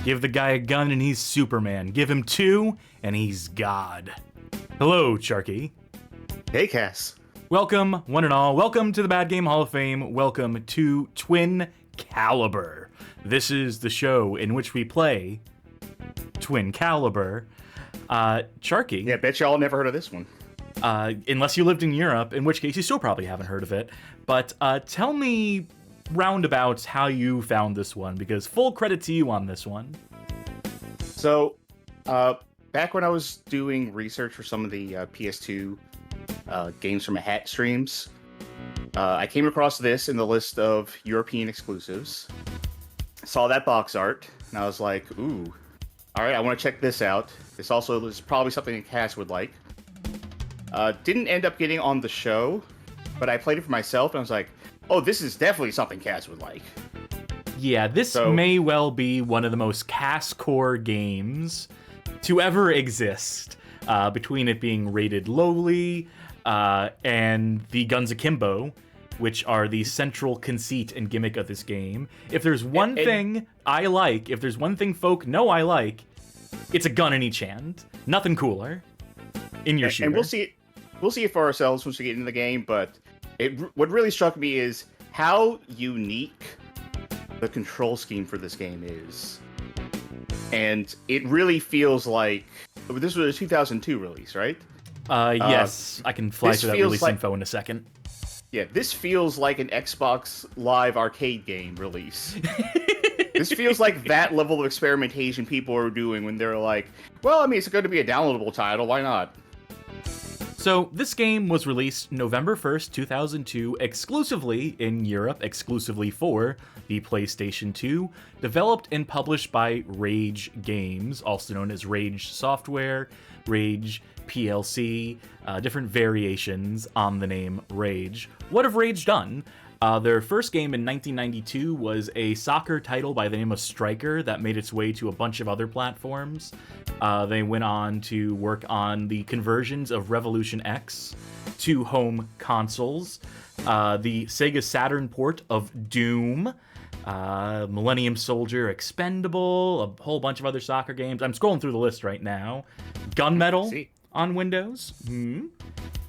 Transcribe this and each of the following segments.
Give the guy a gun and he's Superman. Give him two and he's God. Hello, Charky. Hey, Cass. Welcome, one and all. Welcome to the Bad Game Hall of Fame. Welcome to Twin Caliber. This is the show in which we play Twin Caliber. Charky. Yeah, bet y'all never heard of this one. Unless you lived in Europe, in which case you still probably haven't heard of it. But tell me roundabouts how you found this one, because full credit to you on this one. So, back when I was doing research for some of the PS2 Games from a Hat streams, I came across this in the list of European exclusives. Saw that box art, and I was like, ooh, all right, I want to check this out. This also is probably something that Cass would like. Didn't end up getting on the show, but I played it for myself, and I was like, oh, this is definitely something Cass would like. Yeah, this may well be one of the most Cass-core games to ever exist, between it being rated lowly and the guns akimbo, which are the central conceit and gimmick of this game. If there's one thing I like, if there's one thing folk know I like, it's a gun in each hand. Nothing cooler in your shooter. And we'll see it for ourselves once we get into the game, but what really struck me is how unique the control scheme for this game is. And it really feels like... This was a 2002 release, right? Yes, I can fly to that release info in a second. Yeah, this feels like an Xbox Live arcade game release. This feels like that level of experimentation people are doing when they're like, well, I mean, it's going to be a downloadable title, why not? So, this game was released November 1st, 2002, exclusively in Europe, exclusively for the PlayStation 2, developed and published by Rage Games, also known as Rage Software, Rage PLC, different variations on the name Rage. What have Rage done? Their first game in 1992 was a soccer title by the name of Striker that made its way to a bunch of other platforms. They went on to work on the conversions of Revolution X to home consoles, the Sega Saturn port of Doom, Millennium Soldier Expendable, a whole bunch of other soccer games. I'm scrolling through the list right now. Gunmetal on Windows.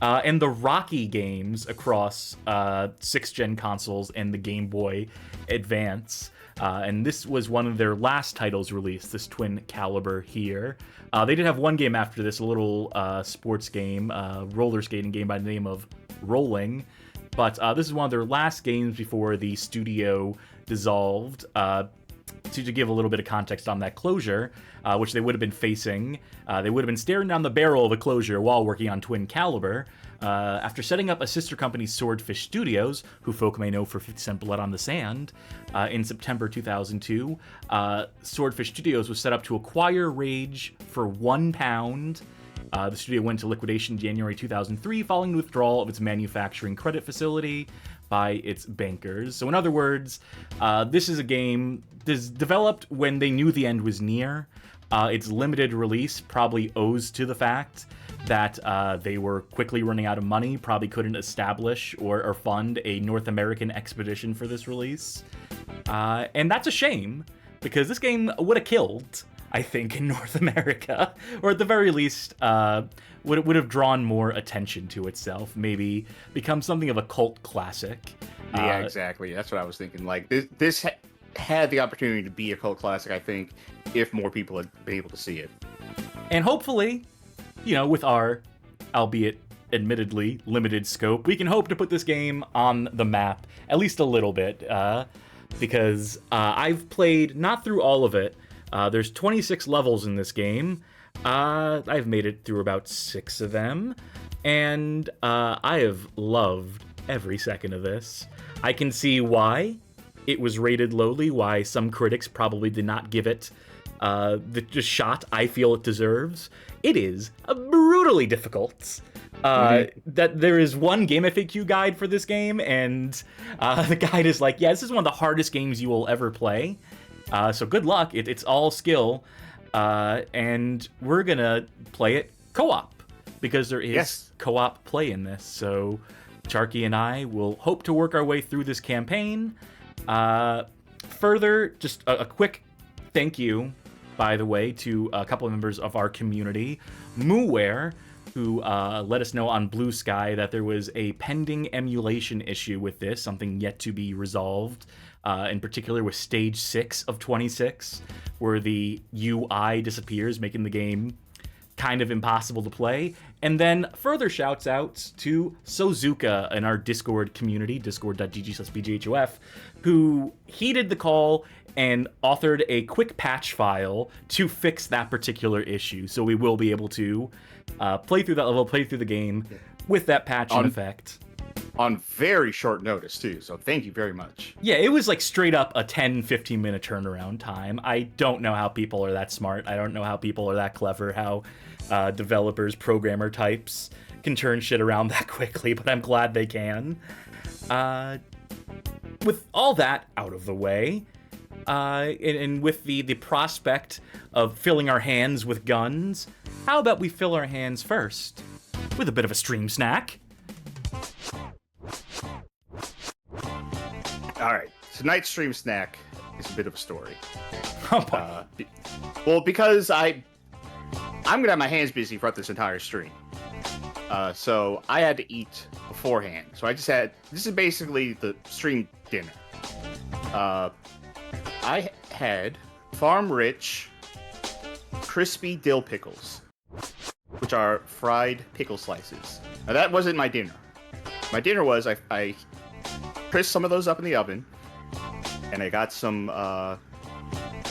And the Rocky games across 6th-gen consoles and the Game Boy Advance. And this was one of their last titles released, this Twin Caliber here. They did have one game after this, a little sports game, roller skating game by the name of Rolling. But this is one of their last games before the studio dissolved. To give a little bit of context on that closure, which they would have been facing, they would have been staring down the barrel of a closure while working on Twin Caliber. After setting up a sister company, Swordfish Studios, who folk may know for 50 Cent Blood on the Sand, in September 2002, Swordfish Studios was set up to acquire Rage for £1. The studio went to liquidation in January 2003 following the withdrawal of its manufacturing credit facility by its bankers. So in other words, this is a game developed when they knew the end was near. Its limited release probably owes to the fact that they were quickly running out of money, probably couldn't establish or fund a North American expedition for this release. And that's a shame, because this game would have killed, I think, in North America, or at the very least, would have drawn more attention to itself, maybe become something of a cult classic. Yeah, exactly. That's what I was thinking. Like, this had the opportunity to be a cult classic, I think, if more people had been able to see it. And hopefully, with our, albeit admittedly limited scope, we can hope to put this game on the map at least a little bit, because I've played not through all of it. There's 26 levels in this game. I've made it through about 6 of them, and I have loved every second of this. I can see why it was rated lowly, why some critics probably did not give it the shot I feel it deserves. It is brutally difficult. That there is one Game FAQ guide for this game, and the guide is like, yeah, this is one of the hardest games you will ever play. So good luck. It's all skill. And we're going to play it co-op, because there is co-op play in this. So Charky and I will hope to work our way through this campaign. Further, just a quick thank you, by the way, to a couple of members of our community. Mooware, who let us know on Blue Sky that there was a pending emulation issue with this, something yet to be resolved, in particular with Stage 6 of 26, where the UI disappears, making the game kind of impossible to play. And then further shouts outs to Sozuka in our Discord community, discord.gg/bghuf, who heeded the call and authored a quick patch file to fix that particular issue. So we will be able to play through that level, play through the game with that patch in effect. On very short notice, too, so thank you very much. Yeah, it was like straight up a 10-15 minute turnaround time. I don't know how people are that smart. I don't know how people are that clever, how developers, programmer types can turn shit around that quickly, but I'm glad they can. With all that out of the way, and with the prospect of filling our hands with guns, how about we fill our hands first with a bit of a stream snack? All right, tonight's stream snack is a bit of a story. Oh, boy. Well, because I'm gonna have my hands busy throughout this entire stream, so I had to eat beforehand. So I just had, this is basically the stream dinner. I had Farm Rich crispy dill pickles, which are fried pickle slices. Now that wasn't my dinner. My dinner was I crisped some of those up in the oven, and I got some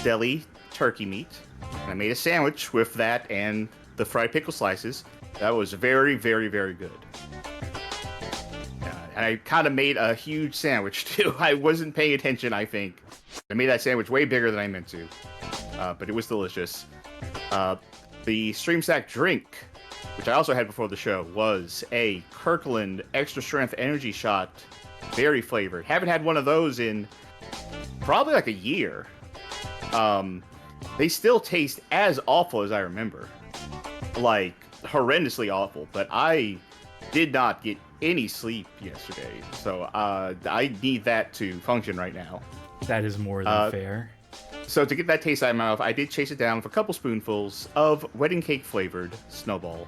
deli turkey meat, and I made a sandwich with that and the fried pickle slices. That was very, very, very good. And I kind of made a huge sandwich too. I wasn't paying attention, I think. I made that sandwich way bigger than I meant to, but it was delicious. The stream snack drink, which I also had before the show, was a Kirkland Extra Strength Energy Shot. Very flavored. Haven't had one of those in probably like a year. They still taste as awful as I remember. Like, horrendously awful. But I did not get any sleep yesterday. So I need that to function right now. That is more than fair. So to get that taste out of my mouth, I did chase it down with a couple spoonfuls of wedding cake flavored Snowball.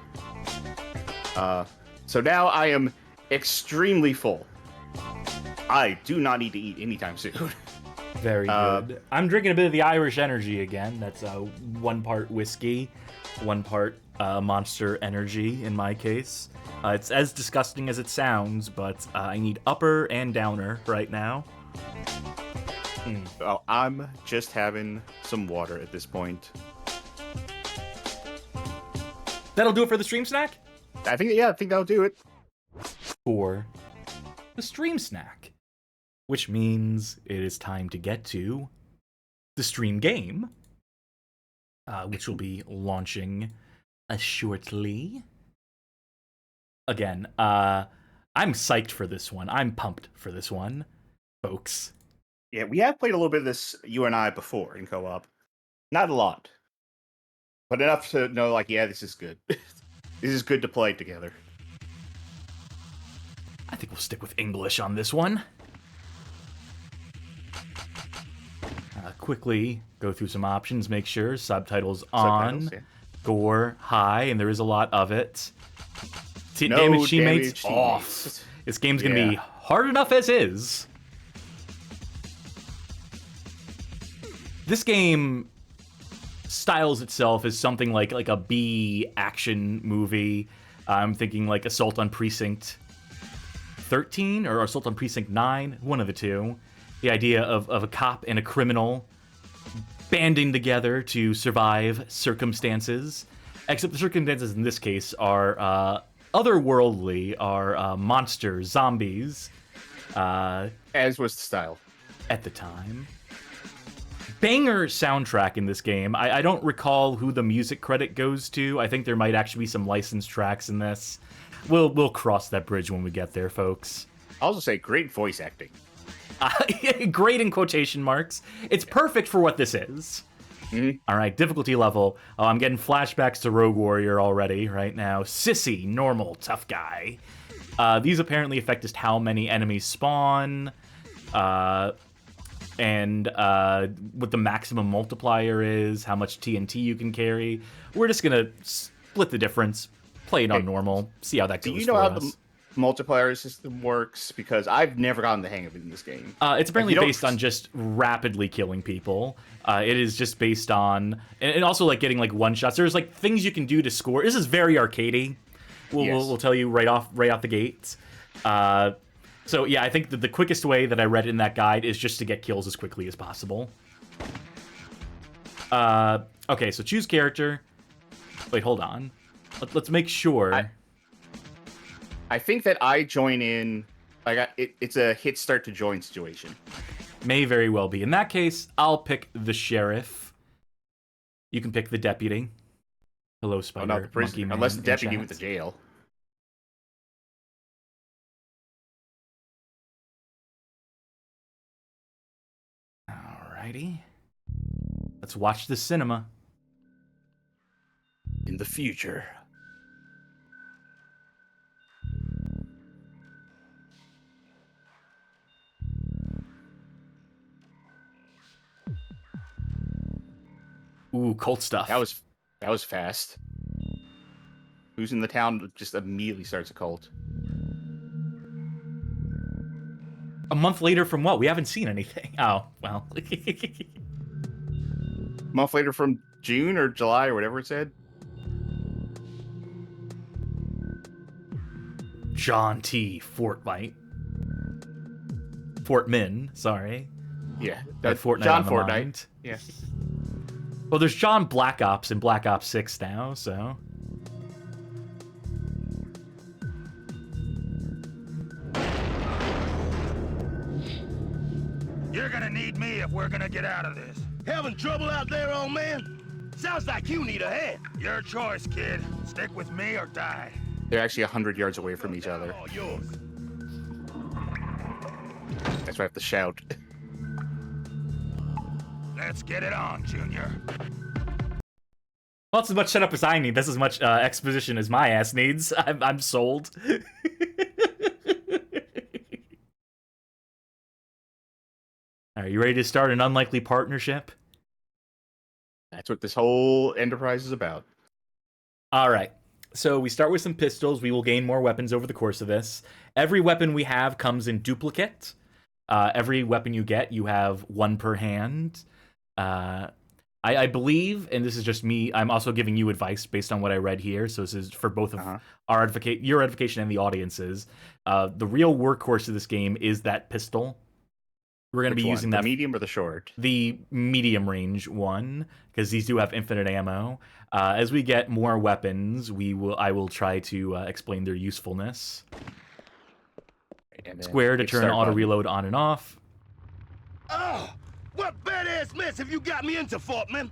So now I am extremely full. I do not need to eat anytime soon. Very good. I'm drinking a bit of the Irish Energy again. That's 1 part whiskey, 1 part Monster Energy in my case. It's as disgusting as it sounds, but I need upper and downer right now. Oh, I'm just having some water at this point. That'll do it for the stream snack? I think that'll do it. For the stream snack. Which means it is time to get to the stream game, which will be launching shortly. Again, I'm psyched for this one. I'm pumped for this one, folks. Yeah, we have played a little bit of this, you and I, before in co-op. Not a lot. But enough to know, like, yeah, this is good. This is good to play together. I think we'll stick with English on this one. Quickly go through some options, make sure subtitles on, yeah. Gore high, and there is a lot of it. No damage teammates damage off. This game's gonna be hard enough as is. This game styles itself as something like a B action movie. I'm thinking like Assault on Precinct 13 or Assault on Precinct 9, one of the two. The idea of a cop and a criminal banding together to survive circumstances. Except the circumstances in this case are otherworldly, are monsters, zombies. As was the style. At the time. Banger soundtrack in this game. I don't recall who the music credit goes to. I think there might actually be some licensed tracks in this. We'll cross that bridge when we get there, folks. I'll also say great voice acting. Great in quotation marks. It's perfect for what this is. Mm-hmm. All right, difficulty level. Oh, I'm getting flashbacks to Rogue Warrior already right now. Sissy, normal, tough guy. These apparently affect just how many enemies spawn. and what the maximum multiplier is, how much TNT you can carry. We're just gonna split the difference, play it on normal, see how that goes. Do you know how the multiplier system works? Because I've never gotten the hang of it in this game. It's apparently based on just rapidly killing people. It is just based on, and also like getting like one shots. There's like things you can do to score. This is very arcadey. We'll tell you right off the gates. So yeah, I think that the quickest way that I read in that guide is just to get kills as quickly as possible. Okay, so choose character. Wait, hold on. Let's make sure. I think that I join in. It's a hit start to join situation. May very well be. In that case, I'll pick the sheriff. You can pick the deputy. Hello, Spider. Not the prisoner, unless the deputy went to jail. Alrighty. Let's watch the cinema. In the future. Ooh, cult stuff. That was fast. Who's in the town just immediately starts a cult. A month later from what? We haven't seen anything. Oh, well. A month later from June or July or whatever it said. John T. Fortnite. Fortman, sorry. Yeah. That Fortnite John Fortnite. Yeah. Well, there's John Black Ops in Black Ops 6 now, so... You're gonna need me if we're gonna get out of this. Having trouble out there, old man? Sounds like you need a hand. Your choice, kid. Stick with me or die. They're actually 100 yards away from each other. All yours. That's why I have to shout. Let's get it on, Junior. Well, that's as much setup as I need. That's as much exposition as my ass needs. I'm sold. Are you ready to start an unlikely partnership? That's what this whole enterprise is about. All right. So we start with some pistols. We will gain more weapons over the course of this. Every weapon we have comes in duplicate. Every weapon you get, you have one per hand. I believe, and this is just me, I'm also giving you advice based on what I read here. So this is for both of your edification and the audience's. The real workhorse of this game is that pistol. We're going to be using that. The medium or the short? The medium range one, because these do have infinite ammo. As we get more weapons, I will try to explain their usefulness. Square to turn auto reload on and off. Oh, what badass mess have you got me into, Fortman?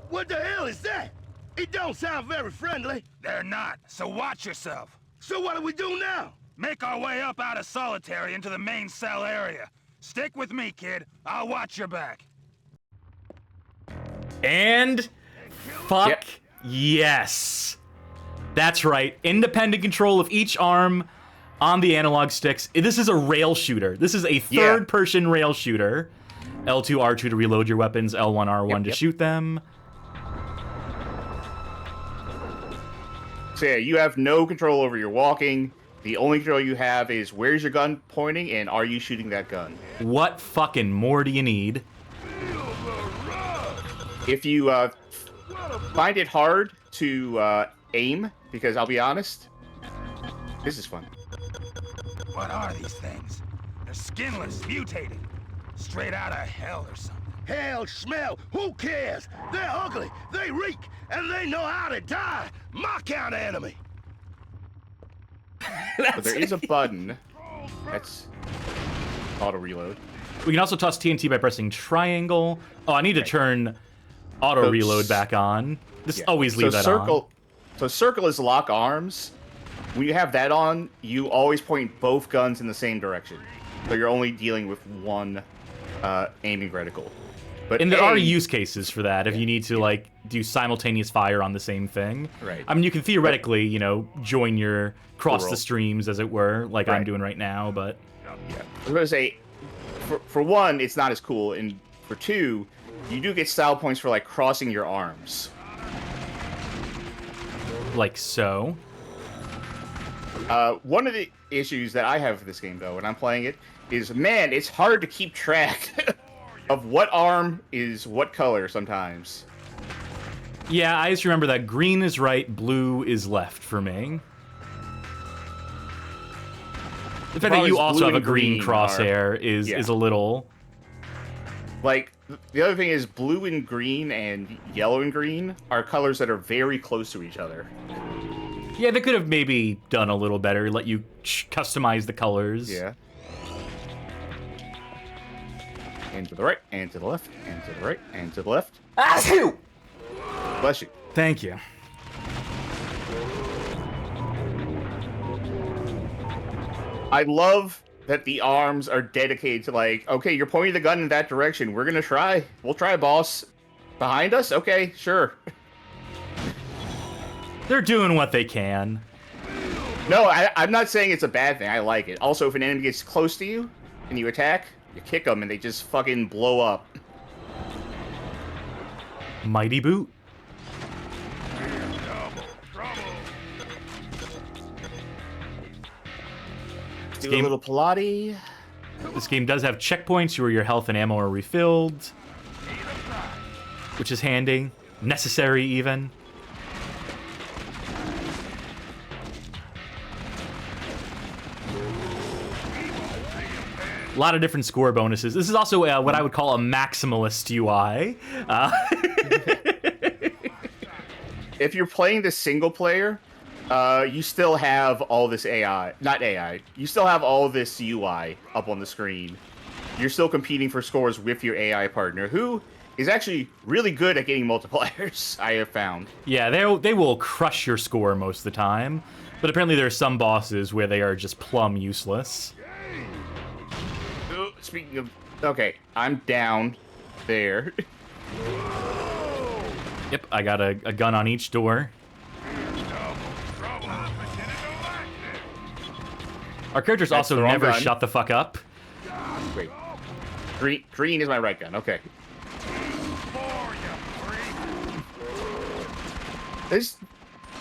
What the hell is that? It don't sound very friendly. They're not, so watch yourself. So what do we do now? Make our way up out of solitary into the main cell area. Stick with me, kid. I'll watch your back. And fuck yes. That's right. Independent control of each arm on the analog sticks. This is a rail shooter. This is a third-person rail shooter. L2, R2 to reload your weapons. L1, R1 to shoot them. So yeah, you have no control over your walking. The only control you have is where's your gun pointing and are you shooting that gun? What fucking more do you need? If you find it hard to aim, because I'll be honest, this is fun. What are these things? They're skinless, mutated. Straight out of hell or something. Hell, smell, who cares? They're ugly, they reek, and they know how to die. My kind of enemy. But there is a button. That's auto reload. We can also toss TNT by pressing triangle. Oh, I need to turn auto reload back on. Just always leave that on. So circle is lock arms. When you have that on, you always point both guns in the same direction. So you're only dealing with one aiming reticle. But and there are use cases for that if you need to like do simultaneous fire on the same thing. Right. I mean, you can theoretically, join cross the streams, as it were, like I'm doing right now. But yeah, I was gonna say, for one, it's not as cool, and for two, you do get style points for like crossing your arms. Like so. One of the issues that I have with this game, though, when I'm playing it, is, man, it's hard to keep track of what arm is what color sometimes. Yeah, I just remember that green is right, blue is left for me. The fact that you also have a green crosshair is a little... Like, the other thing is blue and green and yellow and green are colors that are very close to each other. Yeah, they could have maybe done a little better, let you customize the colors. Yeah. And to the right, and to the left, and to the right, and to the left. Achoo! Bless you. Thank you. I love that the arms are dedicated to, like, okay, you're pointing the gun in that direction. We're gonna try. We'll try, boss. Behind us? Okay, sure. They're doing what they can. No, I'm not saying it's a bad thing. I like it. Also, if an enemy gets close to you and you attack, you kick them and they just fucking blow up. Mighty boot. Do a little Pilates. This game does have checkpoints where your health and ammo are refilled, which is handy. Necessary, even. A lot of different score bonuses. This is also what I would call a maximalist UI. If you're playing the single player, you still have all this AI. Not AI. You still have all this UI up on the screen. You're still competing for scores with your AI partner, who is actually really good at getting multipliers, I have found. Yeah, they will crush your score most of the time. But apparently there are some bosses where they are just plumb useless. Speaking of... Okay, I'm down there. Yep, I got a gun on each door. Our characters That's also the wrong never gun. shut the fuck up. Wait. Green is my right gun. Okay.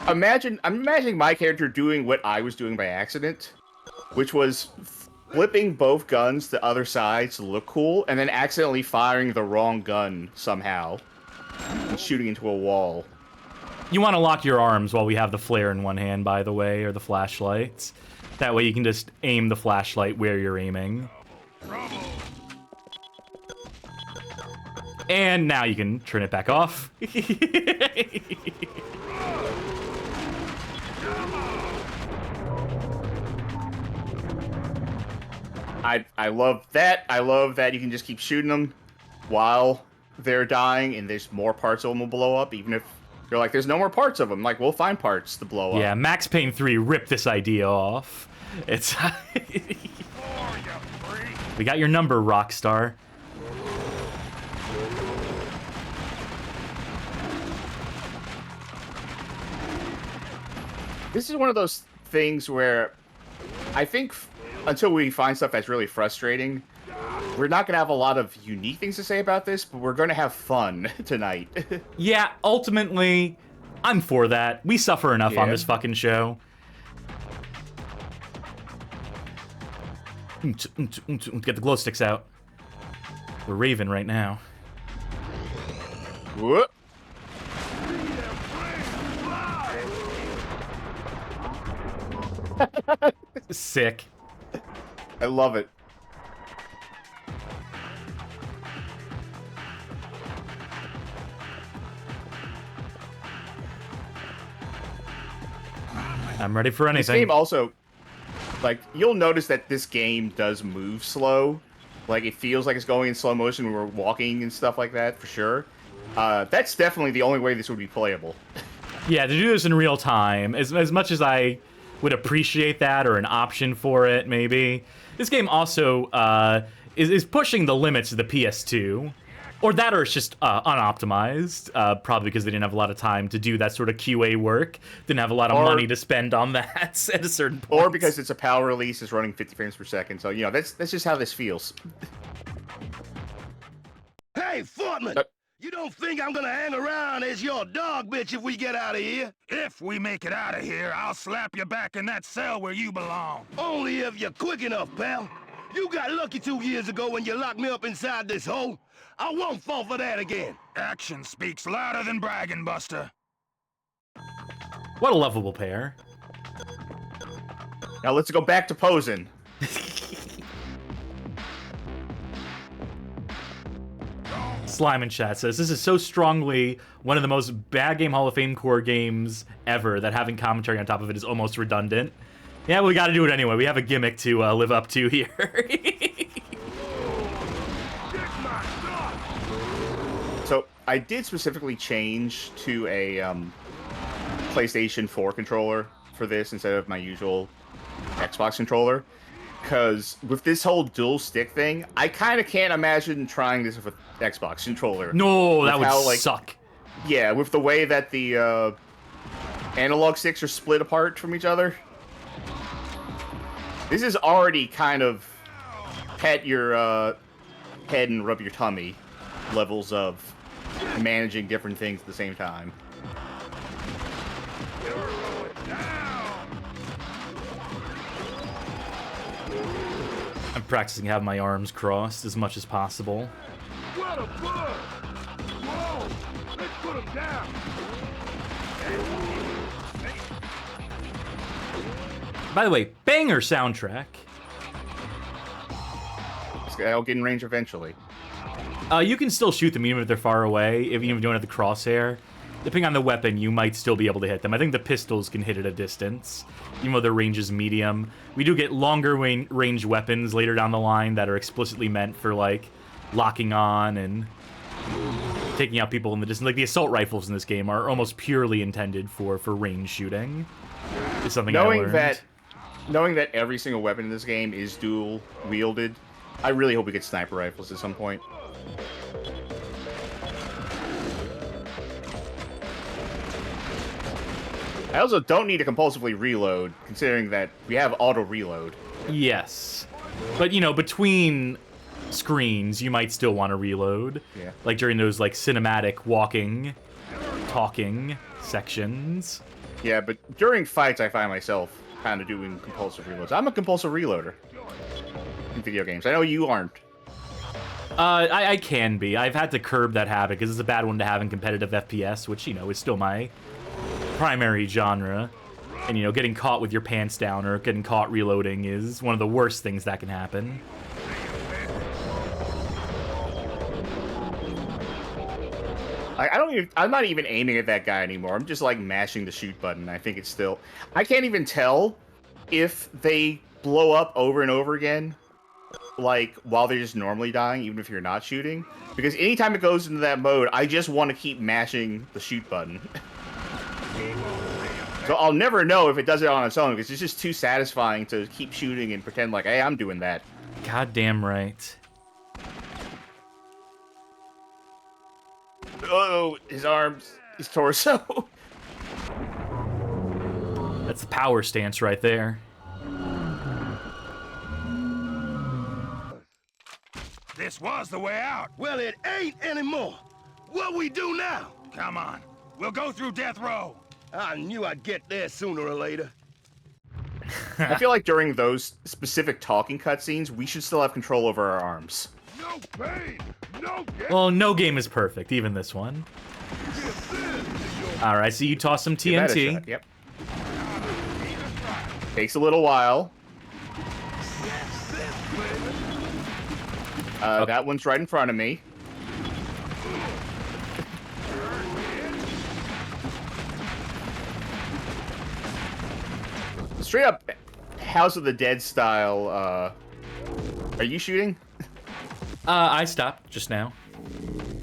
I'm imagining my character doing what I was doing by accident, which was flipping both guns to other sides to look cool, and then accidentally firing the wrong gun somehow and shooting into a wall. You want to lock your arms while we have the flare in one hand, by the way, or the flashlights. That way you can just aim the flashlight where you're aiming. And now you can turn it back off. I love that. I love that you can just keep shooting them while they're dying, and there's more parts of them will blow up, even if you're like, there's no more parts of them. Like, we'll find parts to blow up. Yeah, Max Payne 3 ripped this idea off. It's... We got your number, Rockstar. This is one of those things where I think until we find stuff that's really frustrating, we're not going to have a lot of unique things to say about this, but we're going to have fun tonight. Yeah, ultimately, I'm for that. We suffer enough on this fucking show. Get the glow sticks out. We're raving right now. Whoop. Sick. I love it. I'm ready for anything. This game also, like, you'll notice that this game does move slow. Like, it feels like it's going in slow motion when we're walking and stuff like that, for sure. That's definitely the only way this would be playable. Yeah, to do this in real time, as much as I would appreciate that, or an option for it, maybe. This game also is pushing the limits of the PS2. Or that, or it's just unoptimized, probably because they didn't have a lot of time to do that sort of QA work, didn't have a lot of money to spend on that at a certain point. Or because it's a PAL release, it's running 50 frames per second, so, you know, that's just how this feels. Hey, Footman! You don't think I'm gonna hang around as your dog bitch if we get out of here? If we make it out of here, I'll slap you back in that cell where you belong. Only if you're quick enough, pal. You got lucky 2 years ago when you locked me up inside this hole. I won't fall for that again. Action speaks louder than bragging, Buster. What a lovable pair. Now let's go back to posing. Slime in chat says, this is so strongly one of the most bad game Hall of Fame core games ever that having commentary on top of it is almost redundant. Yeah, we gotta do it anyway. We have a gimmick to live up to here. So I did specifically change to a PlayStation 4 controller for this instead of my usual Xbox controller. Because with this whole dual stick thing, I kind of can't imagine trying this with an Xbox controller. No, that would suck. Yeah, with the way that the analog sticks are split apart from each other. This is already kind of pet your head and rub your tummy levels of managing different things at the same time. I'm practicing having my arms crossed as much as possible. What a bug! Whoa! Let's put him down! By the way, banger soundtrack. This guy will get in range eventually. You can still shoot them even if they're far away, even if you don't have the crosshair. Depending on the weapon, you might still be able to hit them. I think the pistols can hit at a distance, even though their range is medium. We do get longer range weapons later down the line that are explicitly meant for, like, locking on and taking out people in the distance. Like, the assault rifles in this game are almost purely intended for range shooting. It's something I learned. Knowing that every single weapon in this game is dual wielded, I really hope we get sniper rifles at some point. I also don't need to compulsively reload, considering that we have auto reload. Yes. But, you know, between screens, you might still want to reload. Yeah. Like during those, like, cinematic walking, talking sections. Yeah, but during fights, I find myself kind of doing compulsive reloads. I'm a compulsive reloader in video games. I know you aren't. I can be. I've had to curb that habit because it's a bad one to have in competitive FPS, which, you know, is still my primary genre. And, you know, getting caught with your pants down or getting caught reloading is one of the worst things that can happen. I'm not even aiming at that guy anymore. I'm just, like, mashing the shoot button. I think it's still... I can't even tell if they blow up over and over again, like, while they're just normally dying, even if you're not shooting. Because anytime it goes into that mode, I just want to keep mashing the shoot button. So I'll never know if it does it on its own, because it's just too satisfying to keep shooting and pretend like, hey, I'm doing that. Goddamn right. Oh, his arms, his torso. That's the power stance right there. This was the way out. Well, it ain't anymore. What we do now? Come on. We'll go through death row. I knew I'd get there sooner or later. I feel like during those specific talking cutscenes, we should still have control over our arms. No pain, no gain. Well, no game is perfect, even this one. Alright, so you toss some Give that a TNT. shot, yep. Takes a little while. That one's right in front of me. Straight up House of the Dead style, are you shooting? I stopped just now.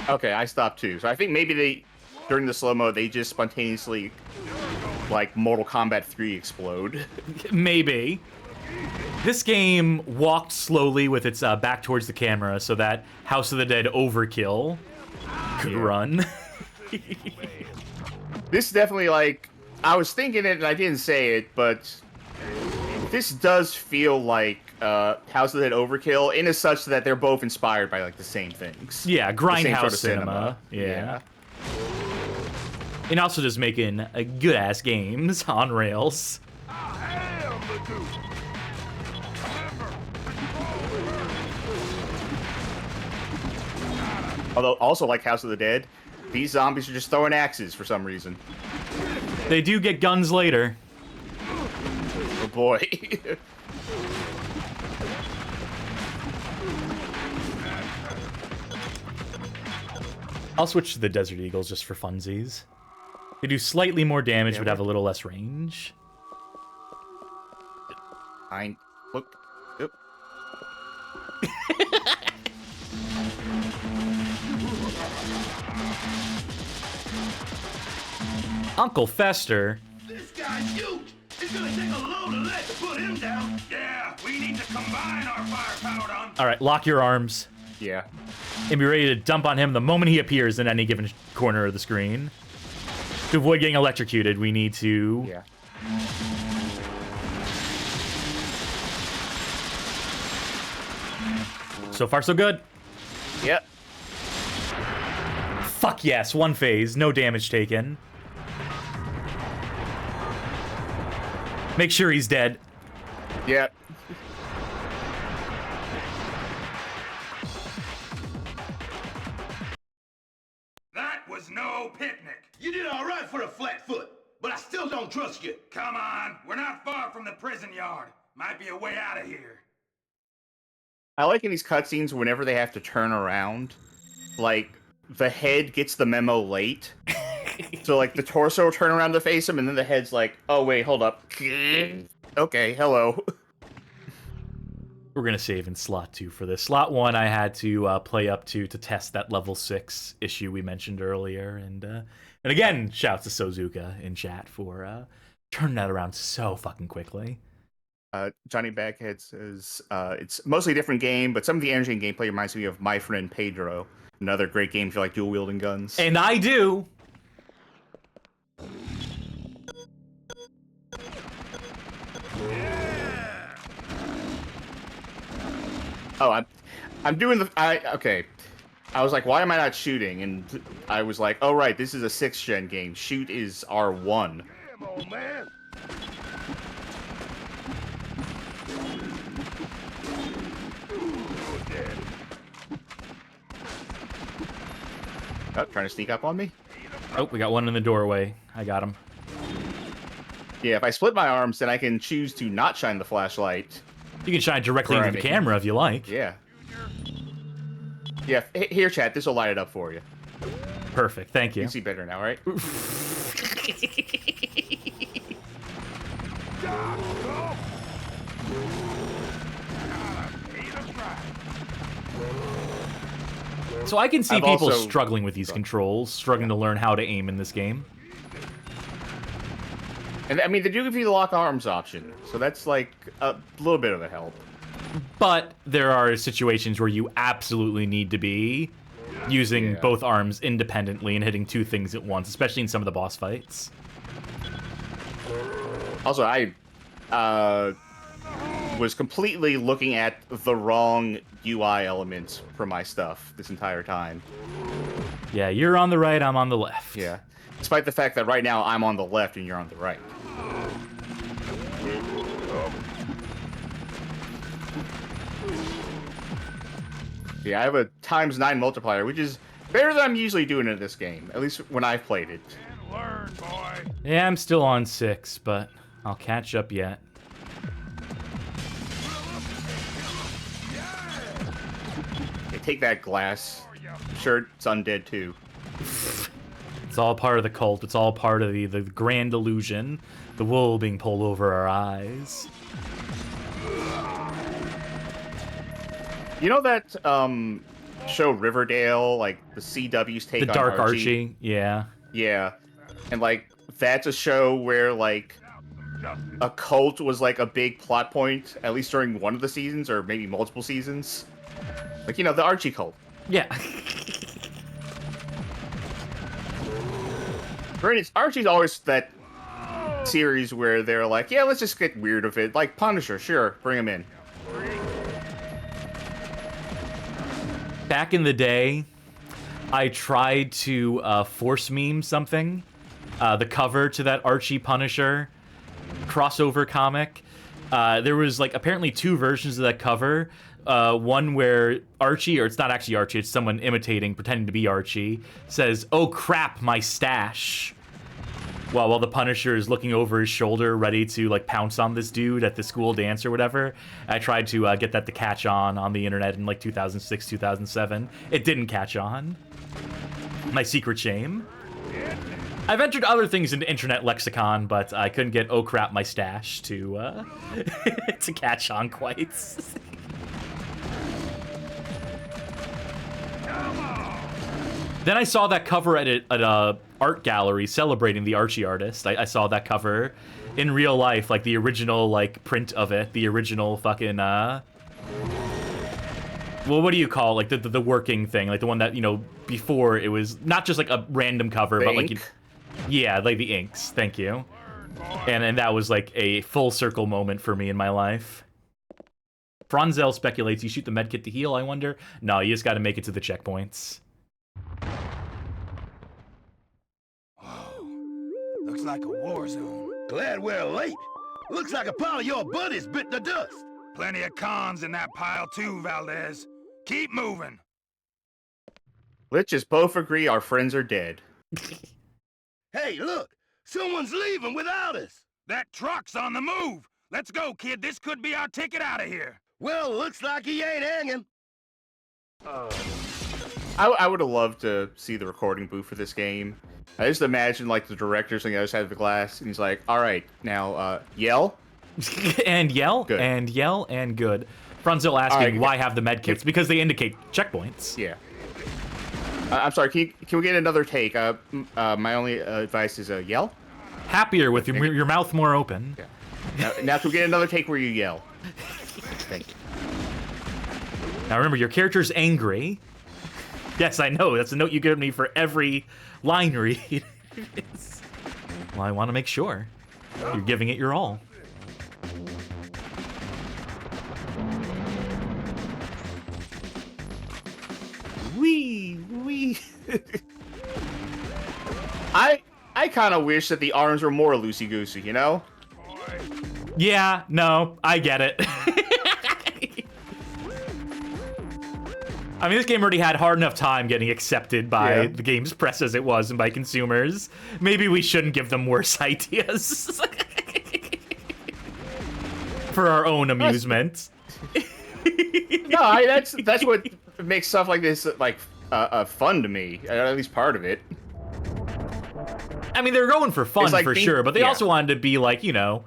Okay, I stopped too. So I think maybe during the slow-mo, they just spontaneously, like, Mortal Kombat 3 explode. Maybe. This game walked slowly with its back towards the camera so that House of the Dead Overkill could run. This definitely, like, I was thinking it and I didn't say it, but this does feel like House of the Dead Overkill in as such that they're both inspired by, like, the same things. Yeah, The same grindhouse sort of cinema. Yeah. And also just making good-ass games on rails. Although, also like House of the Dead, these zombies are just throwing axes for some reason. They do get guns later. Oh boy. I'll switch to the Desert Eagles just for funsies. They do slightly more damage, but have a little less range. Look. Yep. Uncle Fester. This guy's huge. It's gonna take a load of lead to put him down. Yeah, we need to combine our firepower on. All right, lock your arms. Yeah. And be ready to dump on him the moment he appears in any given corner of the screen. To avoid getting electrocuted, we need to... Yeah. So far, so good. Yep. Fuck yes, one phase, no damage taken. Make sure he's dead. Yep. That was no picnic. You did all right for a flat foot, but I still don't trust you. Come on, we're not far from the prison yard. Might be a way out of here. I like in these cutscenes whenever they have to turn around, like, the head gets the memo late. So, like, the torso will turn around to face him, and then the head's like, oh, wait, hold up. Okay, hello. We're going to save in slot 2 for this. Slot 1 I had to play up to test that level 6 issue we mentioned earlier. And again, shouts to Sozuka in chat for turning that around so fucking quickly. Johnny Baghead says, it's mostly a different game, but some of the energy and gameplay reminds me of My Friend Pedro. Another great game if you like dual-wielding guns. And I do! Oh, I'm doing the... Okay. I was like, why am I not shooting? And I was like, oh, right, this is a 6th-gen game. Shoot is R1. Damn, old man. Oh, trying to sneak up on me? Oh, we got one in the doorway. I got him. Yeah, if I split my arms, then I can choose to not shine the flashlight. You can shine directly into the camera if you like. Yeah. Yeah, here, chat. This will light it up for you. Perfect, thank you. You can see better now, right? So I can see I've people also- struggling with these controls, struggling to learn how to aim in this game. And I mean, they do give you the lock arms option, so that's like a little bit of a help. But there are situations where you absolutely need to be using both arms independently and hitting two things at once, especially in some of the boss fights. Also, I was completely looking at the wrong UI elements for my stuff this entire time. Yeah, you're on the right, I'm on the left. Yeah. Despite the fact that right now I'm on the left and you're on the right. Yeah, I have a ×9 multiplier, which is better than I'm usually doing in this game, at least when I've played it. Learn, boy. Yeah, I'm still on 6, but I'll catch up yet. Okay, take that, glass. I'm sure it's undead too. It's all part of the cult. It's all part of the grand illusion. The wool being pulled over our eyes. You know that show Riverdale, like the CW's take The on Dark Archie? Archie, yeah. Yeah. And like that's a show where like a cult was like a big plot point, at least during one of the seasons, or maybe multiple seasons. Like, you know, the Archie cult. Yeah. Granted, Archie's always that series where they're like, yeah, let's just get weird with it. Like Punisher, sure, bring him in. Back in the day, I tried to force meme something. The cover to that Archie Punisher crossover comic. There was like apparently two versions of that cover. One where Archie, or it's not actually Archie, it's someone imitating, pretending to be Archie, says, "Oh crap, my stash." While the Punisher is looking over his shoulder, ready to like pounce on this dude at the school dance or whatever. I tried to get that to catch on the internet in like 2006, 2007. It didn't catch on. My secret shame. I've entered other things into internet lexicon, but I couldn't get "oh crap, my stash" to to catch on quite. Then I saw that cover at a art gallery celebrating the Archie artist. I saw that cover in real life, like the original like print of it, the original fucking well, what do you call it? Like the working thing, like the one that, you know, before it was not just like a random cover, but like yeah, like the inks. Thank you. And that was like a full circle moment for me in my life. Franzel speculates you shoot the medkit to heal. I wonder. No, you just got to make it to the checkpoints. Looks like a war zone. Glad we're late. Looks like a pile of your buddies bit the dust. Plenty of cons in that pile too, Valdez. Keep moving. Let's just both agree our friends are dead. Hey, look! Someone's leaving without us! That truck's on the move. Let's go, kid. This could be our ticket out of here. Well, looks like he ain't hanging. I would have loved to see the recording booth for this game. I just imagine, like, the director's on the other side of the glass, and he's like, all right, now, yell. And yell, good. and yell, and good. Frunzel asking, right, why have the medkits? Because they indicate checkpoints. Yeah. I'm sorry, can we get another take? My only advice is yell. Happier with your mouth more open. Yeah. Now can we get another take where you yell? Thank you. Now remember, your character's angry. Yes, I know. That's a note you give me for every line read. Well, I want to make sure you're giving it your all. Wee. I kind of wish that the arms were more loosey-goosey, you know? Yeah, no, I get it. I mean, this game already had hard enough time getting accepted by the game's press as it was and by consumers. Maybe we shouldn't give them worse ideas. For our own amusement. No, that's what makes stuff like this, like, fun to me. At least part of it. I mean, they're going for fun, like for sure, but they also wanted to be, like, you know,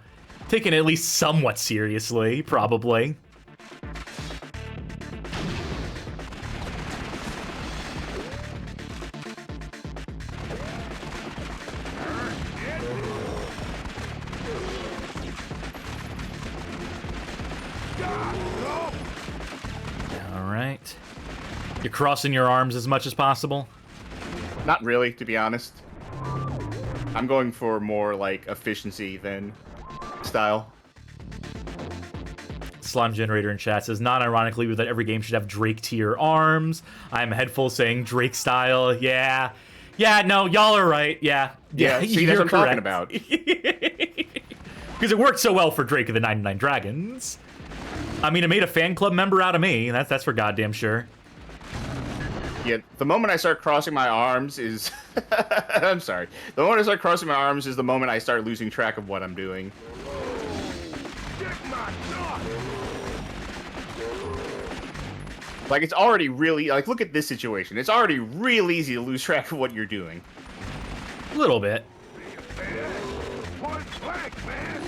taken at least somewhat seriously, probably. Alright. You're crossing your arms as much as possible? Not really, to be honest. I'm going for more, like, efficiency than style. Slime Generator in chat says, non-ironically, that every game should have Drake tier arms. I'm headful saying Drake style. Yeah, no, y'all are right. Yeah, see, that's what I'm talking about. Because it worked so well for Drake of the 99 Dragons. I mean, it made a fan club member out of me. That's for goddamn sure. Yeah, the moment I start crossing my arms is... I'm sorry. The moment I start crossing my arms is the moment I start losing track of what I'm doing. Like, it's already really... Like, look at this situation. It's already real easy to lose track of what you're doing. A little bit. Point blank, man.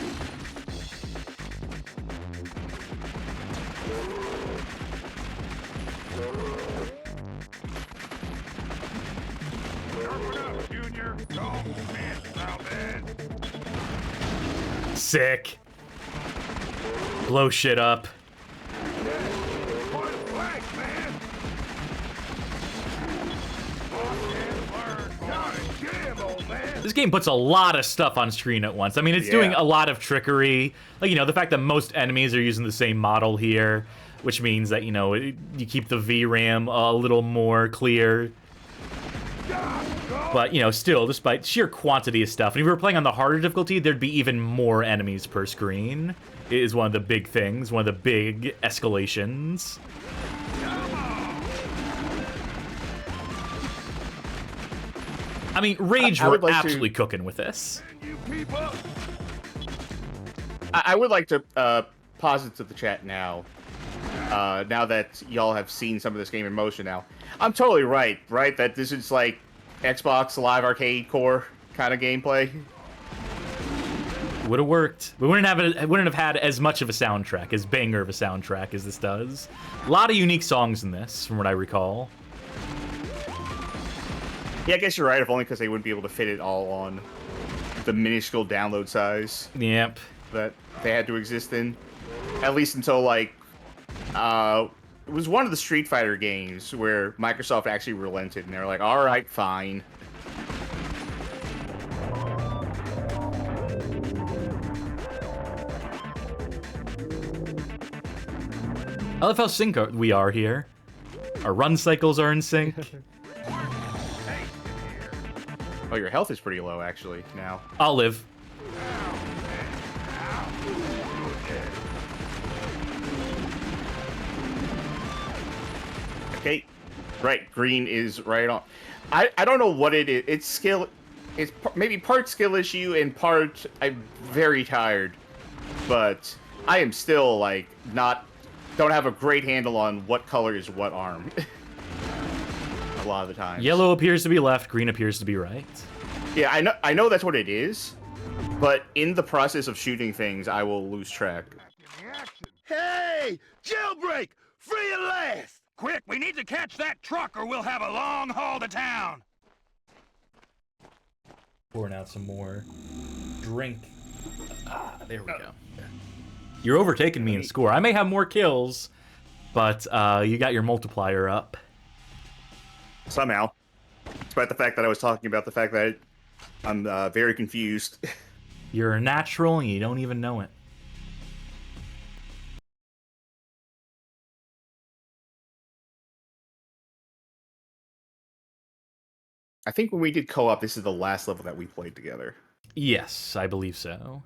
Sick. Blow shit up. This game puts a lot of stuff on screen at once. I mean, it's doing a lot of trickery. Like, you know, the fact that most enemies are using the same model here, which means that, you know, you keep the VRAM a little more clear. But, you know, still, despite sheer quantity of stuff, and if we were playing on the harder difficulty, there'd be even more enemies per screen. It is one of the big things, one of the big escalations. I mean, Rage were like absolutely cooking with this. I would like to posit to the chat now, now that y'all have seen some of this game in motion now. I'm totally right? That this is like Xbox Live Arcade Core kind of gameplay. Would have worked. We wouldn't have had as much of a soundtrack, as banger of a soundtrack as this does. A lot of unique songs in this, from what I recall. Yeah, I guess you're right, if only because they wouldn't be able to fit it all on the minuscule download size. Yep. That they had to exist in. At least until, like, it was one of the Street Fighter games where Microsoft actually relented, and they were like, alright, fine. I love how sync we are here. Our run cycles are in sync. Oh, your health is pretty low, actually, now. I'll live. Okay, right, green is right on. I don't know what it is. It's skill. It's maybe part skill issue and part I'm very tired. But I am still, like, don't have a great handle on what color is what arm. A lot of the time. Yellow appears to be left, green appears to be right. Yeah, I know that's what it is, but in the process of shooting things, I will lose track. Hey! Jailbreak! Free at last! Quick, we need to catch that truck or we'll have a long haul to town. Pouring out some more drink. Ah, there we go. You're overtaking me in score. I may have more kills, but you got your multiplier up. Somehow. Despite the fact that I was talking about the fact that I'm very confused. You're a natural and you don't even know it. I think when we did co-op, this is the last level that we played together. Yes, I believe so.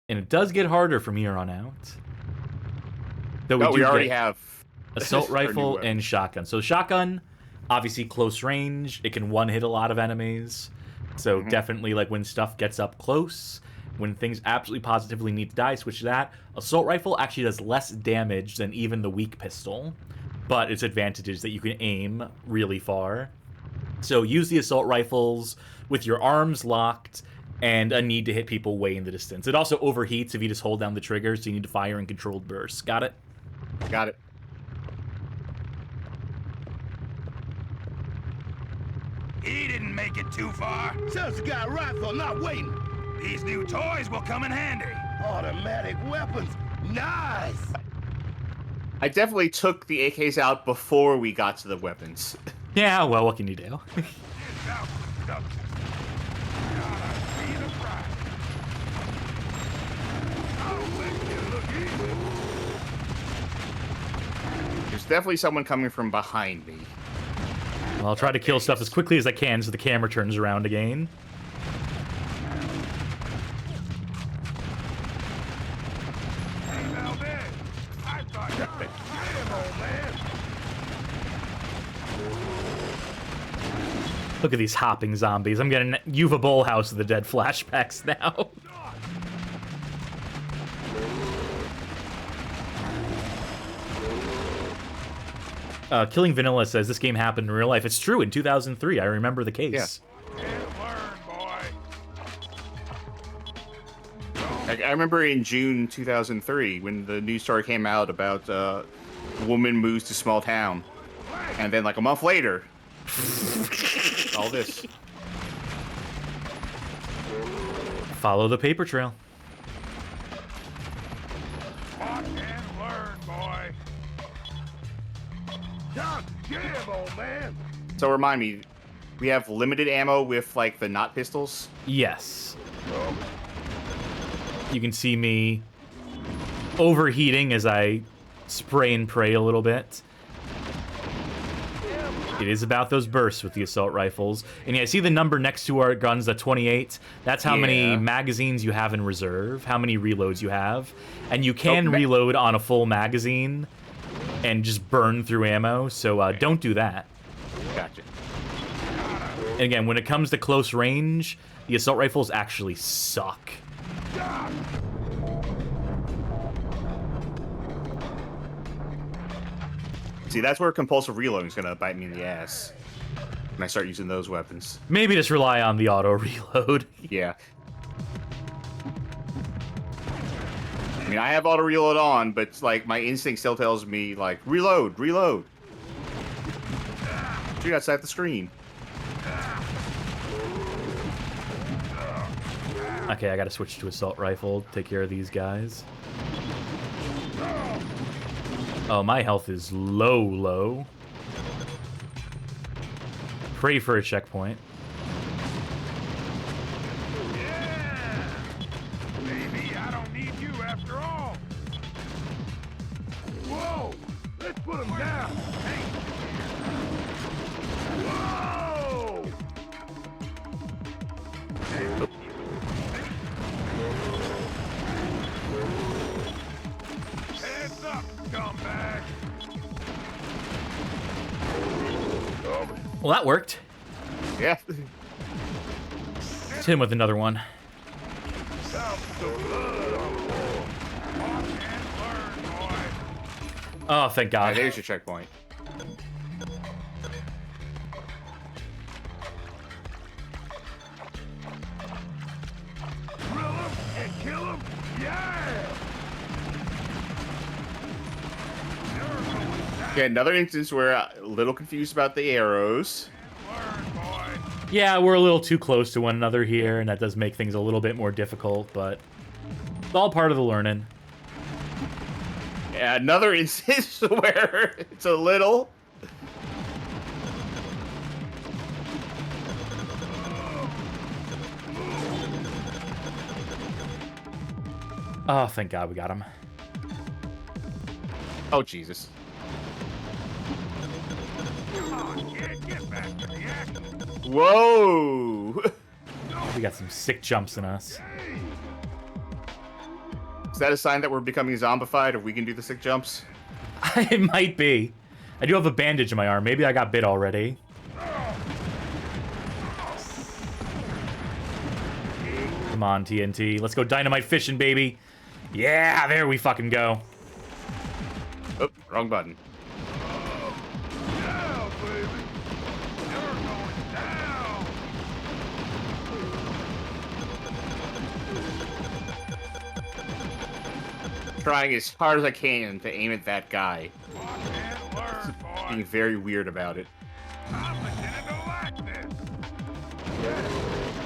And it does get harder from here on out. Though we already have assault rifle and shotgun. So shotgun, obviously close range. It can one-hit a lot of enemies. So definitely, like, when stuff gets up close, when things absolutely positively need to die, switch to that. Assault rifle actually does less damage than even the weak pistol, but its advantage is that you can aim really far. So use the assault rifles with your arms locked and a need to hit people way in the distance. It also overheats if you just hold down the trigger, so you need to fire in controlled bursts. Got it? Got it. He didn't make it too far. Just got a rifle, not waiting. These new toys will come in handy. Automatic weapons. Nice! I definitely took the AKs out before we got to the weapons. Yeah, well, what can you do? There's definitely someone coming from behind me. Well, I'll try to kill stuff as quickly as I can so the camera turns around again. Look at these hopping zombies. I'm getting Yuva Bowl House of the Dead flashbacks now. Killing Vanilla says this game happened in real life. It's true, in 2003. I remember the case. I remember in June 2003 when the news story came out about a woman moves to small town. And then like a month later, all this. Follow the paper trail. Watch and learn, boy. God damn, old man. So remind me, we have limited ammo with like the not pistols. Yes. You can see me overheating as I spray and pray a little bit. It is about those bursts with the assault rifles. And yeah, I see the number next to our guns, the 28. That's how many magazines you have in reserve, how many reloads you have. And you can reload on a full magazine and just burn through ammo, so don't do that. Gotcha. And again, when it comes to close range, the assault rifles actually suck. See, that's where compulsive reloading is gonna bite me in the ass when I start using those weapons. Maybe just rely on the auto reload. Yeah. I mean, I have auto reload on, but it's like my instinct still tells me like reload, reload. Shoot outside the screen. Okay, I gotta switch to assault rifle, take care of these guys. Oh, my health is low. Pray for a checkpoint. Yeah! Maybe I don't need you after all. Whoa! Let's put him down. Hey. Whoa! Heads up, scumbag. Well, that worked. Yeah. Let's hit him with another one. Oh, thank God. There's your checkpoint. Drill him and kill him. Yeah! Okay, another instance where I'm a little confused about the arrows. Yeah, we're a little too close to one another here, and that does make things a little bit more difficult, but it's all part of the learning. Yeah, another instance where it's a little... Oh, thank God we got him. Oh, Jesus. Whoa! We got some sick jumps in us. Is that a sign that we're becoming zombified if we can do the sick jumps? It might be. I do have a bandage in my arm. Maybe I got bit already. Come on, TNT. Let's go dynamite fishing, baby. Yeah, there we fucking go. Oh, wrong button. Trying as hard as I can to aim at that guy. Being very weird about it. I'm beginning to like this.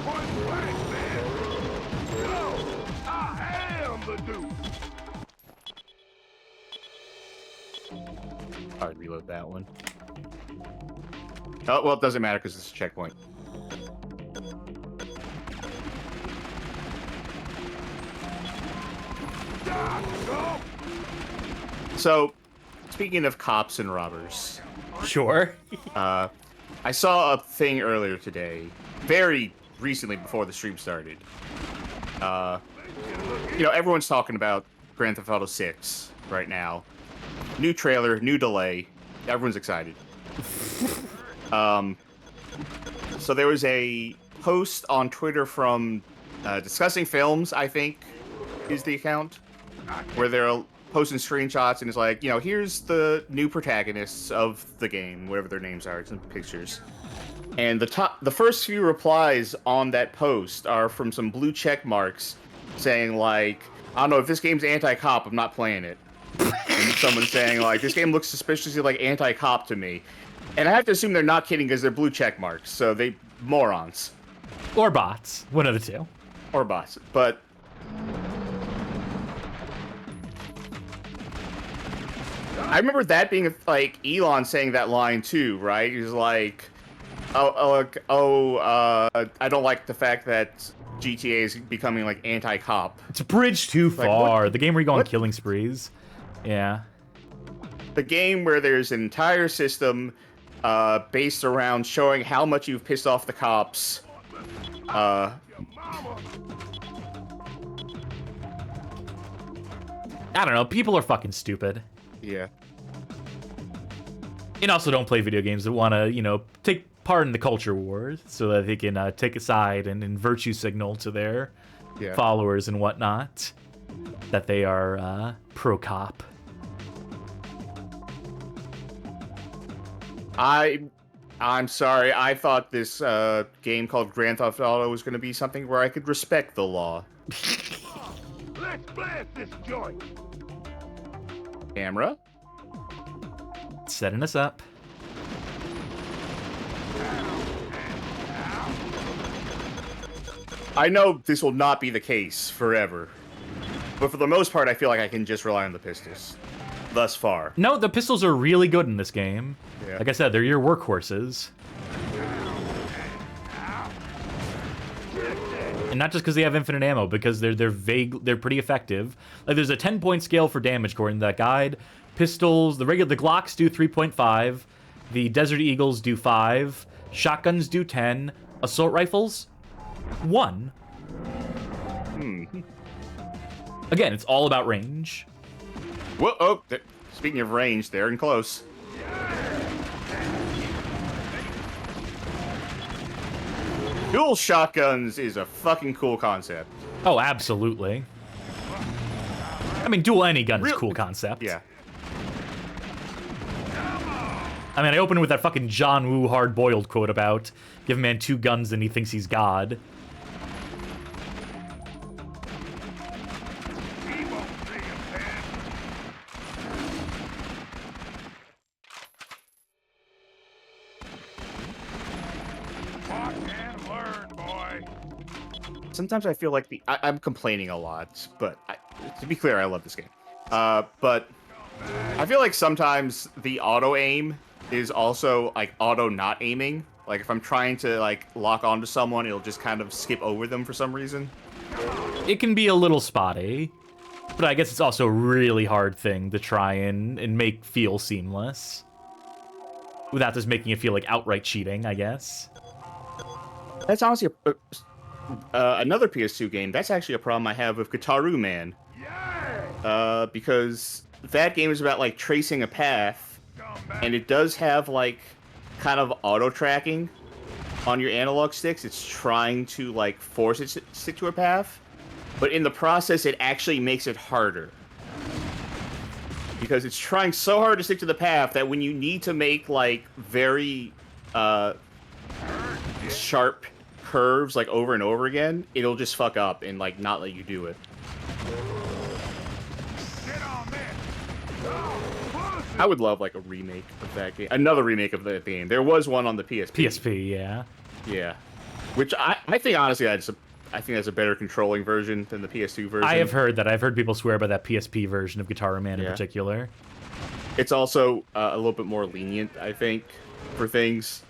Point blank, man. No, I am the dude. I'd reload that one. Oh, well, it doesn't matter because it's a checkpoint. So, speaking of cops and robbers, Sure. I saw a thing earlier today, very recently before the stream started. You know, everyone's talking about Grand Theft Auto 6 right now. New trailer, new delay. Everyone's excited. So there was a post on Twitter from Discussing Films, I think, is the account, where they're posting screenshots and it's like, you know, here's the new protagonists of the game, whatever their names are, some pictures. And the first few replies on that post are from some blue check marks saying like, I don't know, if this game's anti-cop, I'm not playing it. And someone saying like, this game looks suspiciously like anti-cop to me. And I have to assume they're not kidding because they're blue check marks, so they morons. Or bots. One of the two. Or bots, but I remember that being like Elon saying that line too, right? He was like, I don't like the fact that GTA is becoming like anti-cop. It's a bridge too Like, far. what? The game where you go on What? killing sprees. Yeah. The game where there's an entire system based around showing how much you've pissed off the cops. I don't know. People are fucking stupid. Yeah. And also don't play video games that want to, you know, take part in the culture wars so that they can take a side and virtue signal to their followers and whatnot that they are pro-cop. I'm sorry. I thought this game called Grand Theft Auto was going to be something where I could respect the law. Let's blast this joint. Camera? Setting us up. I know this will not be the case forever, but for the most part, I feel like I can just rely on the pistols. Thus far. No, the pistols are really good in this game. Yeah. Like I said, they're your workhorses. And not just because they have infinite ammo, because they're pretty effective. Like there's a 10-point scale for damage according to that guide. Pistols, the Glocks do 3.5. The Desert Eagles do 5. Shotguns do 10. Assault rifles, 1. Again, it's all about range. Whoa! Oh, speaking of range, they're in close. Dual shotguns is a fucking cool concept. Oh, absolutely. I mean, dual any gun is a Real- cool concept. Yeah. I mean, I opened with that fucking John Woo hard-boiled quote about give a man 2 guns and he thinks he's God. Walk and learn, boy. Sometimes I feel like I'm complaining a lot, but to be clear, I love this game. But I feel like sometimes the auto aim is also like auto not aiming. Like if I'm trying to like lock onto someone, it'll just kind of skip over them for some reason. It can be a little spotty, but I guess it's also a really hard thing to try and make feel seamless. Without just making it feel like outright cheating, I guess. That's honestly another PS2 game. That's actually a problem I have with Guitar Man. Because that game is about like tracing a path, and it does have like kind of auto tracking on your analog sticks. It's trying to like force it to stick to a path, but in the process, it actually makes it harder. Because it's trying so hard to stick to the path that when you need to make like very sharp curves like over and over again, it'll just fuck up and like not let you do it. I would love like a remake of that game, another remake of that game. There was one on the PSP. PSP, yeah. Yeah, which I think honestly I think that's a better controlling version than the PS2 version. I have heard that. I've heard people swear by that PSP version of Guitar Man in particular. It's also a little bit more lenient, I think, for things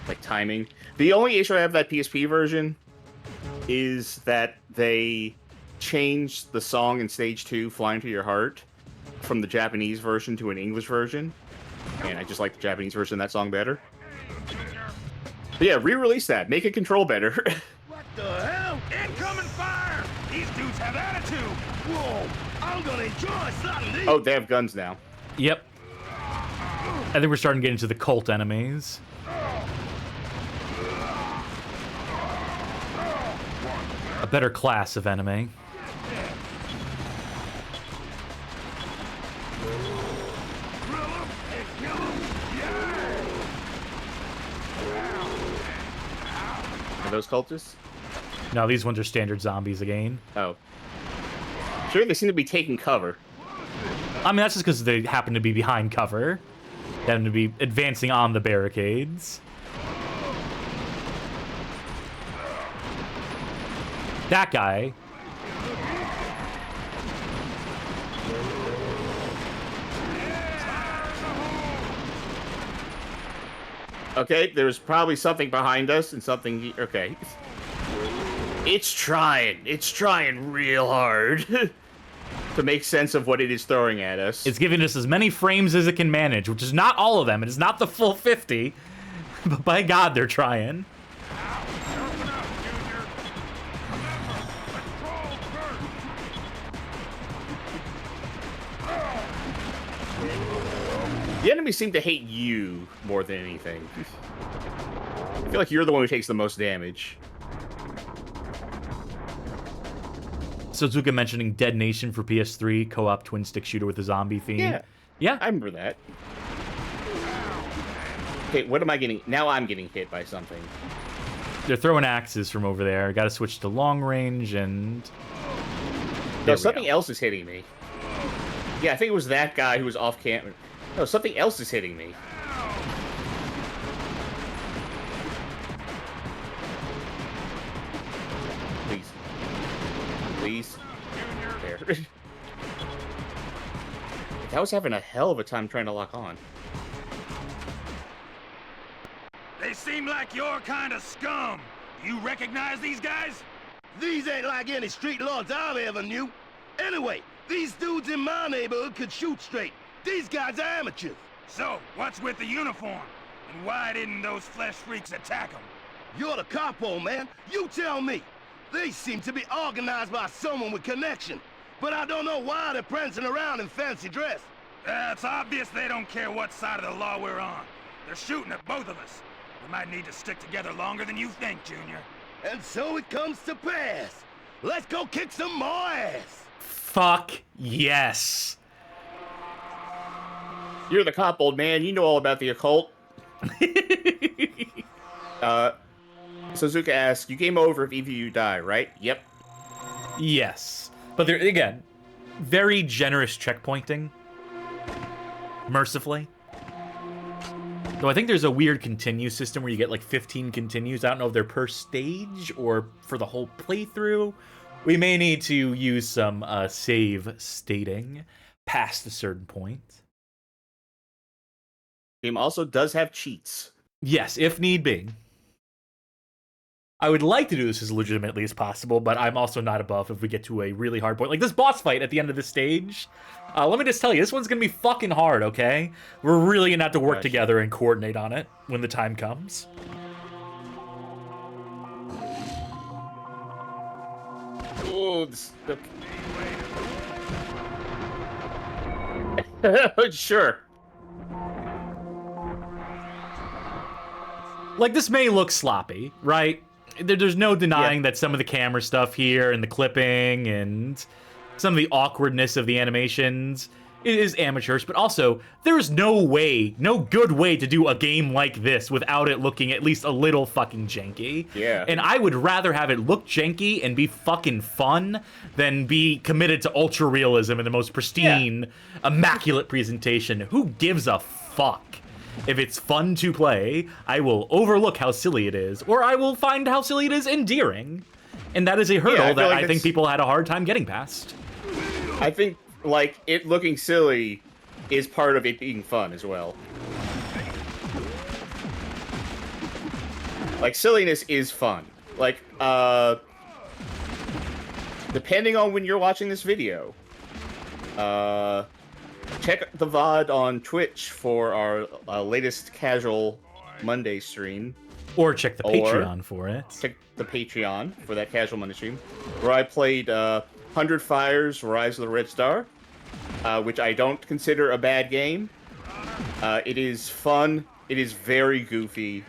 like timing. The only issue I have with that PSP version is that they changed the song in Stage 2, Flying to Your Heart, from the Japanese version to an English version. And I just like the Japanese version of that song better. But yeah, re-release that. Make it control better. What the hell? Incoming fire! These dudes have attitude! Whoa! I'm gonna enjoy something these. Oh, they have guns now. Yep. I think we're starting to get into the cult enemies. A better class of enemy. Are those cultists? No, these ones are standard zombies again. Oh. Sure, they seem to be taking cover. I mean, that's just because they happen to be behind cover. They happen to be advancing on the barricades. That guy. Okay, there's probably something behind us and something... Okay. It's trying real hard to make sense of what it is throwing at us. It's giving us as many frames as it can manage, which is not all of them. It is not the full 50, but by God, they're trying. The enemies seem to hate you more than anything. I feel like you're the one who takes the most damage. Suzuka mentioning Dead Nation for PS3, co-op twin-stick shooter with a zombie theme. Yeah. Yeah. I remember that. Okay, what am I getting? Now I'm getting hit by something. They're throwing axes from over there. Got to switch to long range and... No, something else is hitting me. Yeah, I think it was that guy who was off camera. No, something else is hitting me. Please. Please. There. I was having a hell of a time trying to lock on. They seem like your kind of scum. You recognize these guys? These ain't like any street lords I've ever knew. Anyway, these dudes in my neighborhood could shoot straight. These guys are amateurs. So, what's with the uniform? And why didn't those flesh freaks attack them? You're the capo, man. You tell me. They seem to be organized by someone with connection. But I don't know why they're prancing around in fancy dress. It's obvious they don't care what side of the law we're on. They're shooting at both of us. We might need to stick together longer than you think, Junior. And so it comes to pass. Let's go kick some more ass. Fuck yes. You're the cop, old man. You know all about the occult. Suzuka asks, you game over if either of you die, right? Yep. Yes. But there, again, very generous checkpointing. Mercifully. Though I think there's a weird continue system where you get like 15 continues. I don't know if they're per stage or for the whole playthrough. We may need to use some save stating past a certain point. Game also does have cheats. Yes, if need be. I would like to do this as legitimately as possible, but I'm also not above if we get to a really hard point. Like this boss fight at the end of the stage. Let me just tell you, this one's going to be fucking hard, okay? We're really going to have to work together and coordinate on it when the time comes. Oh, sure. Like, this may look sloppy, right? There's no denying that some of the camera stuff here and the clipping and some of the awkwardness of the animations is amateurish, but also there's no good way to do a game like this without it looking at least a little fucking janky. Yeah. And I would rather have it look janky and be fucking fun than be committed to ultra realism and the most pristine, immaculate presentation. Who gives a fuck? If it's fun to play, I will overlook how silly it is, or I will find how silly it is endearing. And that is a hurdle that I think people had a hard time getting past. I think, like, it looking silly is part of it being fun as well. Like, silliness is fun. Like, depending on when you're watching this video, check the VOD on Twitch for our latest casual Monday stream. Or check the Patreon for it. Check the Patreon for that casual Monday stream, where I played 100 Fires Rise of the Red Star, which I don't consider a bad game. It is fun. It is very goofy.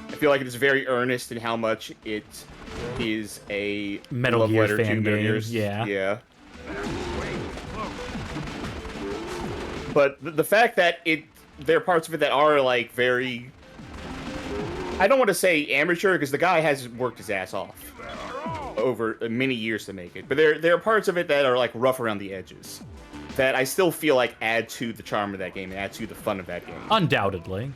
I feel like it is very earnest in how much it is a Metal love Gear letter fan to Metal game. Gears. Yeah. Yeah. But the fact that there are parts of it that are like very, I don't want to say amateur because the guy has worked his ass off over many years to make it. But there are parts of it that are like rough around the edges that I still feel like add to the charm of that game and add to the fun of that game. Undoubtedly.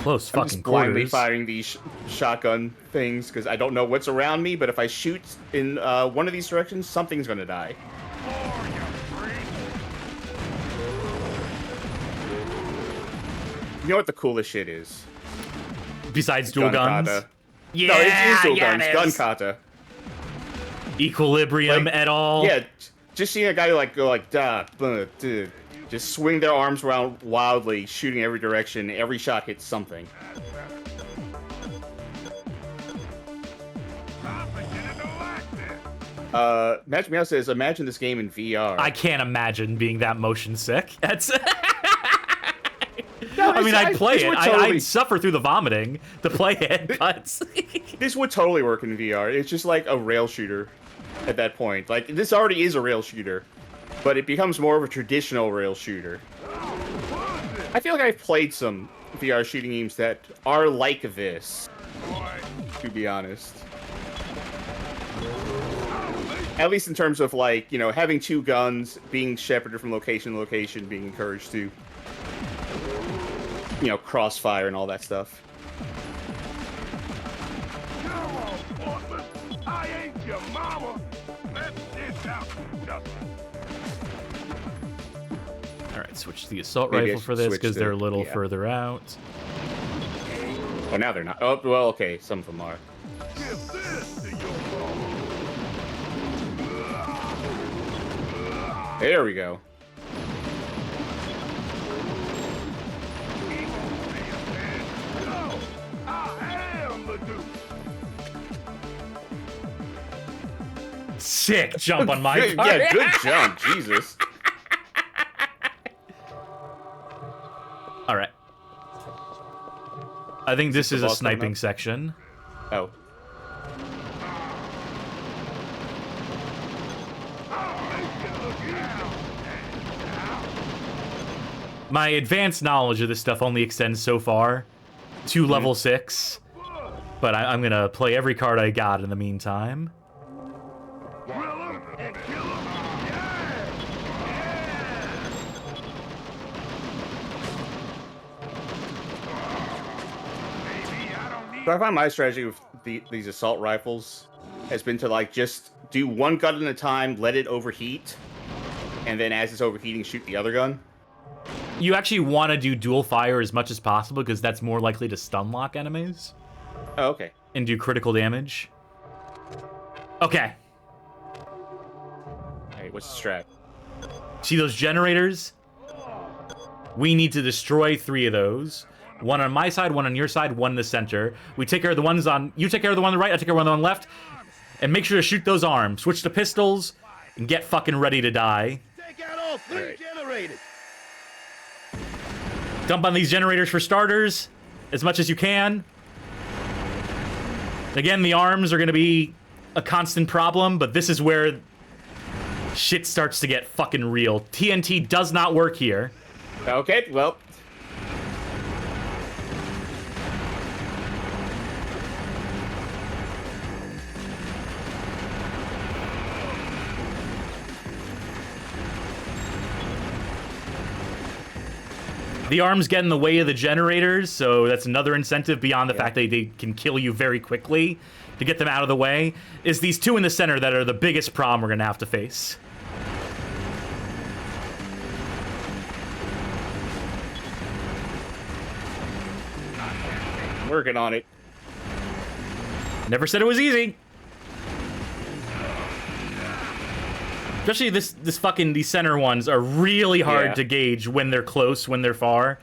Close I'm fucking just blindly quarters. firing these shotgun things because I don't know what's around me, but if I shoot in one of these directions, something's gonna die. You know what the coolest shit is? Besides dual guns? Kata. Yeah, No, it is dual yeah, guns. it Gun is. kata. Equilibrium Like, et al. Yeah, just seeing a guy like go like da, buh, duh, just swing their arms around wildly, shooting every direction. Every shot hits something. Magic Meow says, imagine this game in VR. I can't imagine being that motion sick. That's. No, I mean, I'd play this it. would totally- I'd suffer through the vomiting to play it, but. This would totally work in VR. It's just like a rail shooter at that point. Like, this already is a rail shooter, but it becomes more of a traditional rail shooter. I feel like I've played some VR shooting games that are like this, to be honest. At least in terms of, like, you know, having two guns, being shepherded from location to location, being encouraged to, you know, crossfire and all that stuff. Come on, Portland. I ain't your mama. Let this out, Justin. Alright, switch to the assault Maybe I rifle should for this switch because they're a to- little yeah. further out. Oh, now they're not. Oh, well, okay, some of them are. Give this to your There we go. No, I am the Duke. Sick jump on my Good, part. yeah, good jump, Jesus. Alright. I think this the is a boss coming sniping up? section. Oh. My advanced knowledge of this stuff only extends so far to level 6. But I'm gonna play every card I got in the meantime. Drill 'em and kill 'em. Yeah! Maybe I don't need So I find my strategy with these assault rifles has been to, like, just do one gun at a time, let it overheat, and then as it's overheating, shoot the other gun. You actually want to do dual fire as much as possible because that's more likely to stun lock enemies Oh, okay. and do critical damage. Okay. Alright, what's the strat? See those generators? We need to destroy 3 of those. One on my side, one on your side, one in the center. We take care of the ones on... You take care of the one on the right, I take care of the one on the left. And make sure to shoot those arms. Switch to pistols and get fucking ready to die. Take out all three generators. Dump on these generators for starters as much as you can. Again, the arms are going to be a constant problem, but this is where shit starts to get fucking real. TNT does not work here. Okay, well... The arms get in the way of the generators, so that's another incentive beyond the fact that they can kill you very quickly to get them out of the way, is these 2 in the center that are the biggest problem we're going to have to face. Working on it. Never said it was easy. Especially these center ones are really hard Yeah. to gauge when they're close, when they're far.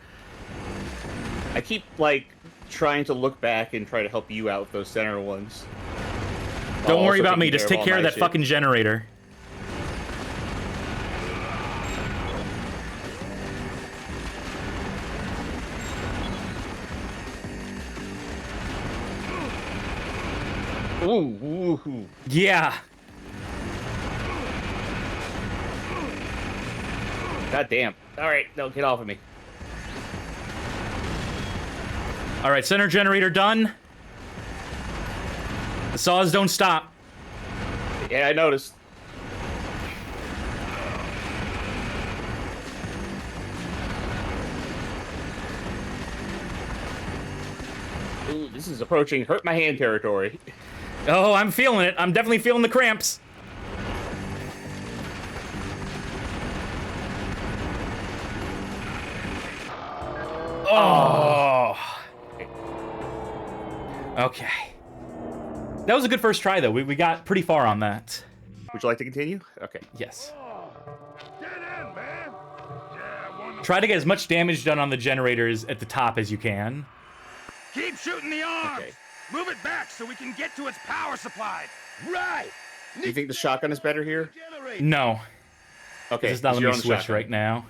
I keep, like, trying to look back and try to help you out with those center ones. Don't While worry also about me, taking just take all care of my that shit. fucking generator. Ooh. Yeah. God damn. Alright, no, get off of me. Alright, center generator done. The saws don't stop. Yeah, I noticed. Ooh, this is approaching hurt my hand territory. Oh, I'm feeling it. I'm definitely feeling the cramps. Oh. Okay. That was a good first try, though. We got pretty far on that. Would you like to continue? Okay. Yes. Get in, man. Yeah, one. Try to get as much damage done on the generators at the top as you can. Keep shooting the arms. Okay. Move it back so we can get to its power supply. Right. Do you think the shotgun is better here? Generate. No. Okay. It's not letting you're me on the switch shotgun. right now.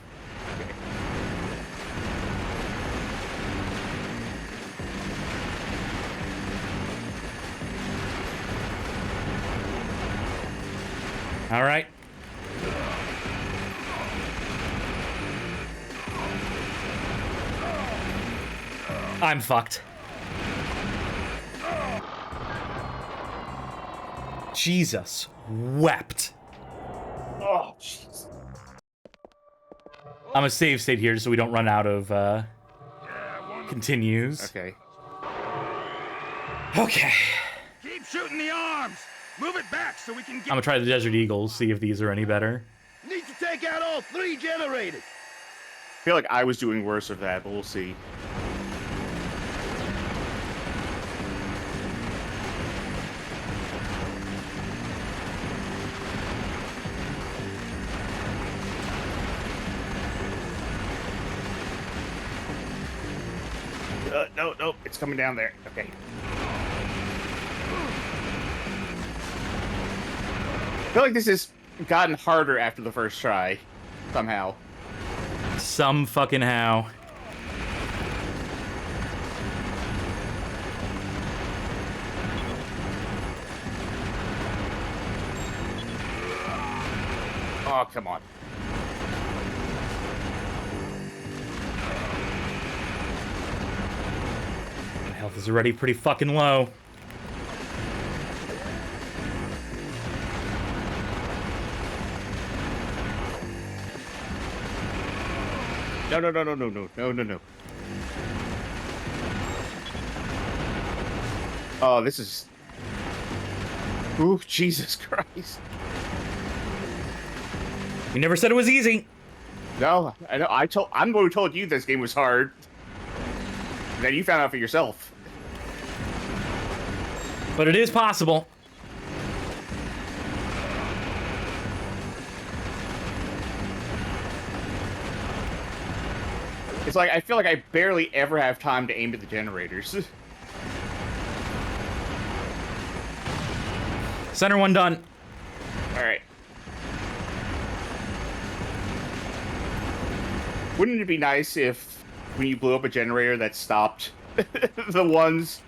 All right. I'm fucked. Jesus wept. Oh, jeez. I'm a save state here so we don't run out of continues. Okay. Okay. Keep shooting the arms. Move it back so we can I'm get. gonna try the Desert Eagles, see if these are any better. Need to take out all 3 generators. I feel like I was doing worse of that, but we'll see. No, it's coming down there. Okay. I feel like this has gotten harder after the first try, somehow. Some fucking how. Oh, come on. My health is already pretty fucking low. No. Oh, this is... Ooh, Jesus Christ. You never said it was easy. No, I know. I'm the one who told you this game was hard. Then you found out for yourself. But it is possible. It's like, I feel like I barely ever have time to aim at the generators. Center one done. Alright. Wouldn't it be nice if, when you blew up a generator, that stopped the ones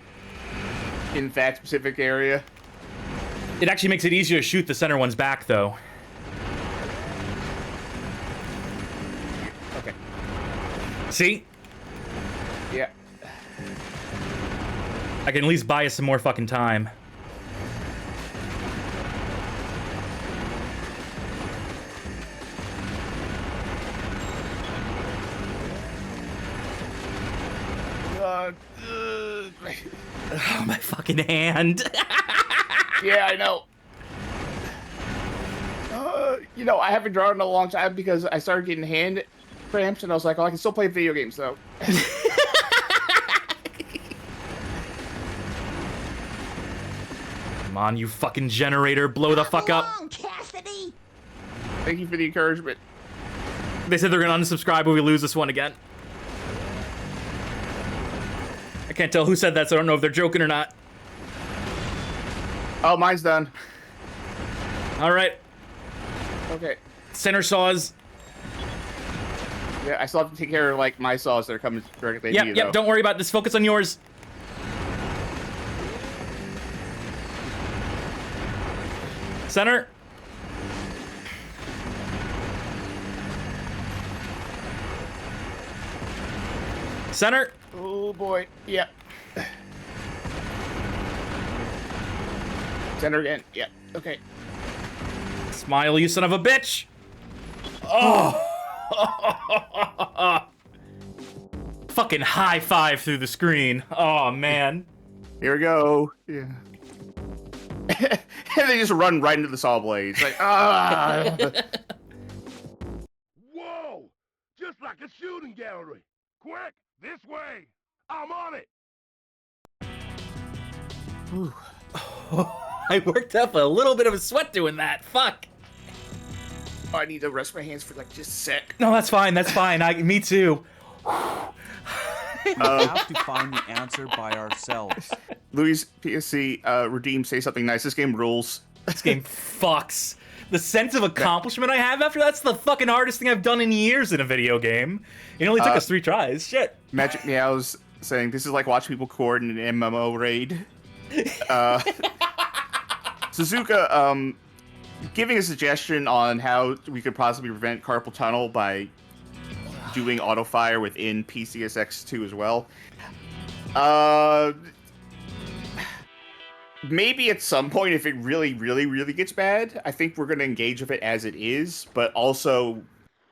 in that specific area? It actually makes it easier to shoot the center ones back, though. Okay. See? Yeah. I can at least buy us some more fucking time. Oh, my fucking hand. Yeah, I know. You know, I haven't drawn in a long time because I started getting hand cramps, and I was like, oh, I can still play video games, though. Come on, you fucking generator. Blow the fuck up. Cassidy. Thank you for the encouragement. They said they're gonna unsubscribe if we lose this one again. I can't tell who said that, so I don't know if they're joking or not. Oh, mine's done. All right. Okay. Center saws. Yeah, I still have to take care of, like, my saws that are coming directly at you, though. Yep, don't worry about this. Focus on yours. Center. Center. Oh, boy. Yeah. Center again. Yeah. Okay. Smile, you son of a bitch. Oh. fucking high five through the screen. Oh, man. Here we go. Yeah. And they just run right into the saw blades. Like, ah. Whoa! Just like a shooting gallery. Quick, this way. I'm on it. I worked up a little bit of a sweat doing that. Fuck. I need to rest my hands for like just a sec. No, that's fine. That's fine. Me too. We have to find the answer by ourselves. Louis PSC, Redeem, say something nice. This game rules. This game fucks. The sense of accomplishment I have after that's the fucking hardest thing I've done in years in a video game. It only took us 3 tries. Shit. Magic Meow's saying this is like watching people cord in an MMO raid. Suzuka, giving a suggestion on how we could possibly prevent carpal tunnel by doing auto fire within PCSX2 as well. Maybe at some point, if it really, really, really gets bad, I think we're going to engage with it as it is. But also,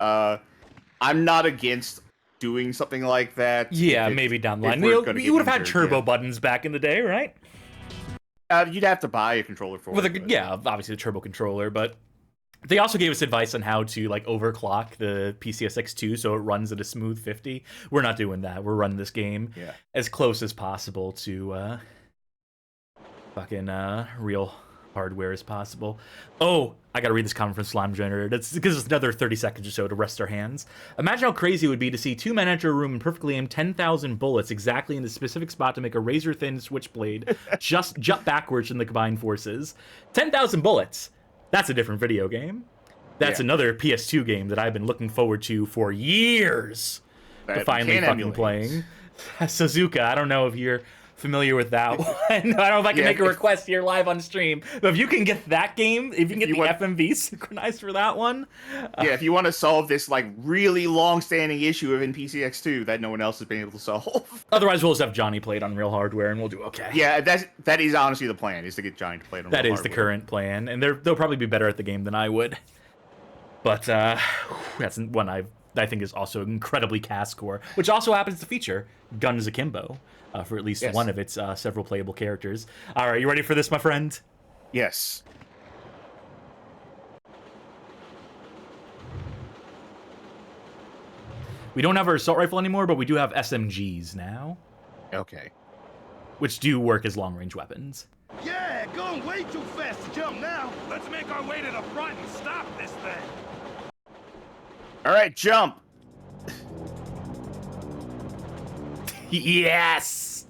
I'm not against doing something like that. Yeah, maybe down the line. You would have had turbo buttons back in the day, right? You'd have to buy a controller for it. Yeah, obviously the turbo controller, but they also gave us advice on how to like overclock the PCSX2 so it runs at a smooth 50. We're not doing that. We're running this game as close as possible to fucking real hardware as possible. Oh, I gotta read this comment from Slime Generator. That's because it's another 30 seconds or so to rest our hands. Imagine how crazy it would be to see 2 men enter a room and perfectly aim 10,000 bullets exactly in the specific spot to make a razor-thin switchblade just jump backwards in the combined forces. 10,000 bullets. That's a different video game. That's another PS2 game that I've been looking forward to for years to finally fucking playing. Suzuka, I don't know if you're familiar with that one. I don't know if I can make a request here live on stream, but if you can get that game, if you can get the FMV synchronized for that one. Yeah, if you want to solve this like really long-standing issue of PCX2 that no one else has been able to solve. Otherwise, we'll just have Johnny play it on real hardware and we'll do okay. Yeah, that is honestly the plan, is to get Johnny to play it on real hardware. That is the current plan, and they'll probably be better at the game than I would. But that's one I think is also incredibly cast-core, which also happens to feature Guns Akimbo. For at least one of its several playable characters. All right, you ready for this, my friend? Yes. We don't have our assault rifle anymore, but we do have SMGs now. Okay. Which do work as long-range weapons. Yeah, going way too fast to jump now. Let's make our way to the front and stop this thing. All right, jump. Yes!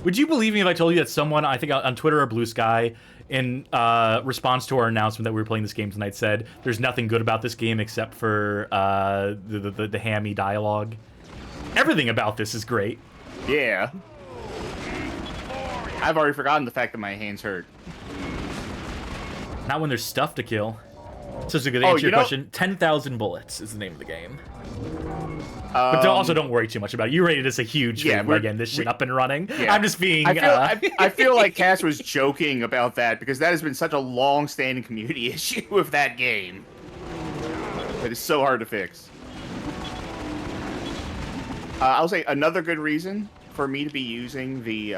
Would you believe me if I told you that someone, I think on Twitter or Blue Sky, in response to our announcement that we were playing this game tonight, said there's nothing good about this game except for the hammy dialogue? Everything about this is great. Yeah. I've already forgotten the fact that my hands hurt. Not when there's stuff to kill. So to answer your question, 10,000 bullets is the name of the game. But also don't worry too much about it. You rated this a huge thing by getting this shit up and running. Yeah. I'm just being... I feel like Cass was joking about that because that has been such a long-standing community issue with that game. It is so hard to fix. I'll say another good reason for me to be using the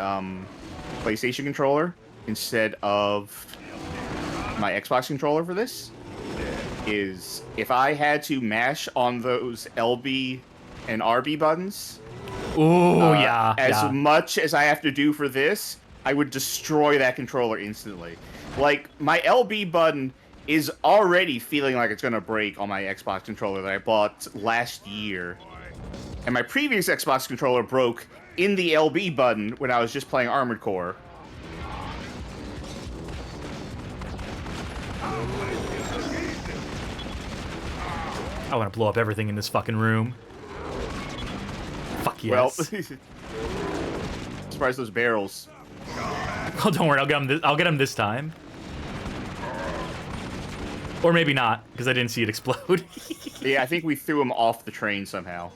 PlayStation controller instead of my Xbox controller for this is if I had to mash on those LB and RB buttons, as much as I have to do for this, I would destroy that controller instantly. Like, my LB button is already feeling like it's gonna break on my Xbox controller that I bought last year. And my previous Xbox controller broke in the LB button when I was just playing Armored Core. I want to blow up everything in this fucking room. Fuck yes. Well, surprise those barrels. Oh, don't worry, I'll get him this time. Or maybe not, because I didn't see it explode. Yeah, I think we threw him off the train somehow.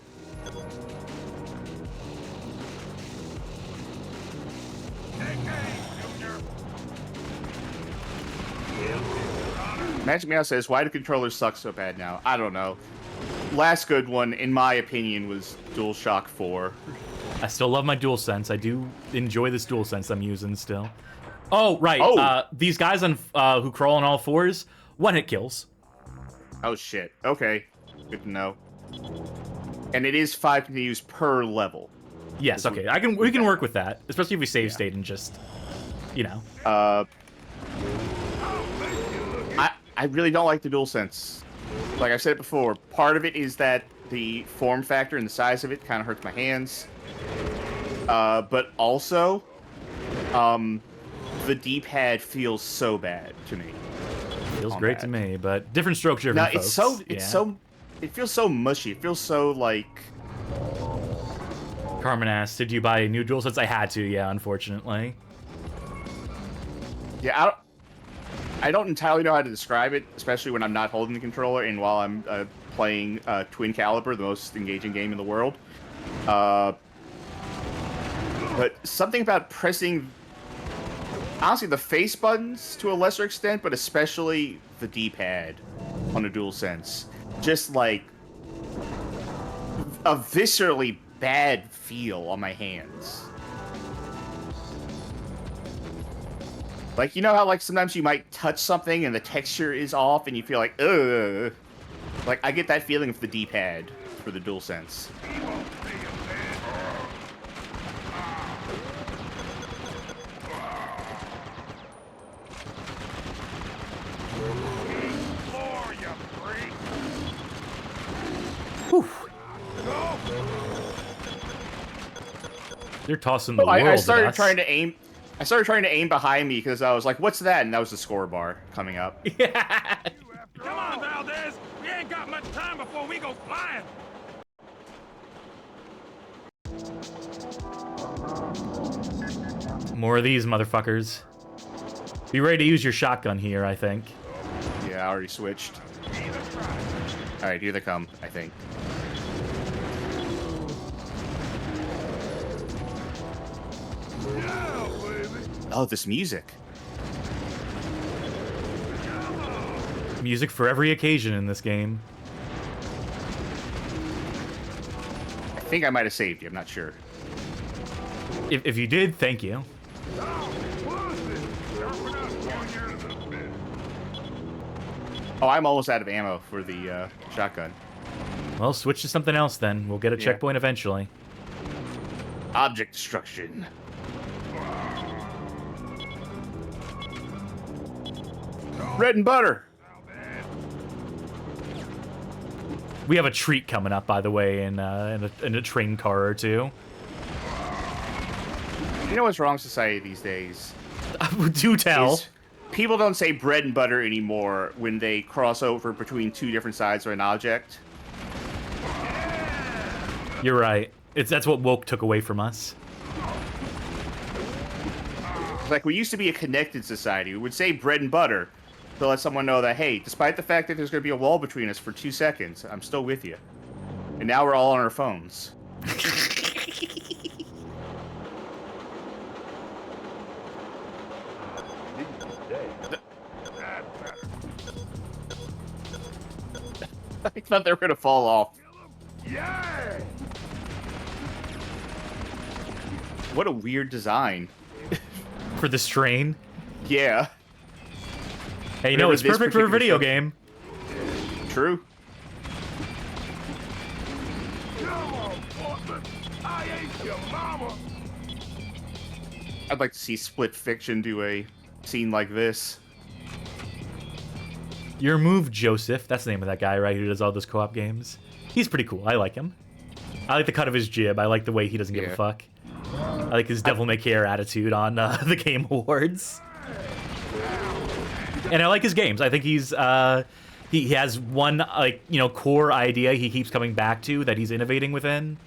Magic Meow says, why do controllers suck so bad now? I don't know. last good one, in my opinion, was DualShock 4. I still love my DualSense. I do enjoy this DualSense I'm using still. Oh, right. Oh. These guys on who crawl on all fours, one-hit kills. Oh, shit. Okay. Good to know. And it is 5 continues per level. Yes, okay. We can work with that, especially if we save state and just, you know. I really don't like the DualSense. Like I said before, part of it is that the form factor and the size of it kind of hurts my hands. But also, the D-pad feels so bad to me. Feels great to me, but different strokes for No, different folks. it feels so mushy. It feels so like. Carmen asked, "Did you buy a new DualSense?" I had to, yeah, unfortunately. Yeah, I don't entirely know how to describe it, especially when I'm not holding the controller and while I'm playing Twin Caliber, the most engaging game in the world. But something about pressing, honestly, the face buttons to a lesser extent, but especially the D-pad on a DualSense, just like a viscerally bad feel on my hands. Like, you know how, like, sometimes you might touch something and the texture is off and you feel like, ugh. Like, I get that feeling with the D-pad for the DualSense. Whew. They're tossing the world I started at us. trying to aim. I started trying to aim behind me because I was like, "What's that?" And that was the score bar coming up. Yeah. Come on, Valdez! We ain't got much time before we go flying! More of these motherfuckers. Be ready to use your shotgun here, I think. Yeah, I already switched. Alright, here they come, I think. Oh, this music. Music for every occasion in this game. I think I might have saved you, I'm not sure. If you did, thank you. Oh, I'm almost out of ammo for the shotgun. Well, switch to something else then. We'll get a checkpoint eventually. Object destruction. Bread and butter. We have a treat coming up, by the way, in a train car or two. You know what's wrong with society these days? Do tell. People don't say bread and butter anymore when they cross over between two different sides of an object. You're right. That's what woke took away from us. Like, we used to be a connected society. We would say bread and butter to let someone know that, hey, despite the fact that there's going to be a wall between us for 2 seconds, I'm still with you. And now we're all on our phones. I thought they were going to fall off. Yeah! What a weird design. For this train. Yeah. Hey, you know, it's perfect for a video game. True. Come on, Portland! I ain't your mama! I'd like to see Split Fiction do a scene like this. Your move, Joseph. That's the name of that guy, right? Who does all those co-op games. He's pretty cool. I like him. I like the cut of his jib. I like the way he doesn't give a fuck. I like his devil may care attitude on the Game Awards. And I like his games. I think he's he has one core idea he keeps coming back to that he's innovating within,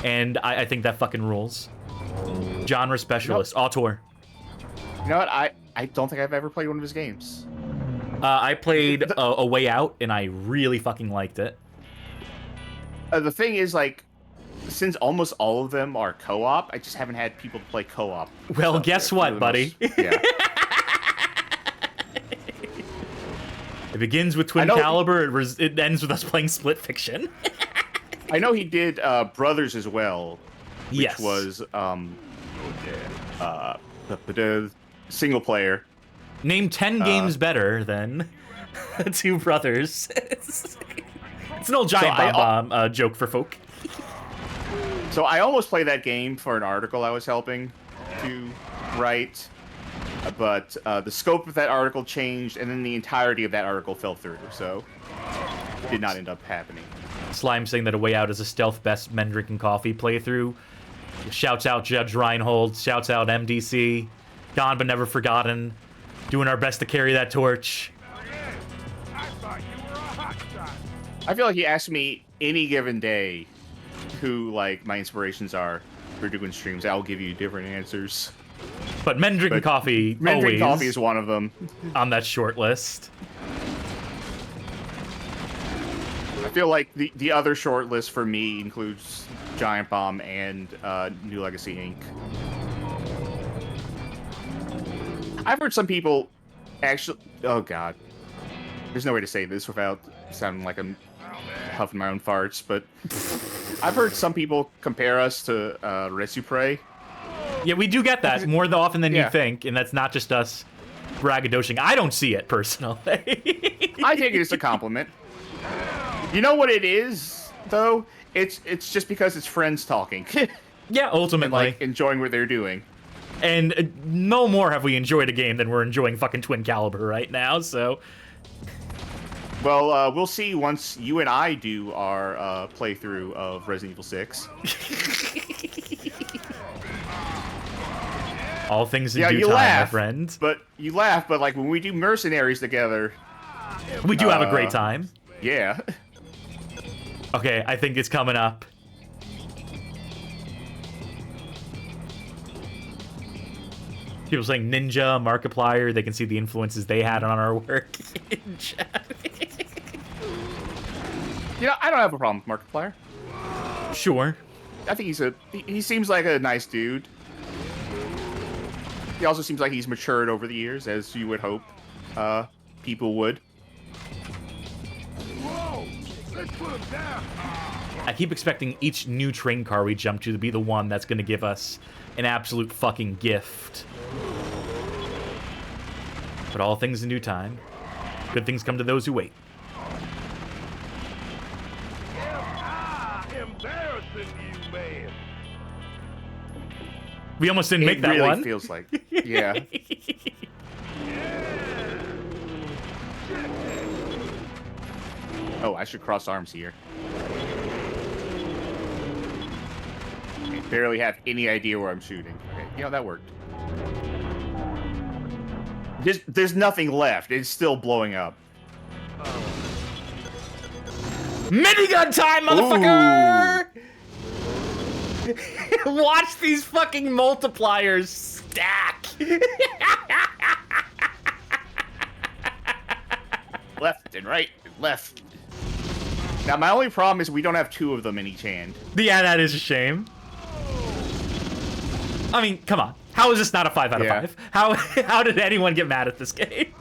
and I think that fucking rules. Genre specialist, auteur. You know what? I don't think I've ever played one of his games. I played A Way Out, and I really fucking liked it. The thing is, like, since almost all of them are co-op, I just haven't had people to play co-op. Well, guess what, buddy? Yeah. It begins with Twin Caliber, it ends with us playing Split Fiction. I know he did Brothers as well, which Yes. was single player. Name 10 games better than Two Brothers. It's an old giant bomb joke for folk. So I almost played that game for an article I was helping to write, but the scope of that article changed, and then the entirety of that article fell through, so it did not end up happening. Slime saying that A Way Out is a stealth best men drinking coffee playthrough. Shouts out Judge Reinhold. Shouts out MDC. Gone but never forgotten. Doing our best to carry that torch. I feel like you asked me any given day who like my inspirations are for doing streams. I'll give you different answers. But men drinking coffee Men always Drinking Coffee is one of them. on that short list. I feel like the other short list for me includes Giant Bomb and New Legacy Inc. I've heard some people actually... Oh, God. There's no way to say this without sounding like I'm huffing my own farts, but I've heard some people compare us to Resupre. Yeah, we do get that more often than you Yeah. think, and that's not just us braggadociing. I don't see it, personally. I take it as a compliment. You know what it is, though? It's just because it's friends talking. Yeah, And, ultimately. like, enjoying what they're doing. And no more have we enjoyed a game than we're enjoying fucking Twin Caliber right now, so... Well, we'll see once you and I do our playthrough of Resident Evil 6. All things in Yeah, due you time, my laugh, friend. But you laugh, but like when we do Mercenaries together, We do have a great time. yeah. Okay, I think it's coming up. People saying Ninja, Markiplier, they can see the influences they had on our work in chat. You know, I don't have a problem with Markiplier. Sure. I think he seems like a nice dude. He also seems like he's matured over the years, as you would hope people would. I keep expecting each new train car we jump to be the one that's going to give us an absolute fucking gift. But all things in due time. Good things come to those who wait. Embarrassing you, man. We almost didn't make It that really one. feels like, yeah. Oh, I should cross arms here. I barely have any idea where I'm shooting. Okay, you know, that worked. There's nothing left. It's still blowing up. Minigun time, motherfucker! Watch these fucking multipliers stack. Left and right and left. Now, my only problem is we don't have two of them in each hand. Yeah, that is a shame. I mean, come on. How is this not a 5 out of Yeah. 5? How did anyone get mad at this game?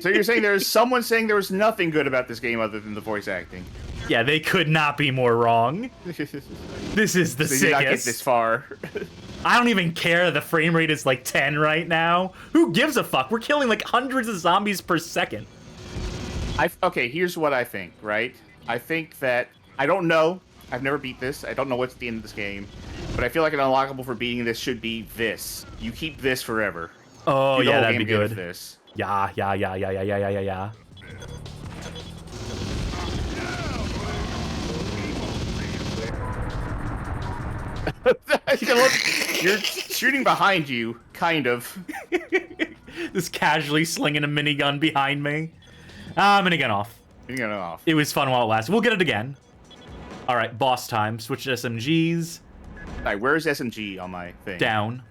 So you're saying there's someone saying there was nothing good about this game other than the voice acting. Yeah, they could not be more wrong. This is the They did not get sickest. this far. I don't even care. The frame rate is like 10 right now. Who gives a fuck? We're killing like hundreds of zombies per second. Okay, here's what I think, right? I think that... I don't know. I've never beat this. I don't know what's at the end of this game. But I feel like an unlockable for beating this should be this. You keep this forever. Oh, Do the yeah, whole that'd be game with good. This. Yeah. Look, you're shooting behind you, kind of. Just casually slinging a minigun behind me. Minigun off. You're gonna off. It was fun while it lasted. We'll get it again. All right, boss time. Switch to SMGs. Alright, where's SMG on my thing? Down.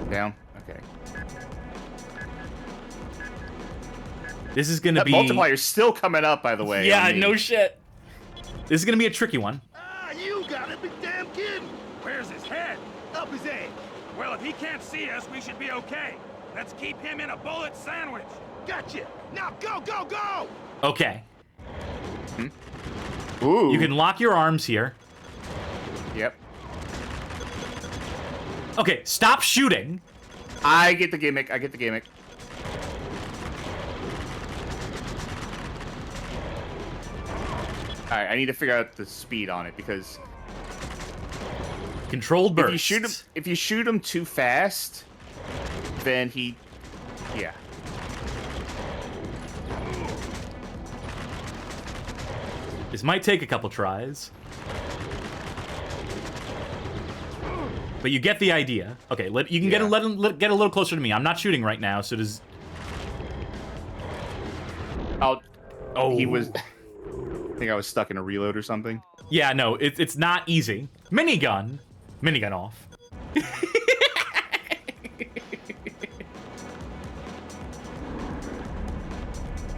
Down? Okay. This is gonna That be... multiplier's still coming up, by the way. Yeah, on me. no shit. This is gonna be a tricky one. Ah, you gotta be damn kidding. Where's his head? Up his ass. Well, if he can't see us, we should be okay. Let's keep him in a bullet sandwich. Gotcha. Now go, go, go! Okay. Ooh. You can lock your arms here. Yep. Okay, stop shooting. I get the gimmick. I get the gimmick. All right, I need to figure out the speed on it because Controlled burst. if you shoot him too fast, then yeah. This might take a couple tries. But you get the idea. Okay, you can get a little closer to me. I'm not shooting right now, so does... Oh, he was... I think I was stuck in a reload or something. Yeah, no, it's not easy. Minigun. Minigun off.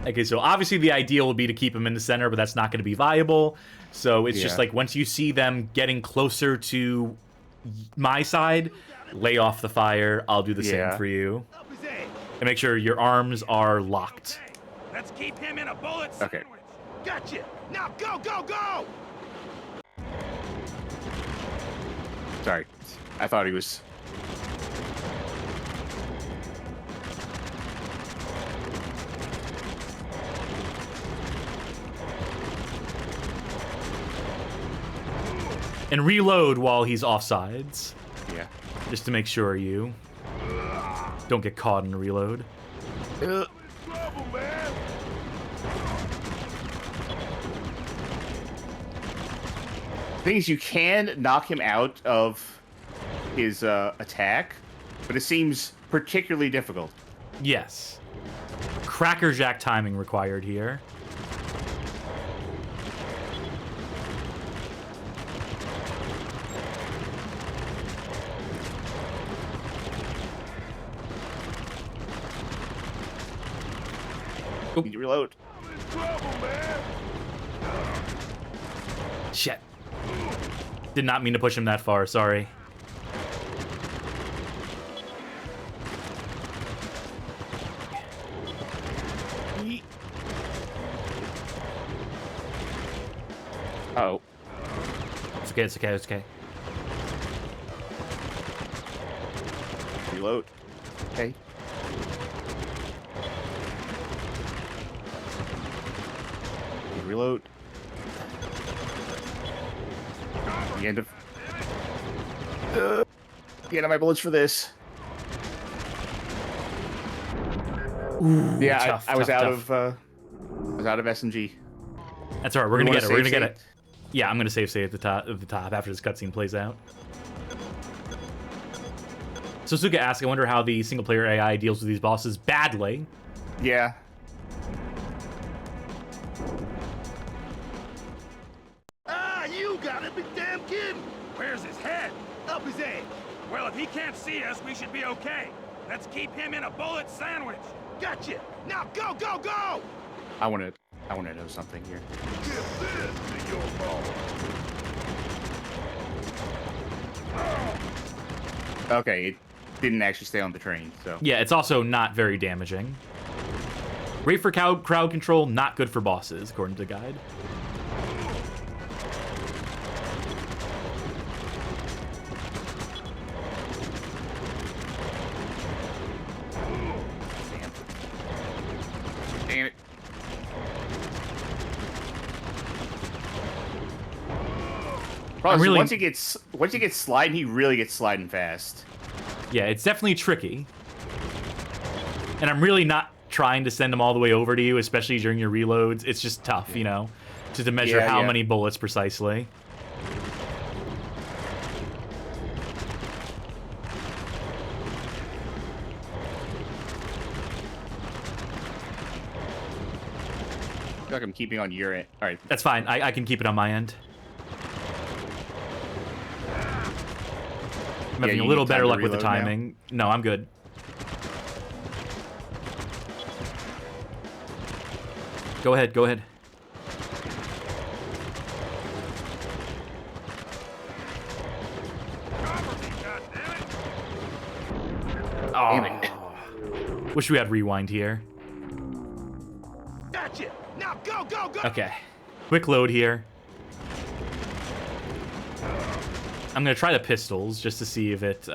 Okay, so obviously the ideal would be to keep him in the center, but that's not going to be viable. So it's just like once you see them getting closer to my side, lay off the fire. I'll do the same for you. And make sure your arms are locked. Let's keep him in a bullet Okay. sandwich. Gotcha. Now go, go, go! Sorry. I thought he was... And reload while he's offsides. Yeah. Just to make sure you don't get caught in a reload. Trouble, man. Thing is, you can knock him out of his attack, but it seems particularly difficult. Yes. Crackerjack timing required here. Need to reload. Trouble, man. Shit. Did not mean to push him that far, sorry. Oh. It's okay, it's okay, it's okay. Reload. Okay. Reload. The end of my bullets for this. Ooh, Yeah, tough, I was tough, out tough. of SMG. That's alright, we're gonna You get it, wanna we're gonna get save it. Yeah, I'm gonna save at the top after this cutscene plays out. So Suka asks, I wonder how the single player AI deals with these bosses. Badly. Yeah. Ah, you gotta be damn kidding! Where's his head? Up his ass! Well, if he can't see us, we should be okay. Let's keep him in a bullet sandwich. Gotcha! Now go, go, go! I wanna know something here. Give this to your mom. Okay, it didn't actually stay on the train, so. Yeah, it's also not very damaging. Great for crowd control, not good for bosses, according to the guide. Damn it. Problem is, really- once he gets sliding, he really gets sliding fast. Yeah, it's definitely tricky. And I'm really not trying to send them all the way over to you, especially during your reloads. It's just tough, you know, to measure Yeah, how yeah. many bullets precisely. I feel like I'm keeping on your end. All right. That's fine. I can keep it on my end. I'm having you a little need time better to luck with the reload now? timing. No, I'm good. Go ahead, go ahead. Damn it. Wish we had rewind here. Gotcha! Now go, go, go! Okay. Quick load here. I'm gonna try the pistols just to see if it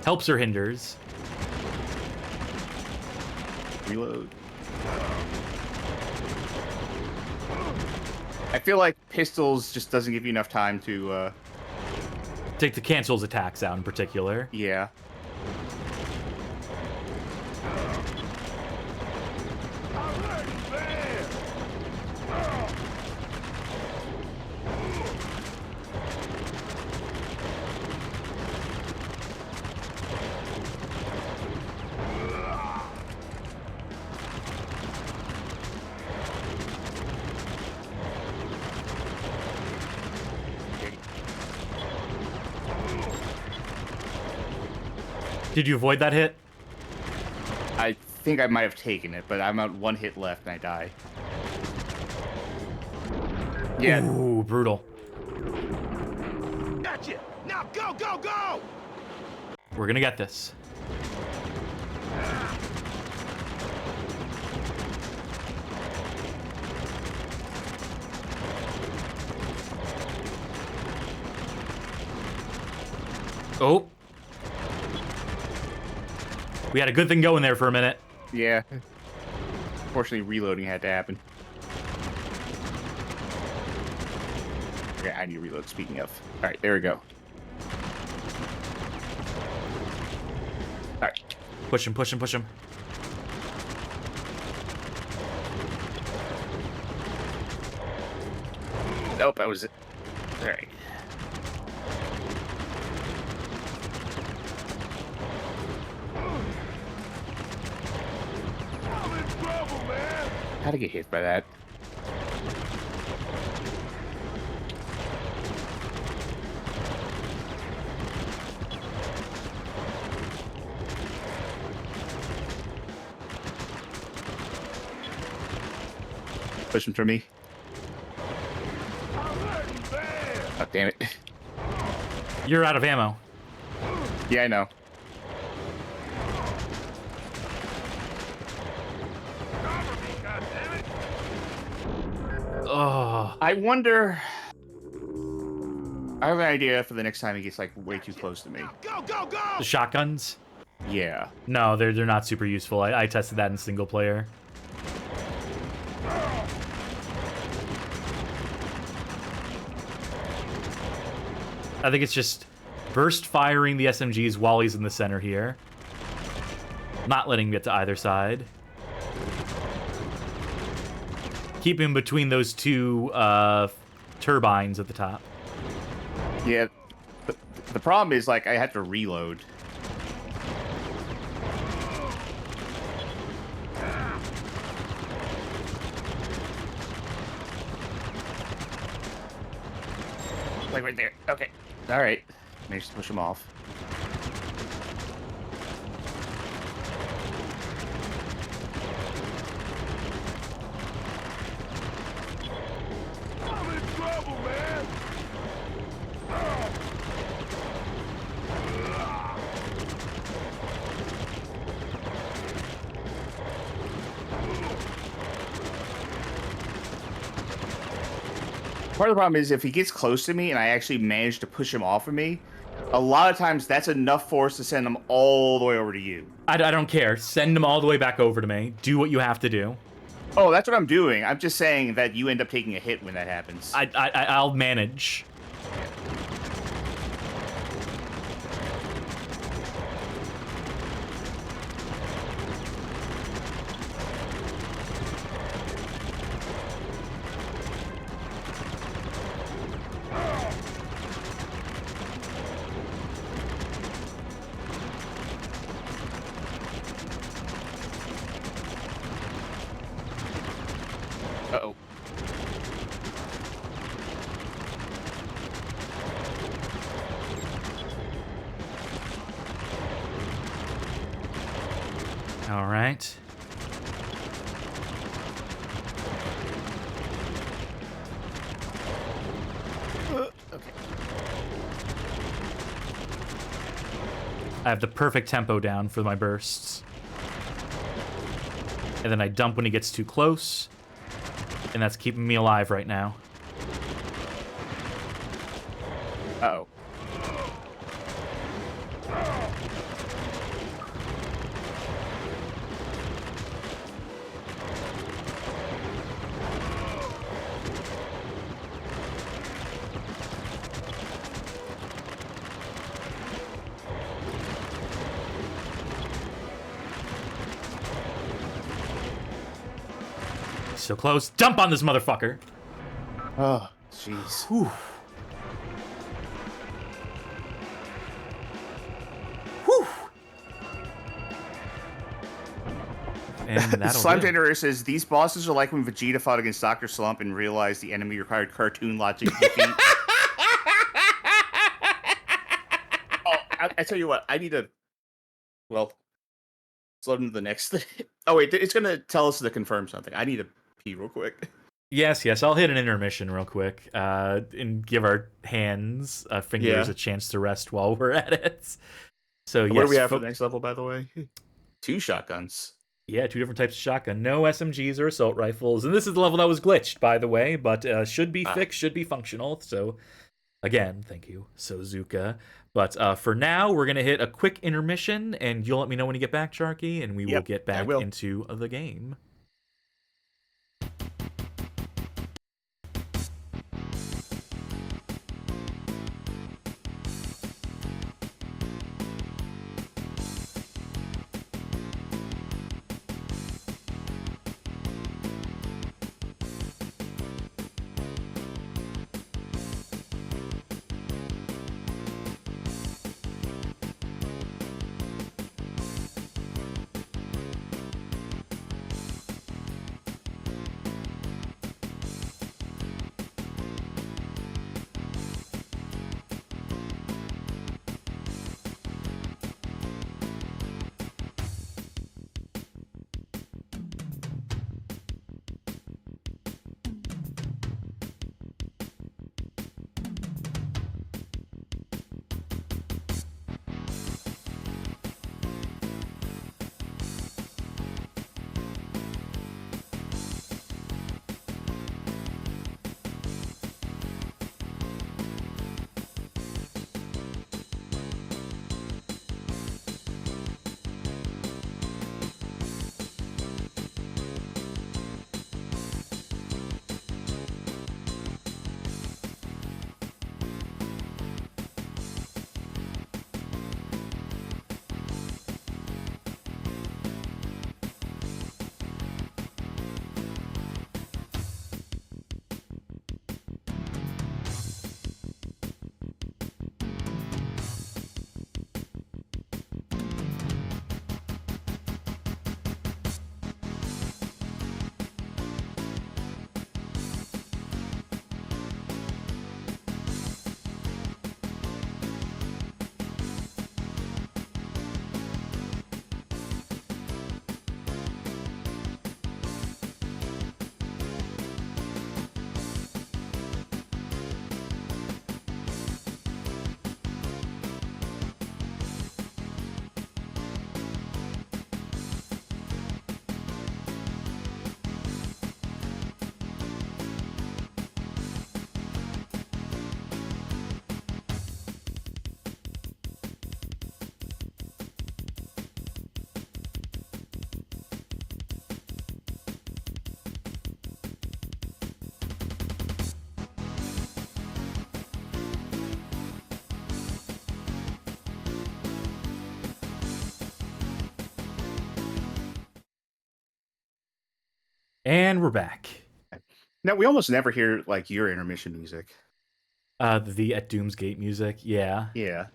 helps or hinders. Reload. I feel like pistols just doesn't give you enough time to, Take the cancels attacks out in particular. yeah. Did you avoid that hit? I think I might have taken it, but I'm at 1 hit left and I die. Yeah. Ooh, brutal. Gotcha! Now go, go, go! We're gonna get this. Oh. We had a good thing going there for a minute. Yeah. Fortunately, reloading had to happen. Okay, I need to reload, speaking of. Alright, there we go. Alright. Push him, push him, push him. Nope, that was it. Alright. How'd I get hit by that? Push him for me. Oh, damn it. You're out of ammo. Yeah, I know. Oh. I wonder... I have an idea for the next time he gets, like, way too close to me. Go, go, go! The shotguns? Yeah. No, they're not super useful. I tested that in single player. I think it's just burst firing the SMGs while he's in the center here. Not letting him get to either side. Keep him between those two turbines at the top. Yeah. The problem is, like, I have to reload. Like right there. Okay. All right. Managed to push him off. I'm in trouble, man! Part of the problem is if he gets close to me and I actually manage to push him off of me, a lot of times that's enough force to send him all the way over to you. I don't care. Send him all the way back over to me. Do what you have to do. Oh, that's what I'm doing. I'm just saying that you end up taking a hit when that happens. I'll manage. Uh-oh. All right. Okay. I have the perfect tempo down for my bursts. And then I dump when he gets too close. And that's keeping me alive right now. Uh-oh. So close. Dump on this motherfucker. Oh, jeez. Whew. Whew. And that'll Slime do it. Generator says, these bosses are like when Vegeta fought against Dr. Slump and realized the enemy required cartoon logic to defeat. Oh, I tell you what, I need to... Well, let's load into the next thing. Oh, wait, it's going to tell us to confirm something. I need to pee real quick. Yes, I'll hit an intermission real quick and give our hands, fingers Yeah. a chance to rest while we're at it. So, yes. What do we have for the next level, by the way? 2 shotguns. Yeah, 2 different types of shotgun. No SMGs or assault rifles. And this is the level that was glitched, by the way, but should be fixed, should be functional. So, again, thank you, Sozuka. But for now, we're going to hit a quick intermission, and you'll let me know when you get back, Sharky, and we will get back into the game. And we're back. Now, we almost never hear, like, your intermission music. The at Doomsgate music, yeah. Yeah.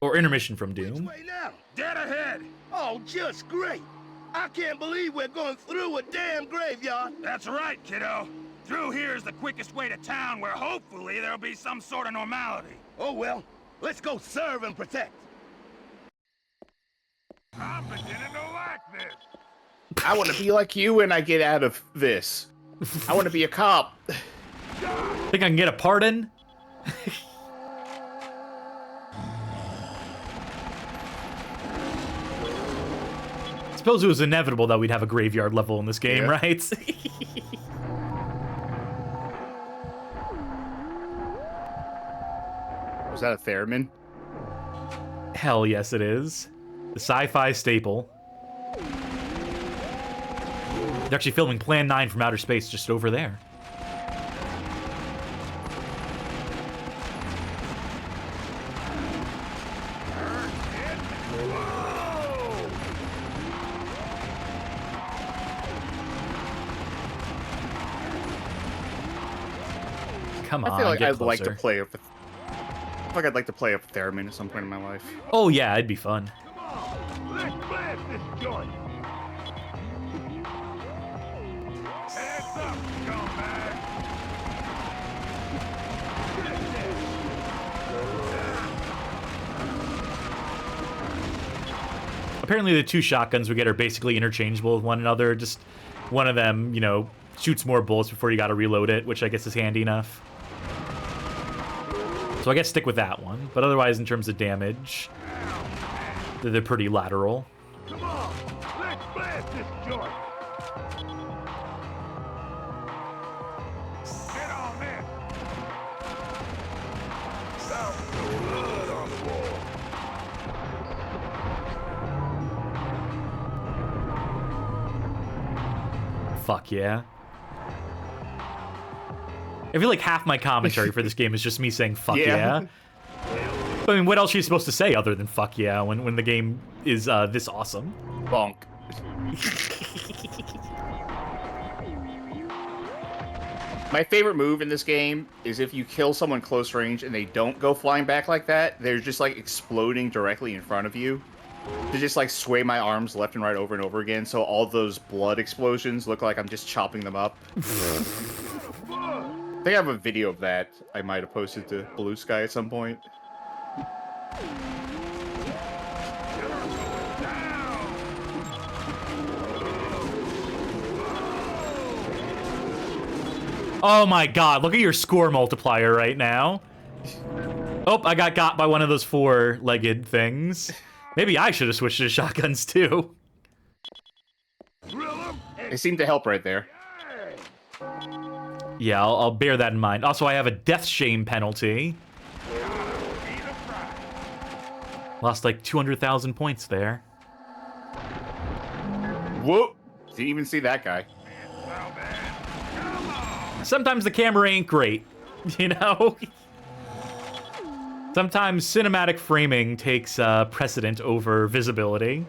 Or intermission from Which Doom. way now? Dead ahead. Oh, just great. I can't believe we're going through a damn graveyard. That's right, kiddo. Through here is the quickest way to town where hopefully there'll be some sort of normality. Oh, well, let's go serve and protect. I'm beginning to like this. I want to be like you when I get out of this. I want to be a cop. Think I can get a pardon? It's suppose it was inevitable that we'd have a graveyard level in this game, Yeah. right? Was that a theremin? Hell yes, it is. The sci-fi staple. They're actually filming Plan 9 from outer space just over there. Come on, I feel like get I'd like to closer. play with. I feel like I'd like to play a theremin at some point in my life. Oh yeah, it'd be fun. Let's blast this joint. Heads up, scumbag. Apparently the two shotguns we get are basically interchangeable with one another. Just one of them, you know, shoots more bullets before you gotta reload it, which I guess is handy enough. So I guess stick with that one. But otherwise, in terms of damage, they're pretty lateral. Come on, let's blast this joint. Get on there. Stop the blood on the wall. Fuck yeah. I feel like half my commentary for this game is just me saying fuck yeah. I mean, what else are you supposed to say other than fuck yeah when the game is this awesome? Bonk. My favorite move in this game is if you kill someone close range and they don't go flying back like that, they're just like exploding directly in front of you. To just like sway my arms left and right over and over again, so all those blood explosions look like I'm just chopping them up. I think I have a video of that I might have posted to Blue Sky at some point. Oh my god, look at your score multiplier right now. Oh, I got by one of those four-legged things. Maybe I should have switched to shotguns too. They seem to help right there. Yeah, I'll bear that in mind. Also, I have a death shame penalty. Lost like 200,000 points there. Whoa! Didn't even see that guy. Sometimes the camera ain't great, you know? Sometimes cinematic framing takes precedent over visibility.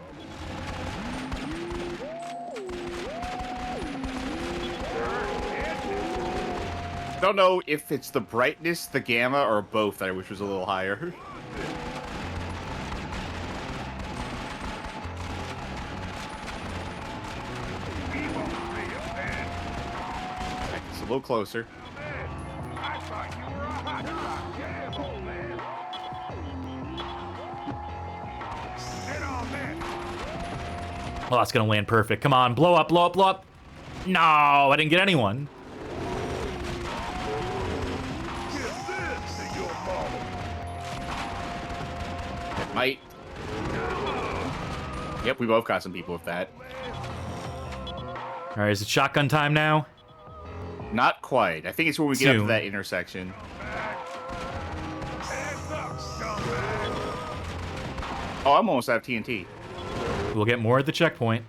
Don't know if it's the brightness, the gamma, or both that I wish was a little higher. It's a little closer. I thought you were a hot shot. Yeah, old man. Get on there. Well, that's gonna land perfect. Come on, blow up, blow up, blow up. No, I didn't get anyone. Give this to your father. It might. Yep, we both got some people with that. All right, is it shotgun time now? Not quite. I think it's when we get up to Soon. that intersection. Hands up, scumbag. Oh, I'm almost out of TNT. We'll get more at the checkpoint.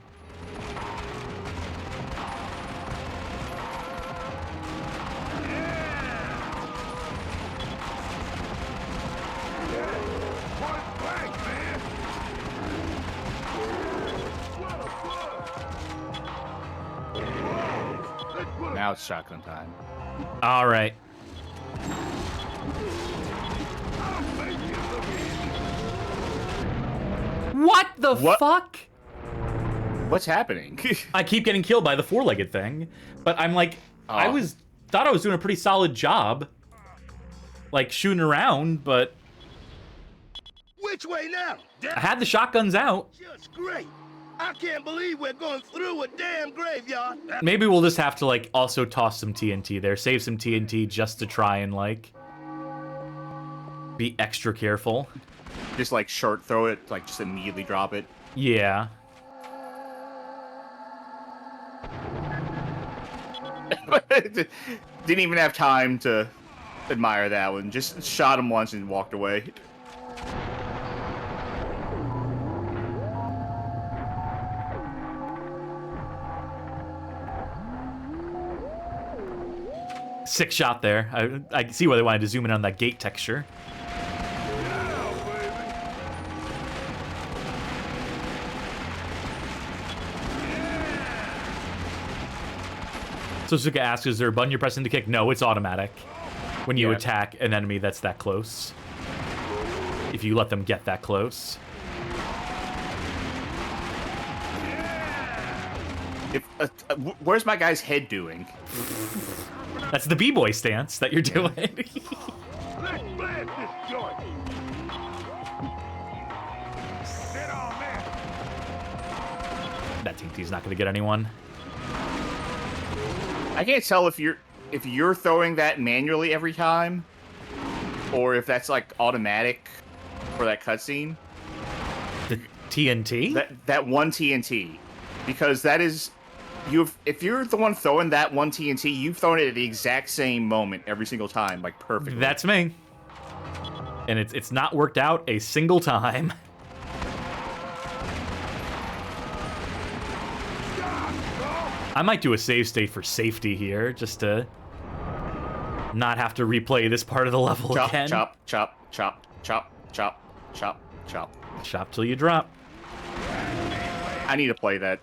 Point blank, man. What a bug. Let's put Now it's shotgun time. All right. What the What? fuck? What's happening? I keep getting killed by the four-legged thing, but I'm like, I Oh. thought I was doing a pretty solid job, like shooting around, but Which way now? I had the shotguns out. Just great. I can't believe we're going through a damn graveyard. Maybe we'll just have to like also toss some TNT there, save some TNT just to try and like be extra careful. Just like short throw it, like just immediately drop it. Yeah. Didn't even have time to admire that one. Just shot him once and walked away. Sick shot there. I can see why they wanted to zoom in on that gate texture. So Suka asks, is there a button you're pressing to kick? No, it's automatic. When you attack an enemy that's that close. If you let them get that close. Where's my guy's head doing? That's the b-boy stance that you're doing. Let's blast this joint. Sit on there. That TNT's not going to get anyone. I can't tell if you're throwing that manually every time, or if that's like automatic for that cutscene. The TNT? That one TNT, because that is if you're the one throwing that one TNT, you've thrown it at the exact same moment every single time, like perfectly. That's me. And it's not worked out a single time. I might do a save state for safety here, just to not have to replay this part of the level again. Chop, chop, chop, chop, chop, chop, chop. Chop till you drop. I need to play that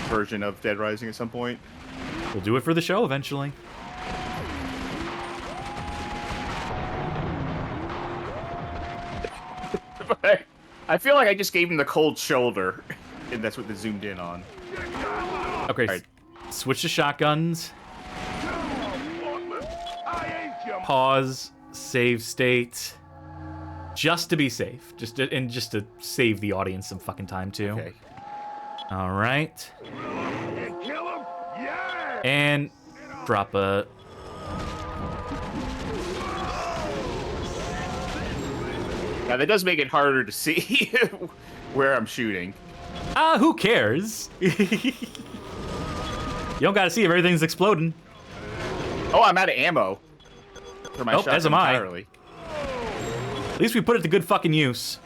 version of Dead Rising at some point. We'll do it for the show eventually. I feel like I just gave him the cold shoulder, and that's what they zoomed in on. Okay, right. Switch to shotguns. Pause, save state. Just to be safe. Just to save the audience some fucking time, too. Okay. All right. Kill him? Yeah! And drop a... Now, that does make it harder to see where I'm shooting. Who cares? You don't gotta see if everything's exploding. Oh, I'm out of ammo. For my shotgun as am I. entirely. At least we put it to good fucking use.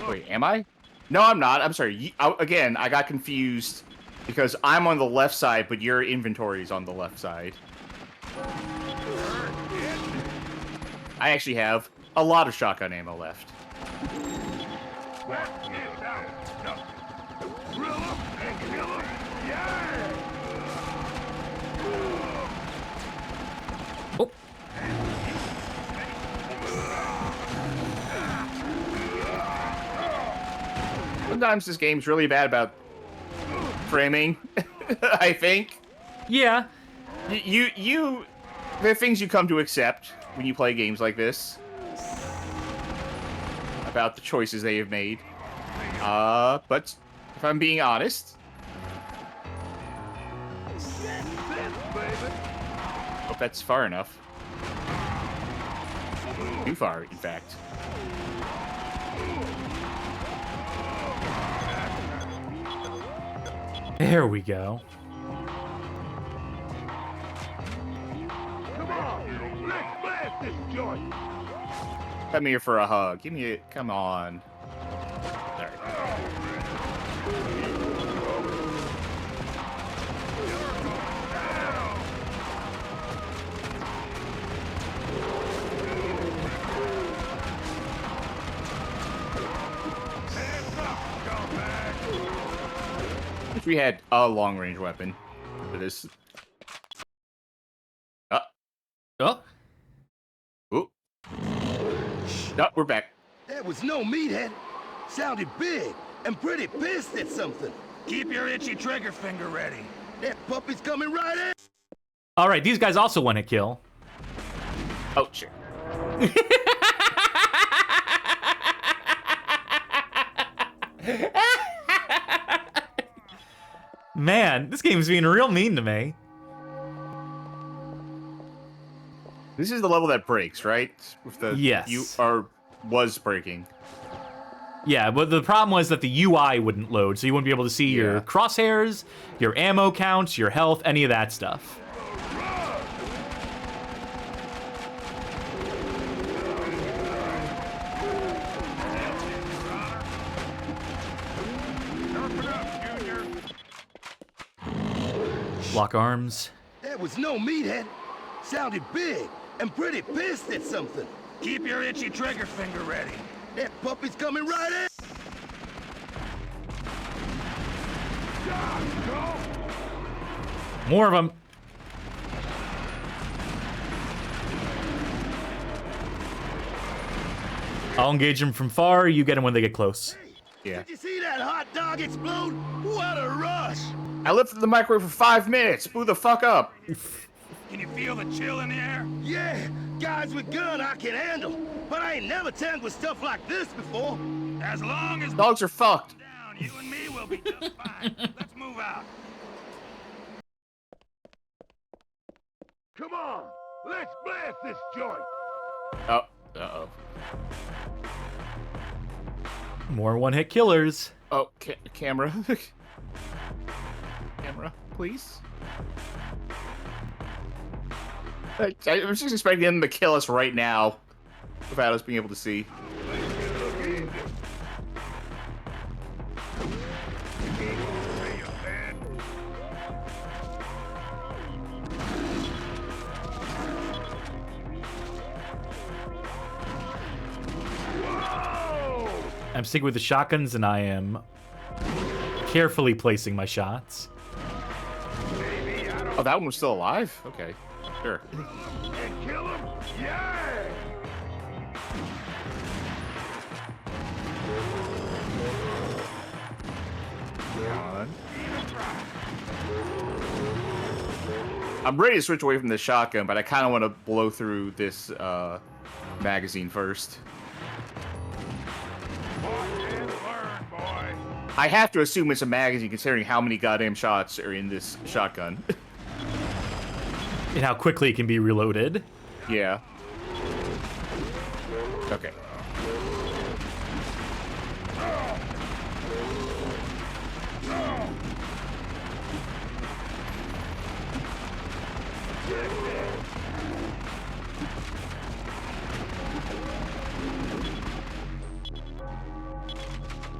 Wait, am I? No, I'm not. I'm sorry. Again, I got confused because I'm on the left side, but your inventory is on the left side. I actually have a lot of shotgun ammo left. Oh. Sometimes this game's really bad about framing, I think. Yeah. You there are things you come to accept when you play games like this about the choices they have made. But if I'm being honest, hope that's far enough. Too far, in fact. There we go. Come on, let's blast this joint. Come here for a hug. Give me a... Come on. There. Wish we had a long-range weapon for this. Oh. Ooh. No, we're back. That was no meathead. Sounded big and pretty pissed at something. Keep your itchy trigger finger ready. That puppy's coming right in. All right, these guys also want to kill. Oh, sure. Man, this game's being real mean to me. This is the level that breaks, right? With the Yes. was breaking. Yeah, but the problem was that the UI wouldn't load, so you wouldn't be able to see your crosshairs, your ammo counts, your health, any of that stuff. Lock arms. That was no meathead. Sounded big and pretty pissed at something. Keep your itchy trigger finger ready. That puppy's coming right in. More of them. I'll engage them from far. You get them when they get close. Yeah. Did you see that hot dog explode? What a rush! I lived in the microwave for 5 minutes. Who the fuck up? Can you feel the chill in the air? Yeah, guys with gun I can handle, but I ain't never tagged with stuff like this before. As long as Dogs are fucked. down, you and me will be just fine. Let's move out. Come on, let's blast this joint. Oh, uh-oh. More one-hit killers. Oh, camera. Camera, please. I was just expecting them to kill us right now without us being able to see. I'm sticking with the shotguns, and I am carefully placing my shots. Oh, that one was still alive? Okay, sure. And kill him? Yeah! I'm ready to switch away from the shotgun, but I kind of want to blow through this magazine first. I have to assume it's a magazine, considering how many goddamn shots are in this shotgun. And how quickly it can be reloaded. Yeah. Okay.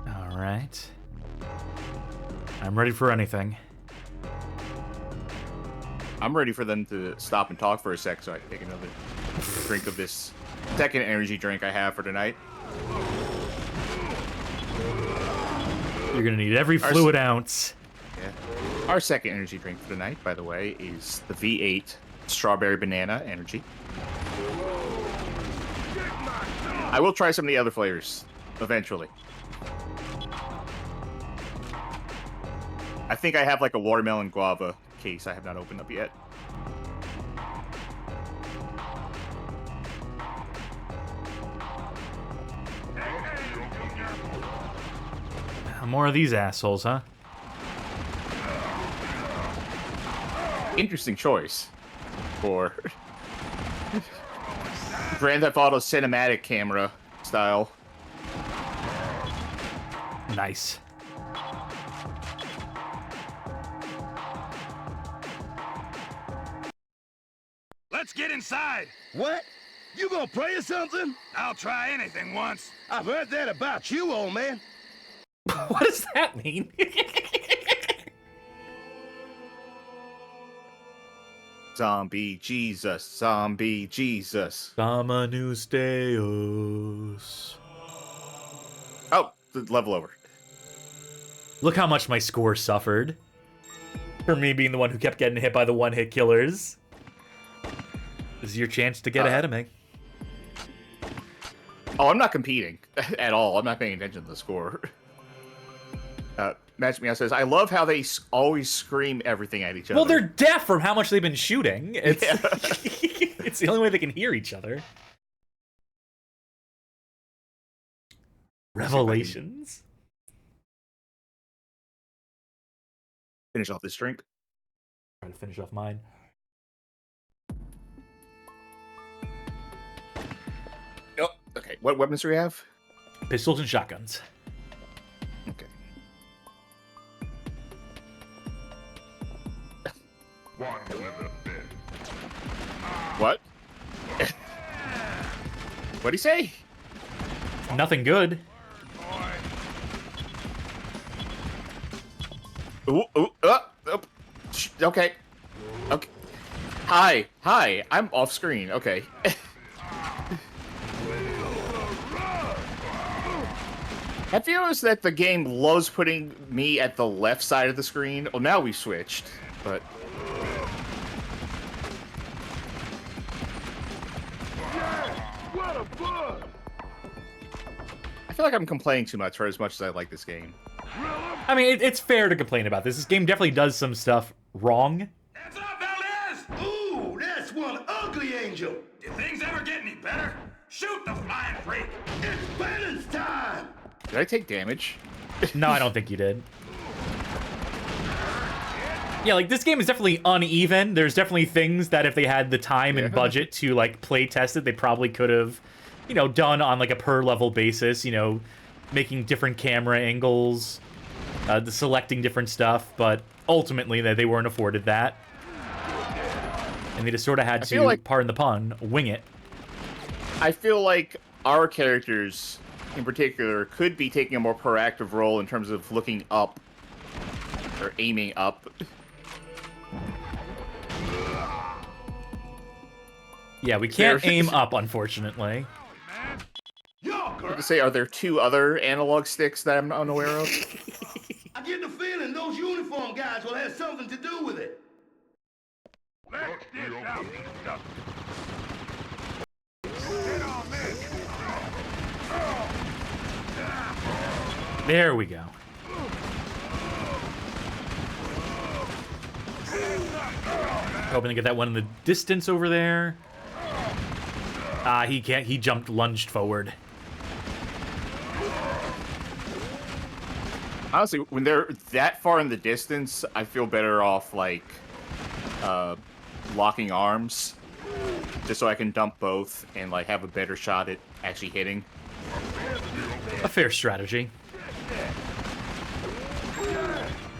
All right. I'm ready for anything. I'm ready for them to stop and talk for a sec so I can take another drink of this second energy drink I have for tonight. You're gonna need every fluid ounce. Yeah. Our second energy drink for tonight, by the way, is the V8 Strawberry Banana Energy. I will try some of the other flavors eventually. I think I have like a watermelon guava case I have not opened up yet. More of these assholes, huh? Interesting choice for Grand Theft Auto cinematic camera style. Nice. Let's get inside. What? You gonna pray or something? I'll try anything once. I've heard that about you, old man. What does that mean? Zombie Jesus, zombie Jesus. Dominus Deus. Oh, level over. Look how much my score suffered. For me being the one who kept getting hit by the one-hit killers. This is your chance to get ahead of me. Oh, I'm not competing at all. I'm not paying attention to the score. Match Me Out says, I love how they always scream everything at each other. Well, they're deaf from how much they've been shooting. It's, Yeah. it's the only way they can hear each other. Revelations. Finish off this drink. Try to finish off mine. Oh, okay. What weapons do we have? Pistols and shotguns. Okay. What? What'd he say? Nothing good. Ooh, ooh, okay. Okay. Hi, I'm off screen. Okay. Have you noticed that the game loves putting me at the left side of the screen? Well, now we switched, but... I feel like I'm complaining too much for as much as I like this game. I mean, it's fair to complain about this. This game definitely does some stuff wrong. Hands up, Valdez! Ooh, that's one ugly angel. Did things ever get any better? Shoot the flying freak! It's balance time. Did I take damage? No, I don't think you did. Yeah, like, this game is definitely uneven. There's definitely things that if they had the time and budget to, like, play test it, they probably could have, you know, done on, like, a per-level basis, you know, making different camera angles, selecting different stuff, but ultimately they weren't afforded that. And they just sort of had to, like, pardon the pun, wing it. I feel like our characters, in particular, could be taking a more proactive role in terms of looking up, or aiming up. Yeah, we can't aim up, unfortunately. I was to say, are there 2 other analog sticks that I'm unaware of? I get the feeling those uniform guys will have something to do with it. Let's dish out these stuff. Get on this! There we go. Hoping to get that one in the distance over there. Ah, he can't. He jumped, lunged forward. Honestly, when they're that far in the distance, I feel better off, like, locking arms. Just so I can dump both and, like, have a better shot at actually hitting. A fair strategy.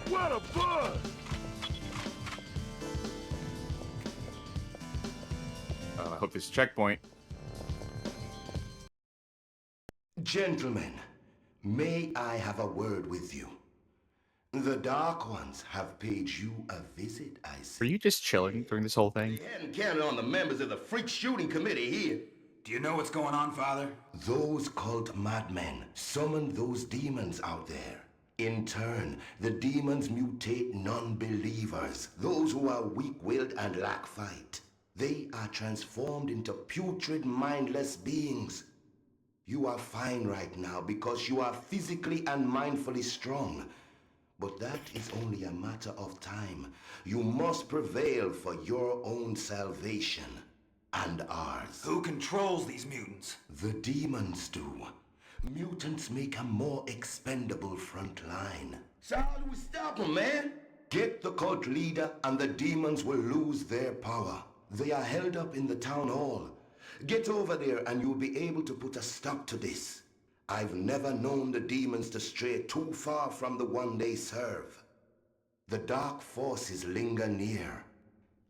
What a buzz! I hope this is a checkpoint. Gentlemen, may I have a word with you? The Dark Ones have paid you a visit, I Were see. you just chilling during this whole thing? They hadn't counted on the members of the freak shooting committee here. Do you know what's going on, Father? Those cult madmen summoned those demons out there. In turn, the demons mutate non-believers, those who are weak-willed and lack fight. They are transformed into putrid, mindless beings. You are fine right now because you are physically and mindfully strong. But that is only a matter of time. You must prevail for your own salvation. And ours. Who controls these mutants? The demons do. Mutants make a more expendable front line. So how do we stop them, man? Get the cult leader and the demons will lose their power. They are held up in the town hall. Get over there and you'll be able to put a stop to this. I've never known the demons to stray too far from the one they serve. The dark forces linger near.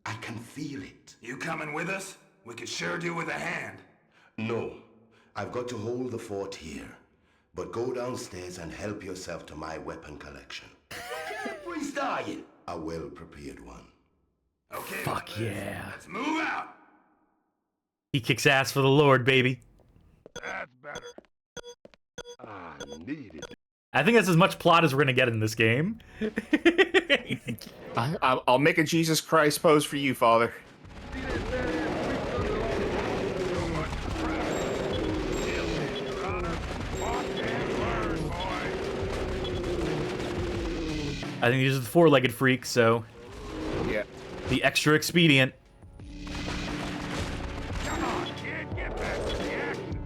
I can feel it. You coming with us? We could sure do with a hand. No, I've got to hold the fort here. But go downstairs and help yourself to my weapon collection. Freestyle you. A well-prepared one. Okay. Fuck yeah. Let's move out. He kicks ass for the Lord, baby. That's better. I need it. I think that's as much plot as we're gonna get in this game. I'll make a Jesus Christ pose for you, Father. I think these are the 4-legged freaks, so Yeah. the extra expedient. Come on, kid. Get back to the action.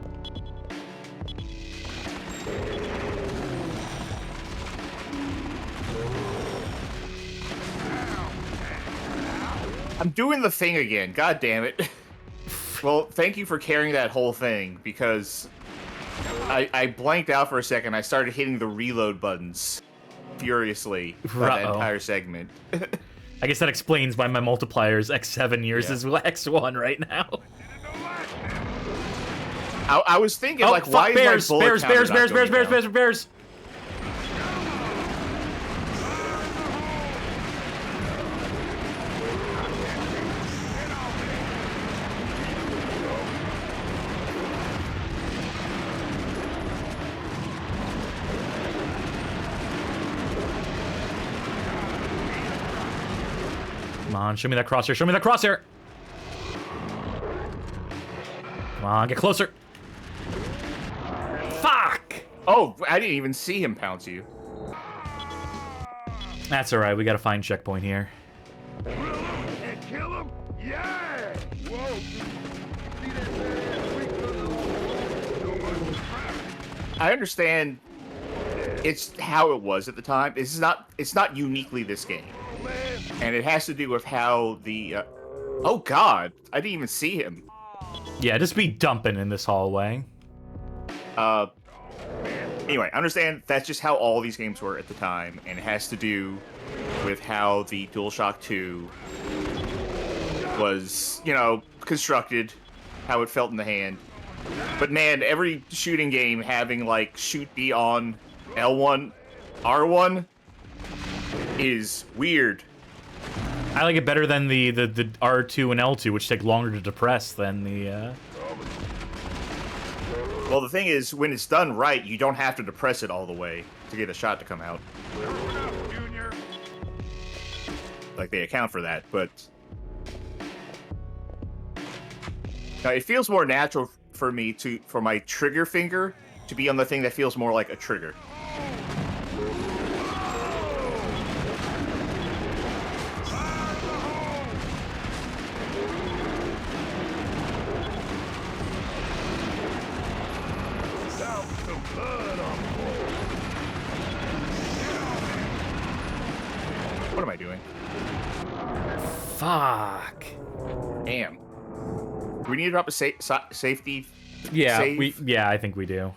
I'm doing the thing again. God damn it. Well, thank you for carrying that whole thing, because I blanked out for a second. I started hitting the reload buttons furiously for that entire segment. I guess that explains why my multiplier is X7 years is X1 right now. I was thinking, like, fuck, why bears, is my bullet counter not going down? bears. Come on, show me that crosshair. Show me that crosshair. Come on, get closer. Fuck! Oh, I didn't even see him pounce you. That's alright, we gotta find checkpoint here. And kill him? Yeah! Whoa! I understand it's how it was at the time. It's not uniquely this game. And it has to do with how the oh god, I didn't even see him. Yeah, just be dumping in this hallway. Anyway, I understand that's just how all these games were at the time, and it has to do with how the DualShock 2 was, you know, constructed, how it felt in the hand. But man, every shooting game having, like, shoot B on L1, R1 is weird. I like it better than the R2 and L2, which take longer to depress than the, Well, the thing is, when it's done right, you don't have to depress it all the way to get a shot to come out. Like, they account for that, but... Now, it feels more natural for me for my trigger finger to be on the thing that feels more like a trigger. What am I doing? Fuck. Damn. Do we need to drop a safety? Yeah, save? yeah, I think we do.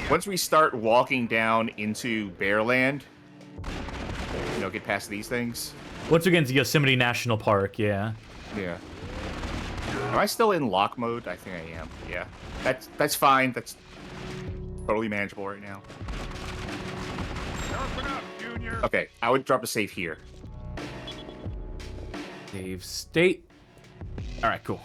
Once we start walking down into Bearland, you know, get past these things. Once we get into Yosemite National Park, yeah. Yeah. Am I still in lock mode? I think I am. Yeah. That's fine. That's totally manageable right now. Okay, I would drop a save here. Save state. All right, cool.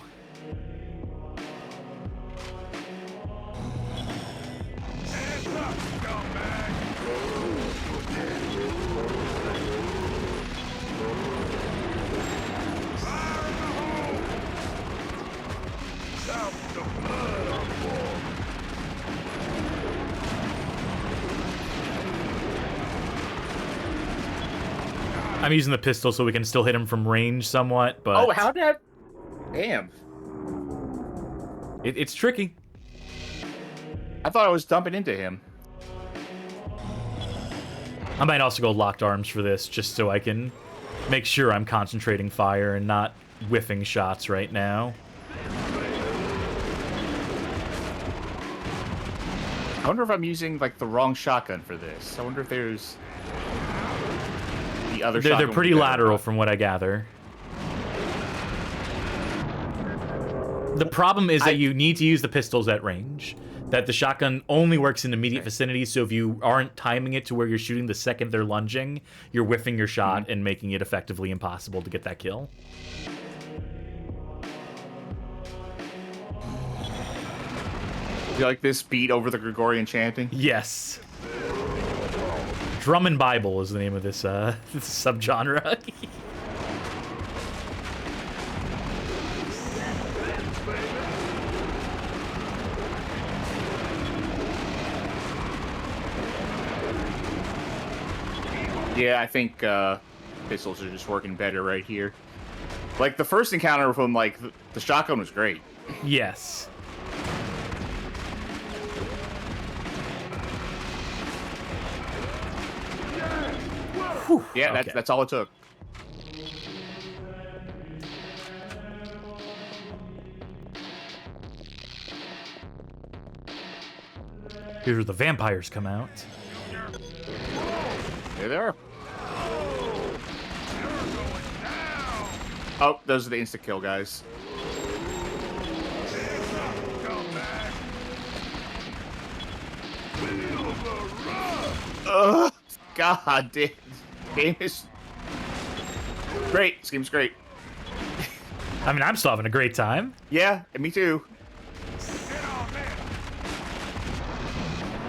I'm using the pistol so we can still hit him from range somewhat, but... Oh, how did I... Damn. It's tricky. I thought I was dumping into him. I might also go locked arms for this, just so I can make sure I'm concentrating fire and not whiffing shots right now. I wonder if I'm using, like, the wrong shotgun for this. I wonder if there's... The other They're pretty lateral from what I gather. The problem is that you need to use the pistols at range. That the shotgun only works in immediate vicinity, so if you aren't timing it to where you're shooting the second they're lunging, you're whiffing your shot and making it effectively impossible to get that kill. You like this beat over the Gregorian chanting? Yes. Drum and Bible is the name of this, this subgenre. Yeah, I think pistols are just working better right here. Like, the first encounter with him, like, the shotgun was great. Yes. Yeah, Okay. that's all it took. Here's where the vampires come out. There they are. Oh, those are the insta-kill guys. Ugh, God, this game is great. This game's great. I mean, I'm still having a great time. Yeah, and me too.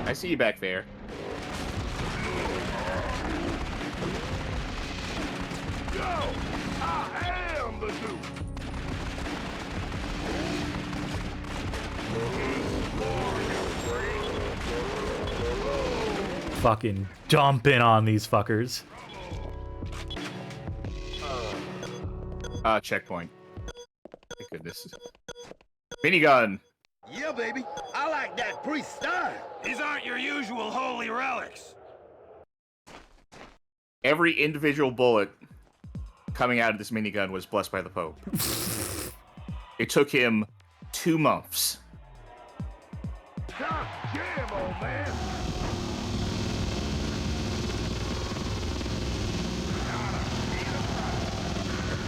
I see you back there. Fucking dumping on these fuckers. Checkpoint. Thank goodness. Minigun. Yeah, baby. I like that priest style. These aren't your usual holy relics. Every individual bullet coming out of this minigun was blessed by the Pope. It took him 2 months. God damn, old man.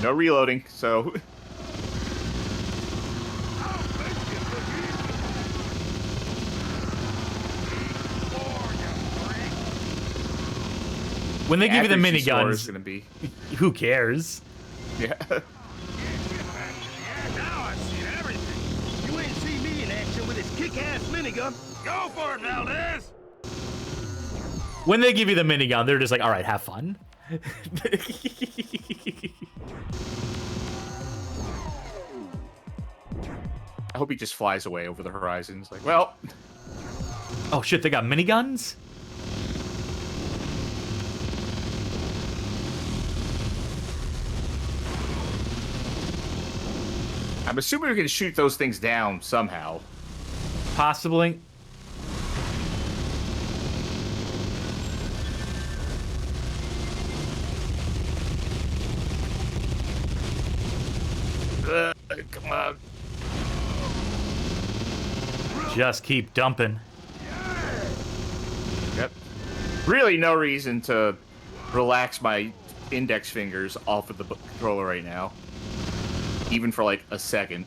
No reloading, so... When they give you the accuracy score is miniguns, gonna be... who cares? Yeah. Now I've seen everything. You ain't seen me in action with his kick-ass minigun. Go for it, Valdez. When they give you the minigun, they're just like, all right, have fun. I hope he just flies away over the horizons. Like, well... Oh shit, they got miniguns? I'm assuming we can shoot those things down somehow. Possibly. Come on. Just keep dumping. Yep. Really no reason to relax my index fingers off of the controller right now. Even for like a second.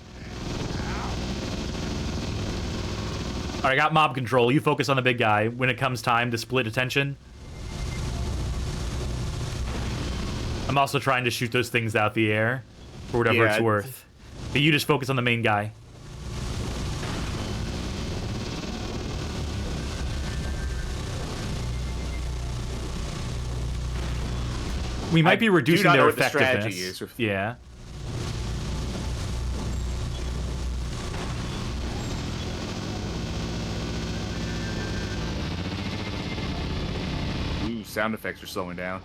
All right, I got mob control. You focus on the big guy. When it comes time to split attention, I'm also trying to shoot those things out the air for whatever it's worth. But you just focus on the main guy. We might be reducing their effectiveness. Strategy is. Yeah. Ooh, sound effects are slowing down.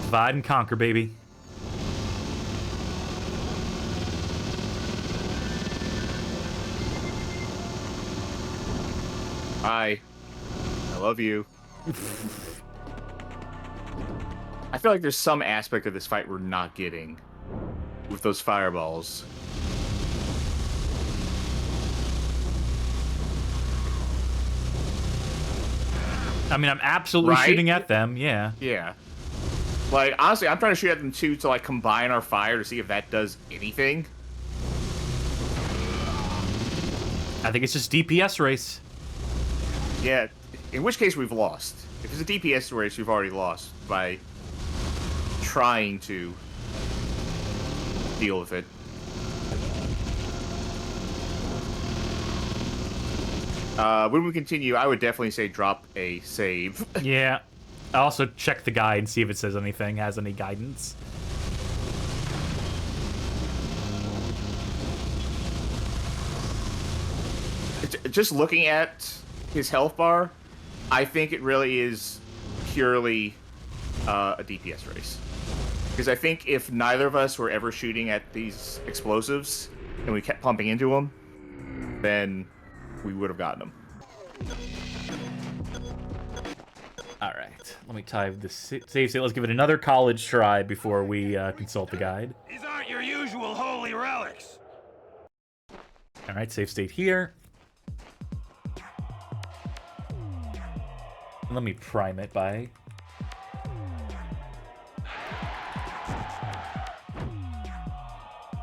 Divide and conquer, baby. Hi. I love you. I feel like there's some aspect of this fight we're not getting with those fireballs. I mean, I'm absolutely shooting at them, yeah. Yeah. Like, honestly, I'm trying to shoot at them too to, like, combine our fire to see if that does anything. I think it's just DPS race. Yeah, in which case we've lost. If it's a DPS race, we've already lost by trying to deal with it. When we continue, I would definitely say drop a save. Yeah. I also check the guide and see if it says anything, has any guidance. Just looking at his health bar, I think it really is purely a DPS race. Because I think if neither of us were ever shooting at these explosives and we kept pumping into them, then we would have gotten them. All right, let me type this save state. Let's give it another college try before we consult the guide. These aren't your usual holy relics. All right, save state here. Let me prime it by...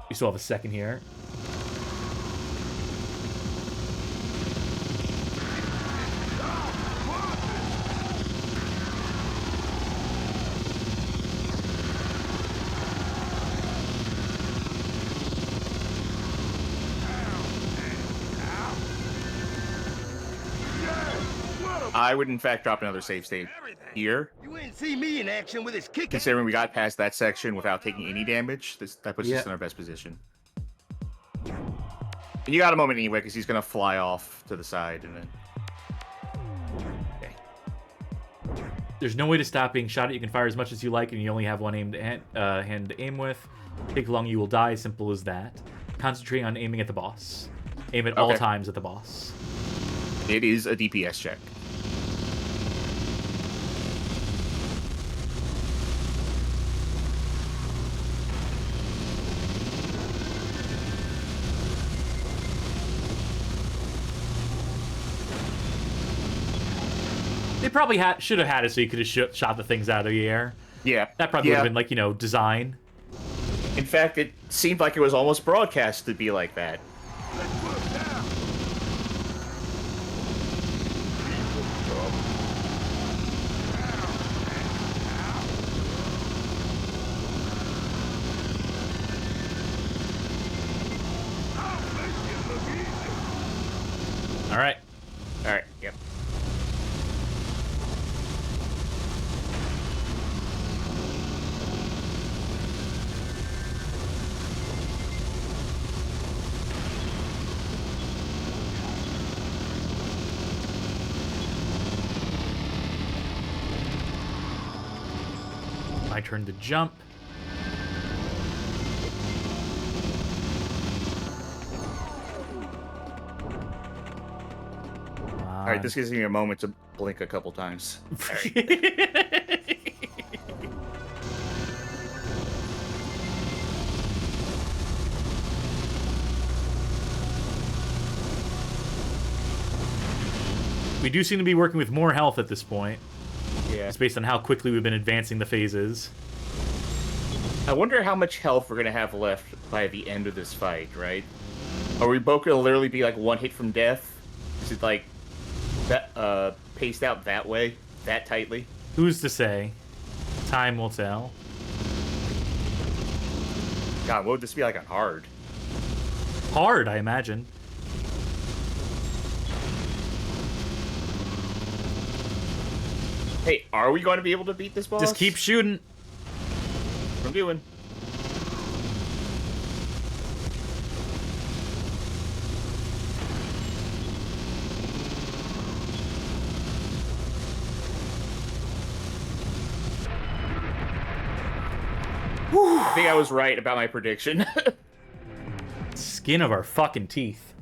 We still have a second here. I would, in fact, drop another save state here. You ain't see me in action with his kick. Considering we got past that section without taking any damage, that puts us in our best position. And you got a moment anyway, because he's going to fly off to the side, and then... Okay. There's no way to stop being shot at. You can fire as much as you like, and you only have one hand to aim with. Take long, you will die. Simple as that. Concentrate on aiming at the boss. Aim at all times at the boss. It is a DPS check. They probably should have had it so you could have shot the things out of the air. Yeah. That probably would have been, like, you know, design. In fact, it seemed like it was almost broadcast to be like that. All right. All right, yep. My turn to jump. All right, this gives me a moment to blink a couple times. All right. We do seem to be working with more health at this point. Yeah. It's based on how quickly we've been advancing the phases. I wonder how much health we're going to have left by the end of this fight, right? Are we both going to literally be like one hit from death? Is it like that paced out that way, that tightly? Who's to say? Time will tell. God, what would this be like on hard? Hard, I imagine. Hey, are we going to be able to beat this boss? Just keep shooting. What I'm doing. I think I was right about my prediction. Skin of our fucking teeth.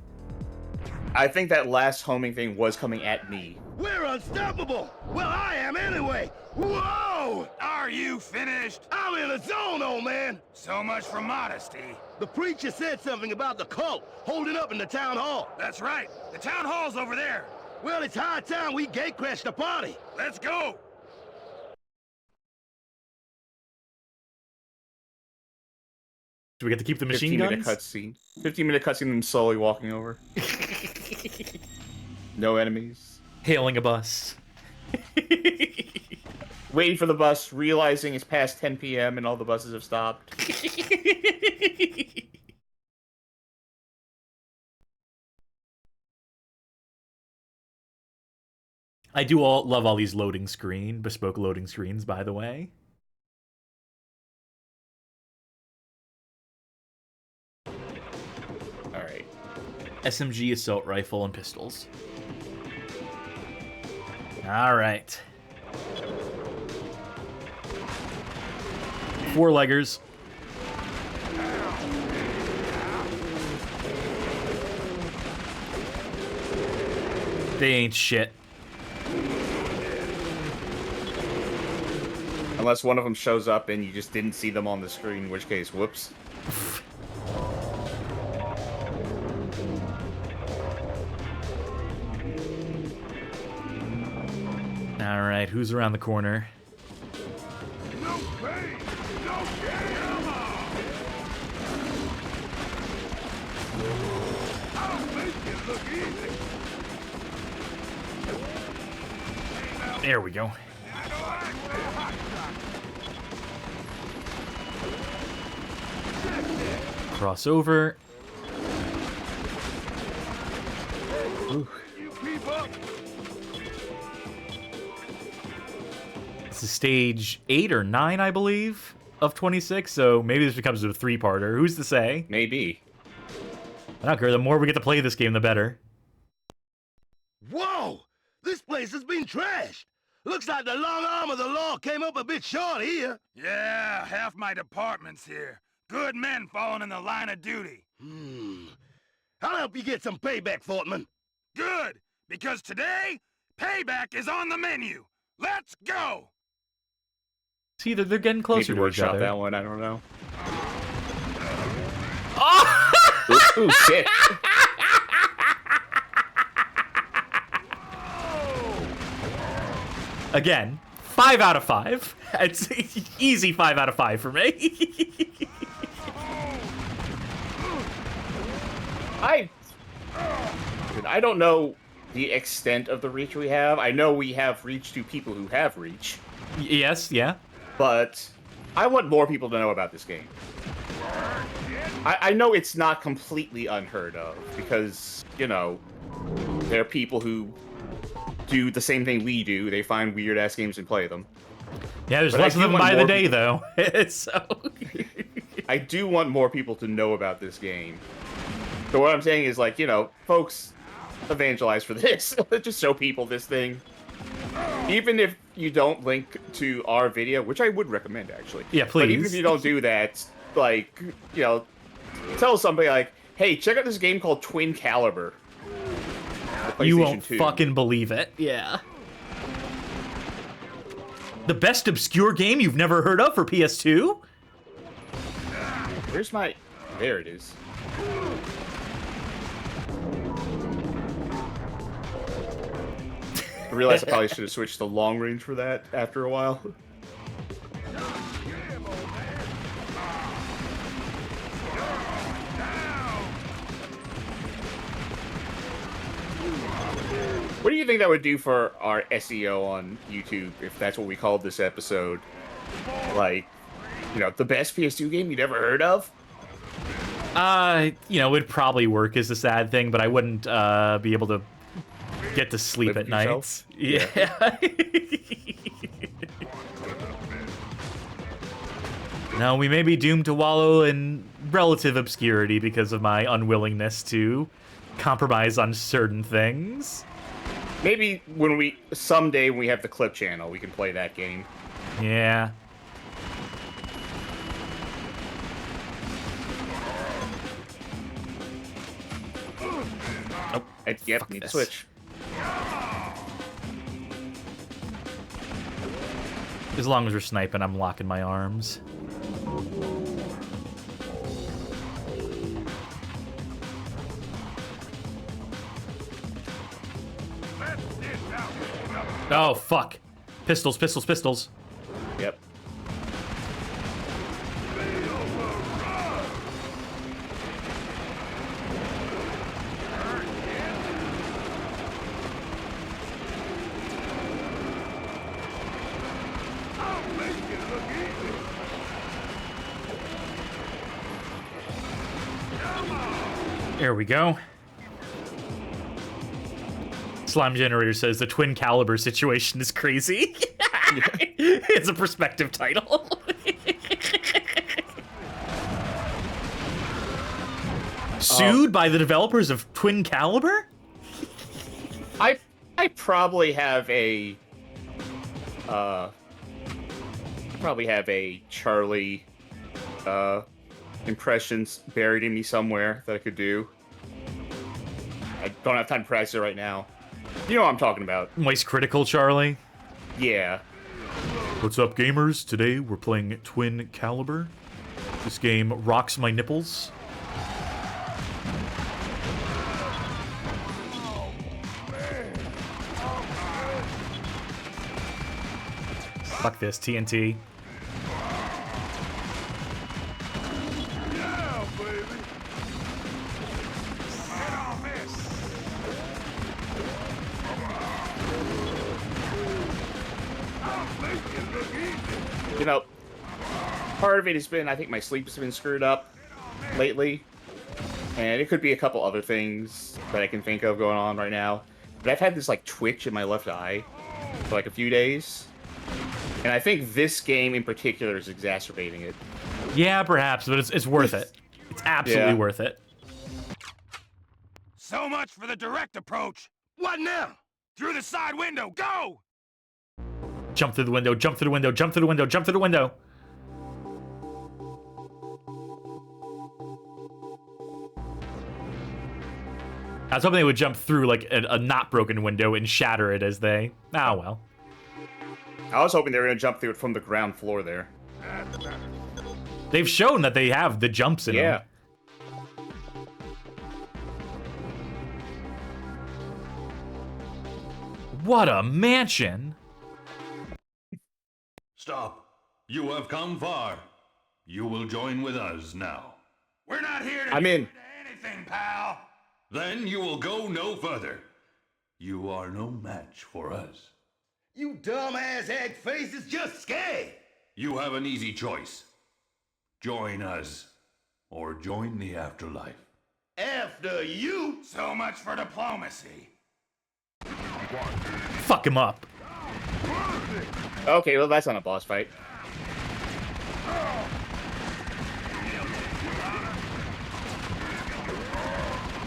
I think that last homing thing was coming at me. We're unstoppable. Well, I am anyway. Whoa! Are you finished? I'm in a zone, old man. So much for modesty. The preacher said something about the cult holding up in the town hall. That's right. The town hall's over there. Well, it's high time we gatecrashed the party. Let's go. Do we get to keep the machine 15-minute guns? cutscene. 15-minute cutscene, them slowly walking over. No enemies. Hailing a bus. Waiting for the bus, realizing it's past 10 p.m. and all the buses have stopped. I do love all these bespoke loading screens, by the way. Alright. SMG, assault rifle, and pistols. Alright. Four-leggers. They ain't shit. Unless one of them shows up and you just didn't see them on the screen, in which case, whoops. All right, who's around the corner? No pain, no gain. Come on. I'll make it look easy. There we go. Cross over. Ooh. You keep up. This is stage 8 or 9, I believe, of 26, so maybe this becomes a 3-parter. Who's to say? Maybe. I don't care. The more we get to play this game, the better. Whoa! This place has been trashed. Looks like the long arm of the law came up a bit short here. Yeah, half my department's here. Good men falling in the line of duty. I'll help you get some payback, Fortman. Good, because today, payback is on the menu. Let's go! See, they're getting closer Maybe to each workshop other. that one, I don't know. Oh! Ooh, shit. Again, 5 out of 5. It's easy 5 out of 5 for me. I don't know the extent of the reach we have. I know we have reach to people who have reach, Yes, yeah. but I want more people to know about this game. I know it's not completely unheard of, because, you know, there are people who do the same thing we do. They find weird-ass games and play them. Yeah, there's But I less of do them want by the more day, people- though. So... I do want more people to know about this game. So what I'm saying is, like, you know, folks, evangelize for this. Just show people this thing. Even if you don't link to our video, which I would recommend, actually. Yeah, But even please. if you don't do that, like, you know, tell somebody, like, hey, check out this game called Twin Caliber. for You PlayStation won't 2. fucking believe it. Yeah. The best obscure game you've never heard of for PS2? Where's my... There it is. I realized I probably should have switched to long range for that after a while. What do you think that would do for our SEO on YouTube if that's what we called this episode? Like, you know, the best PS2 game you'd ever heard of? You know, it'd probably work is the sad thing, but I wouldn't be able to get to sleep Live at with night. yourself? Yeah. No, we may be doomed to wallow in relative obscurity because of my unwillingness to compromise on certain things. Maybe when someday when we have the clip channel, we can play that game. Yeah. Oh, yep, need to this. switch. As long as we're sniping, I'm locking my arms. Oh, fuck. Pistols, pistols, pistols. Yep. There we go. Slime Generator says the Twin Caliber situation is crazy. It's a perspective title. Sued by the developers of Twin Caliber? I probably have a Charlie impressions buried in me somewhere that I could do. I don't have time to practice it right now. You know what I'm talking about. Moist Critical, Charlie. Yeah. What's up, gamers? Today we're playing Twin Caliber. This game rocks my nipples. Fuck this, TNT. Yeah, baby. Get on this. I'll make it look easy. You know, part of it has been, I think my sleep's been screwed up lately. And it could be a couple other things that I can think of going on right now. But I've had this, like, twitch in my left eye for, like, a few days. And I think this game in particular is exacerbating it. Yeah, perhaps, but it's worth it. It's absolutely Yeah. worth it. So much for the direct approach. What now? Through the side window, go! Jump through the window, jump through the window, jump through the window, jump through the window. I was hoping they would jump through like a not broken window and shatter it as they... Oh, well. I was hoping they were going to jump through it from the ground floor there. They've shown that they have the jumps in Yeah. them. What a mansion! Stop. You have come far. You will join with us now. We're not here to I'm in. get into anything, pal. Then you will go no further. You are no match for us. You dumb-ass egg faces just scared. You have an easy choice. Join us, or join the afterlife. After you. So much for diplomacy. Fuck him up. Okay, well, that's not a boss fight.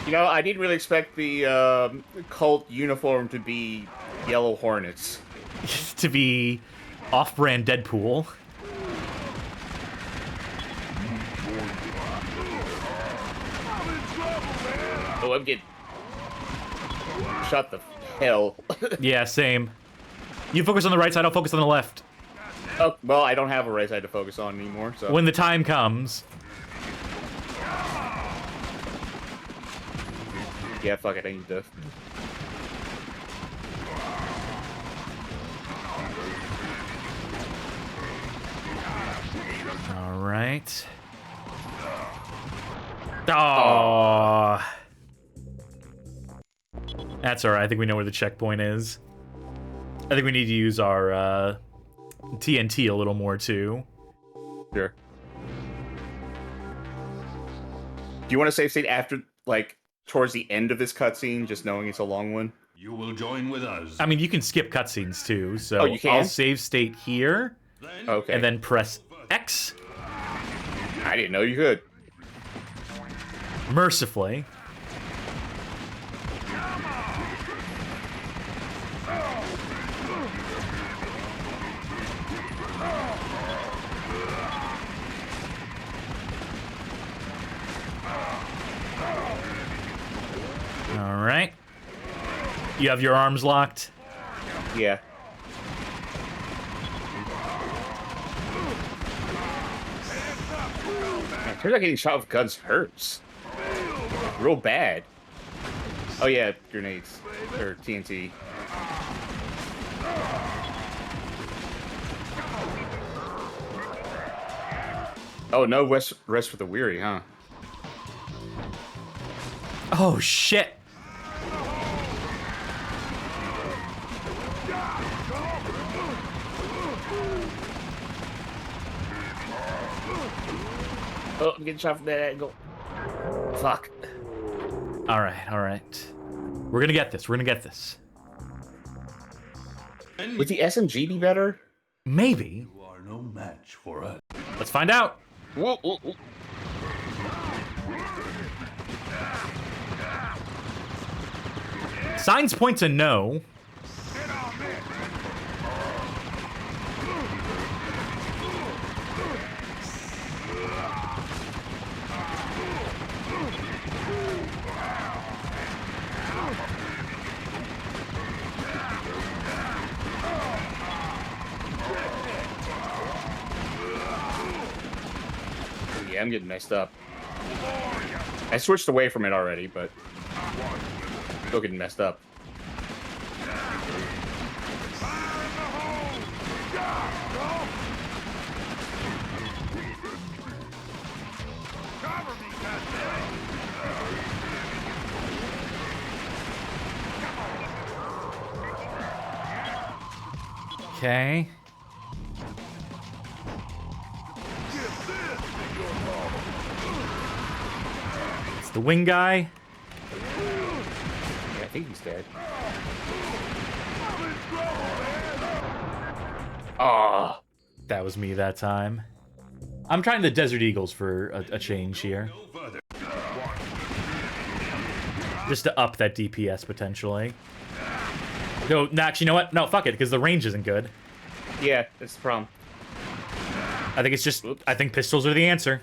You know, I didn't really expect the cult uniform to be yellow hornets. To be off-brand Deadpool. Oh, I'm getting... Shut the hell. Yeah, same. You focus on the right side, I'll focus on the left. Oh, well, I don't have a right side to focus on anymore, so... When the time comes. Yeah, fuck it, I need to... All right. Oh. That's all right. I think we know where the checkpoint is. I think we need to use our TNT a little more too. Sure. Do you want to save state after, like, towards the end of this cutscene, just knowing it's a long one? You will join with us. I mean, you can skip cutscenes too. So Oh, you can? I'll save state here Then Okay. and then press X I didn't know you could. mercifully. All right. You have your arms locked. Yeah. Man, turns out getting shot with guns hurts. Real bad. Oh yeah, grenades. Or TNT. Oh, no rest for the weary, huh? Oh shit. Oh, I'm getting shot from that angle. Fuck. All right, all right. We're gonna get this. We're gonna get this. Would the SMG be better? Maybe. you are no match for us. Let's find out. Whoa, whoa, whoa. Signs point to no. Yeah, I'm getting messed up. I switched away from it already, but still getting messed up. Okay. It's the wing guy. Yeah, I think he's dead. Ah, That was me that time. I'm trying the Desert Eagles for a change here. Just to up that DPS potentially. No, actually, you know what? No, fuck it, because the range isn't good. yeah, that's the problem. I think it's just... I think pistols are the answer.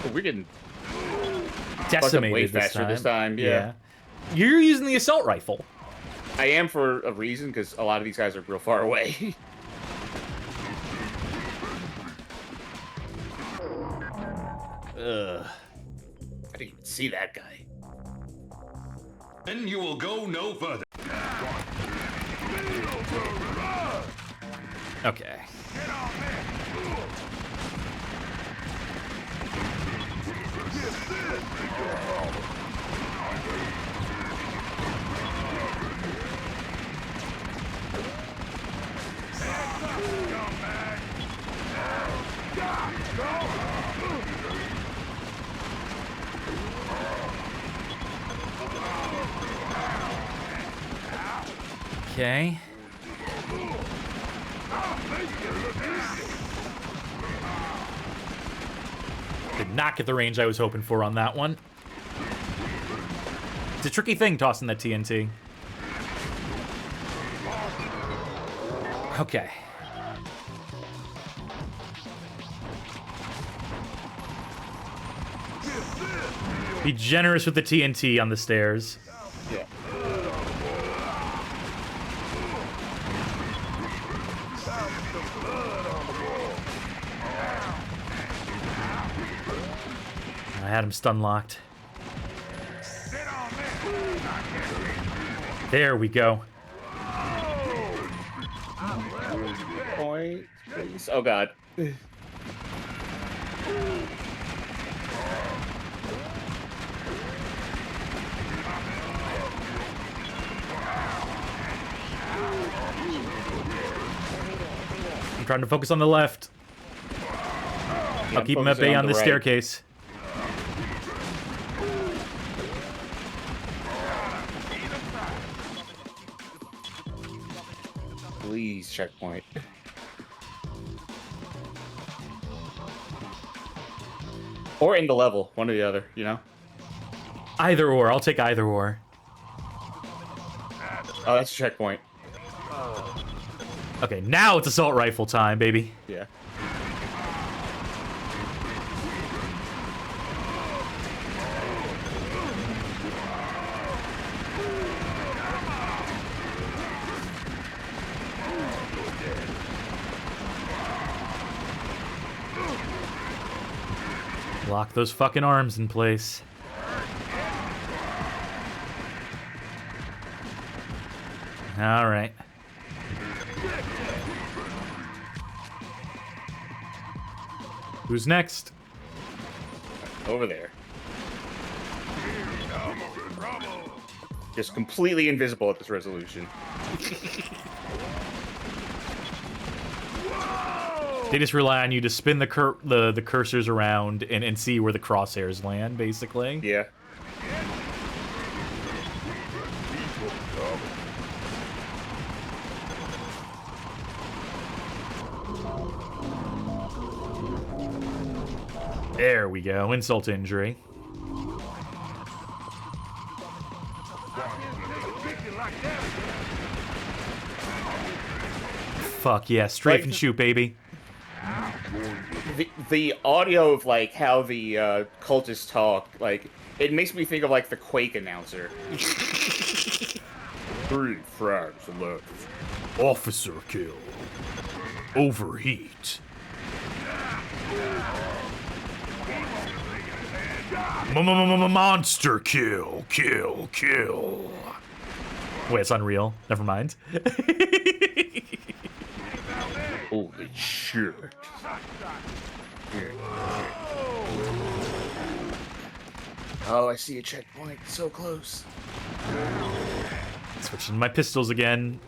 Oh, we're getting Decimated way this faster time. this time, yeah. You're using the assault rifle. I am for a reason, because a lot of these guys are real far away. Ugh. I didn't even see that guy. Then you will go no further. Okay. Okay. Did not get the range I was hoping for on that one. It's a tricky thing tossing that TNT. Okay. Be generous with the TNT on the stairs. Yeah. I had him stun locked. There we go. Point, please. Oh, God. I'm trying to focus on the left. I'll keep him at bay on the staircase. Please, checkpoint. Or in the level, one or the other, you know? Either or. I'll take either or. Oh, that's a checkpoint. Okay, now it's assault rifle time, baby. Yeah. Lock those fucking arms in place. All right. Who's next? Over there. Just completely invisible at this resolution. They just rely on you to spin the cursors around and see where the crosshairs land, basically. Yeah. There we go. Insult to injury. Fuck yeah. Strafe and shoot, baby. the audio of like how the cultists talk, like it makes me think of like the Quake announcer. 3 frags left. Officer kill. Overheat. Monster kill. Kill. Wait, it's Unreal. Never mind. Holy shit. Oh, I see a checkpoint. So close. Switching to my pistols again.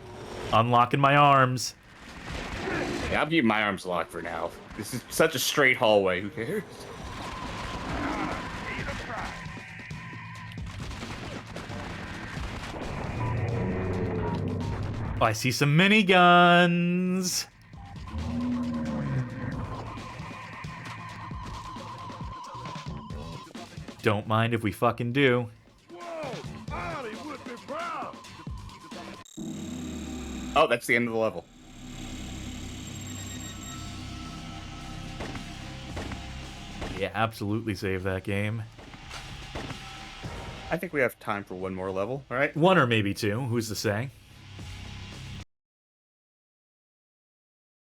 Unlocking my arms. Yeah, I'm keeping my arms locked for now. This is such a straight hallway. Who cares? Oh, I see some miniguns. Don't mind if we fucking do. Oh, that's the end of the level. Yeah, absolutely save that game. I think we have time for one more level, all right? 1 or maybe 2, who's to say?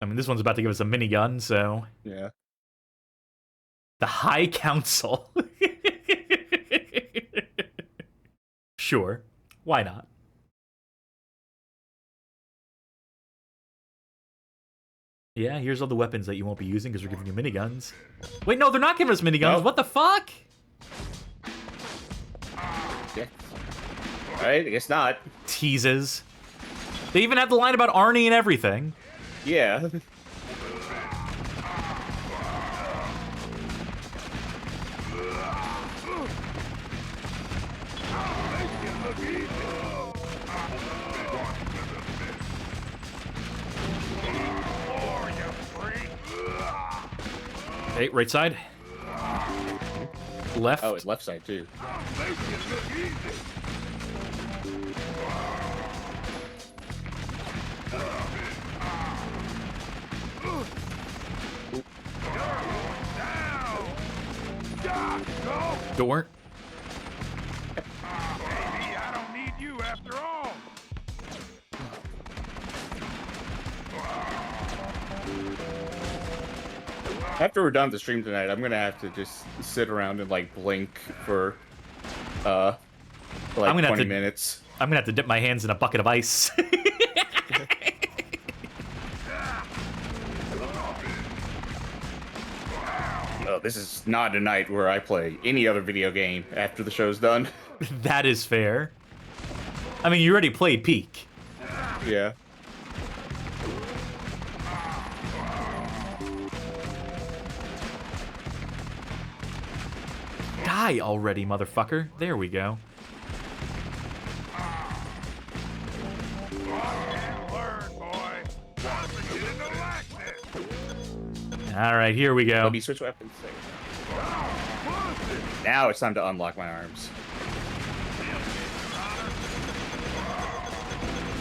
I mean, this one's about to give us a minigun, so... Yeah. The High Council. Sure. Why not? Yeah, here's all the weapons that you won't be using because we're giving you miniguns. Wait, no, they're not giving us miniguns. No. What the fuck? Yeah. Alright, I guess not. Teases. They even have the line about Arnie and everything. Yeah. Hey, right side. Left. Oh, it's left side too. Door. I don't need you after all. After we're done with the stream tonight, I'm gonna have to just sit around and like blink for like I'm gonna 20 have to, minutes. I'm gonna have to dip my hands in a bucket of ice. Oh, this is not a night where I play any other video game after the show's done. That is fair. I mean, you already played Peak. Yeah. Die already, motherfucker. There we go. Alright, here we go. Let me switch weapons. Now it's time to unlock my arms.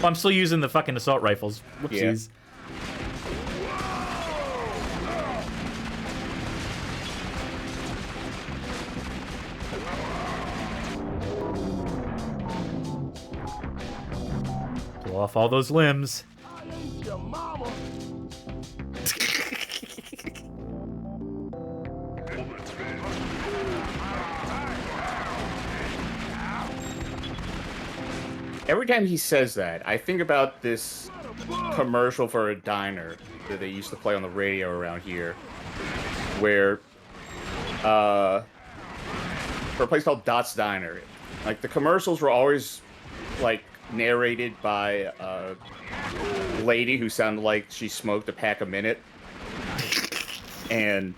Oh, I'm still using the fucking assault rifles. Whoopsies. Pull off all those limbs. Every time he says that, I think about this commercial for a diner that they used to play on the radio around here, where, for a place called Dot's Diner. Like, the commercials were always, like, narrated by a lady who sounded like she smoked a pack a minute. And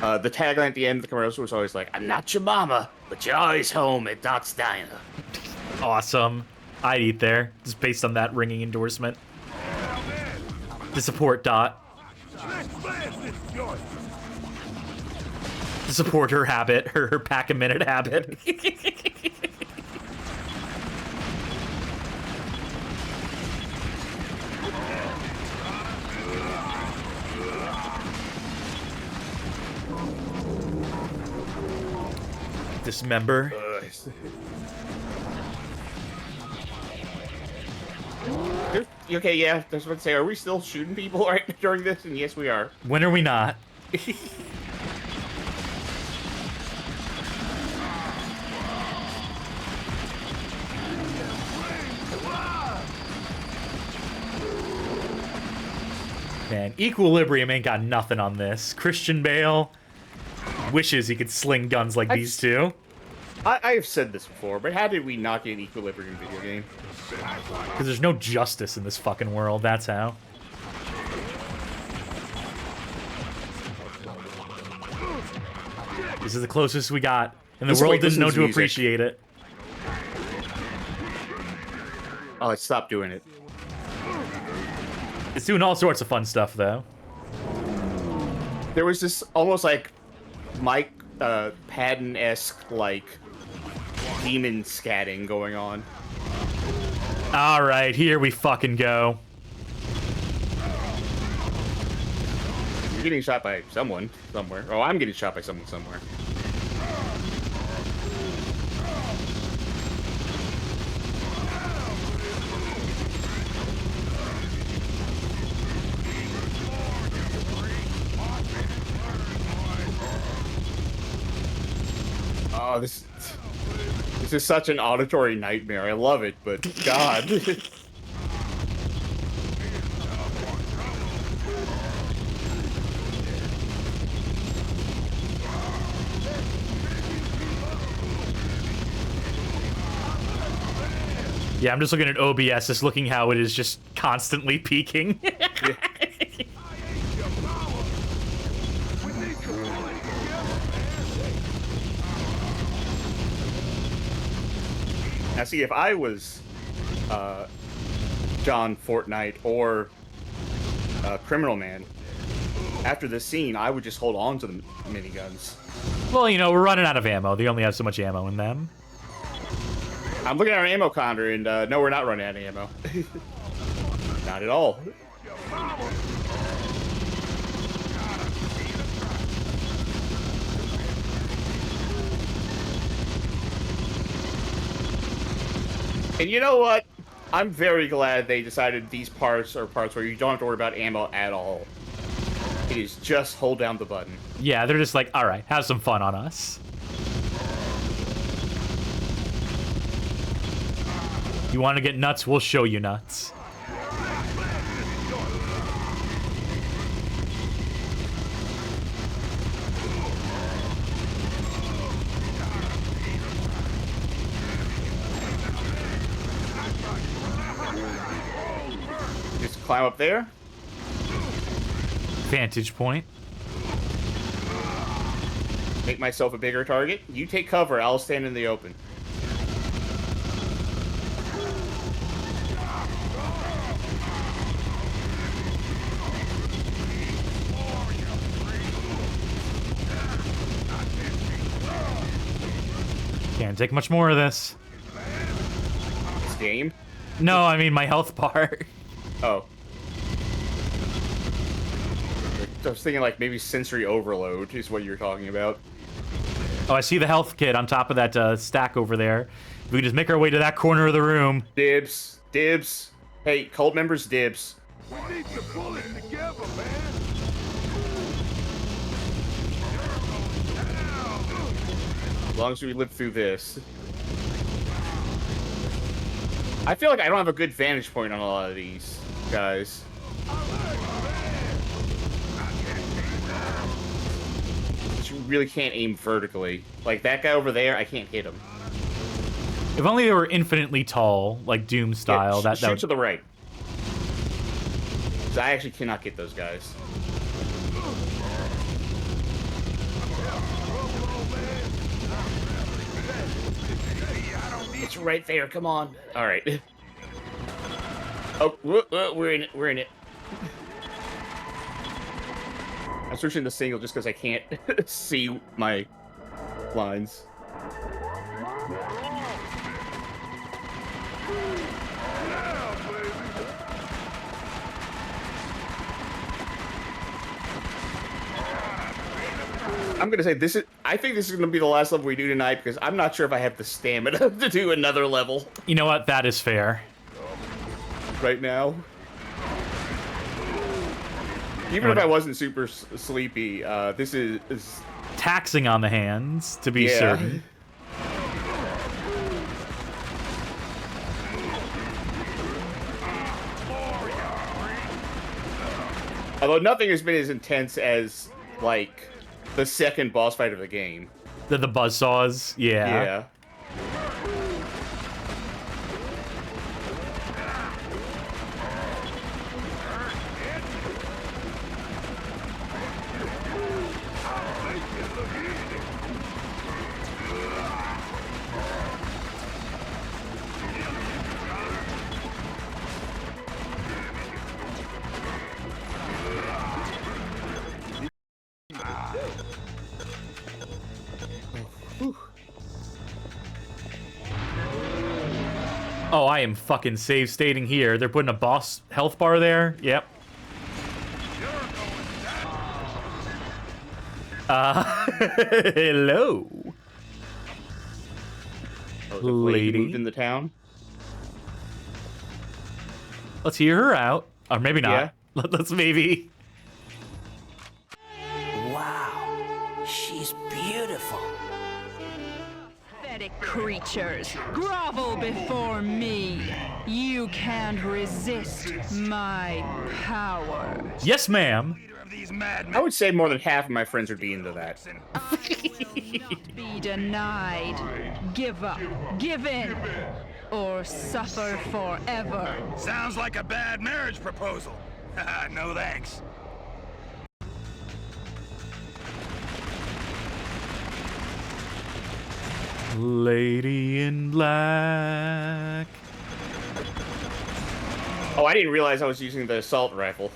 the tagline at the end of the commercial was always like, "I'm not your mama, but you're always home at Dot's Diner." Awesome. I'd eat there, just based on that ringing endorsement. To support Dot. To support her habit, her pack-a-minute habit. Dismember. Okay, yeah, I was about to say, are we still shooting people right during this? And yes, we are. When are we not? Man, Equilibrium ain't got nothing on this. Christian Bale wishes he could sling guns like these two. I have said this before, but how did we not get an Equilibrium video game? Because there's no justice in this fucking world, that's how. This is the closest we got, and the world didn't know to appreciate it. Oh, let's stop doing it. It's doing all sorts of fun stuff, though. There was this almost like Mike Patton-esque, like, demon scatting going on. Alright, here we fucking go. You're getting shot by someone somewhere. Oh, I'm getting shot by someone somewhere. Oh, this is such an auditory nightmare. I love it, but God. Yeah, I'm just looking at OBS, just looking how it is just constantly peaking. Now, see, if I was John Fortnite or Criminal Man, after this scene, I would just hold on to the miniguns. Well, you know, we're running out of ammo. They only have so much ammo in them. I'm looking at our ammo counter, and no, we're not running out of ammo. Not at all. And you know what? I'm very glad they decided these parts are parts where you don't have to worry about ammo at all. It is just hold down the button. Yeah, they're just like, all right, have some fun on us. You want to get nuts? We'll show you nuts. Just climb up there. Vantage point. Make myself a bigger target. You take cover, I'll stand in the open. Can't take much more of this. This game? No, I mean my health bar. Oh. I was thinking like maybe sensory overload is what you're talking about. Oh, I see the health kit on top of that stack over there. We can just make our way to that corner of the room. Dibs. Dibs. Hey, cult members, dibs. We need to pull it together, man. As long as we live through this. I feel like I don't have a good vantage point on a lot of these guys. You really can't aim vertically. Like that guy over there, I can't hit him. If only they were infinitely tall, like Doom style. Yeah, that shoot would... to the right. 'Cause I actually cannot get those guys. It's right there. Come on. All right. Oh, we're in it. We're in it. I'm switching to single just because I can't see my lines. I'm gonna say this is. I think this is gonna be the last level we do tonight because I'm not sure if I have the stamina to do another level You know what? That is fair. right now. Even if I wasn't super sleepy, this is Taxing on the hands, to be yeah. certain. Although nothing has been as intense as like the second boss fight of the game. The buzzsaws, yeah. Yeah. Oh, I am fucking save stating here. They're putting a boss health bar there. Yep. Hello. Oh, the Lady. moved in the town. Let's hear her out. Or maybe not. Yeah. Let's maybe. Wow, she's beautiful. Pathetic creatures, grovel before me. You can't resist my power. Yes, ma'am. Leader of these madmen. I would say more than half of my friends would be into that. Not be denied. Give up, give in, or suffer forever. Sounds like a bad marriage proposal. No thanks. Lady in black. Oh, I didn't realize I was using the assault rifle.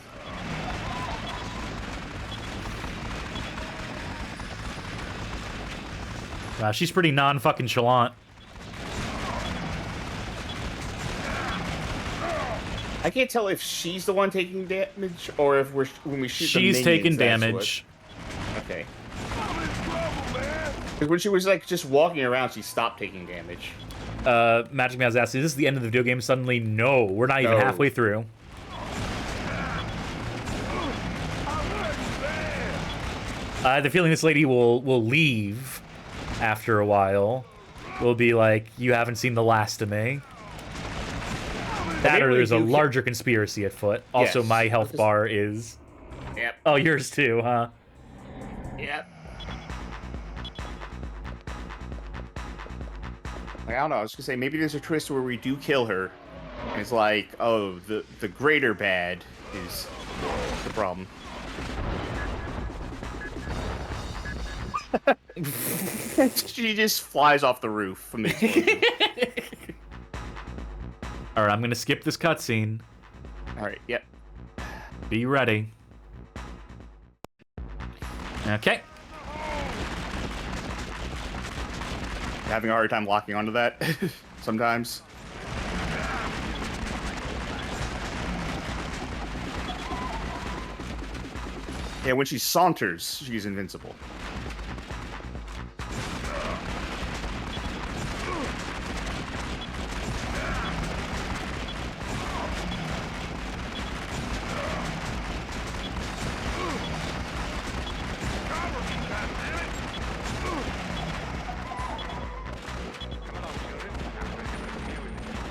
Wow, she's pretty non-fucking chalant. I can't tell if she's the one taking damage or if we're when we shoot. She's the taking minions, damage. Okay. Because when she was like just walking around, she stopped taking damage. Magic Mouse asks, is this the end of the video game suddenly? No, we're not even No. halfway through. I have the feeling this lady will leave after a while. Will be like, you haven't seen the last of me. That or maybe there's a you can- larger conspiracy at foot. Also, Yes. my health bar is... Yep. Oh, yours too, huh? Yep. Like, I don't know. I was gonna say maybe there's a twist where we do kill her, and it's like, oh, the greater bad is the problem. She just flies off the roof from the explosion. All right, I'm gonna skip this cutscene. All right. Yep. Be ready. Okay. Having a hard time locking onto that sometimes. Yeah, when she saunters, she's invincible.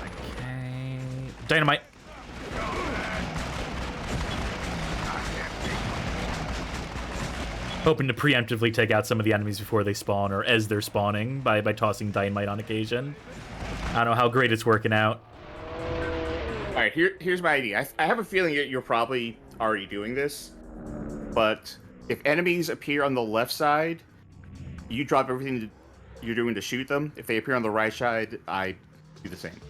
Okay. Dynamite. Hoping to preemptively take out some of the enemies before they spawn, or as they're spawning, by tossing dynamite on occasion. I don't know how great it's working out. All right, here's my idea. I have a feeling you're probably already doing this, but if enemies appear on the left side, you drop everything you're doing to shoot them. If they appear on the right side, I do the same.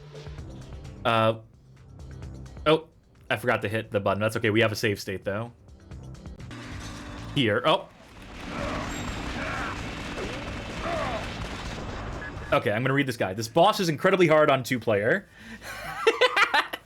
Oh, I forgot to hit the button. That's okay. We have a save state though. Here. Oh. Okay, I'm gonna read this guide. This boss is incredibly hard on 2-player.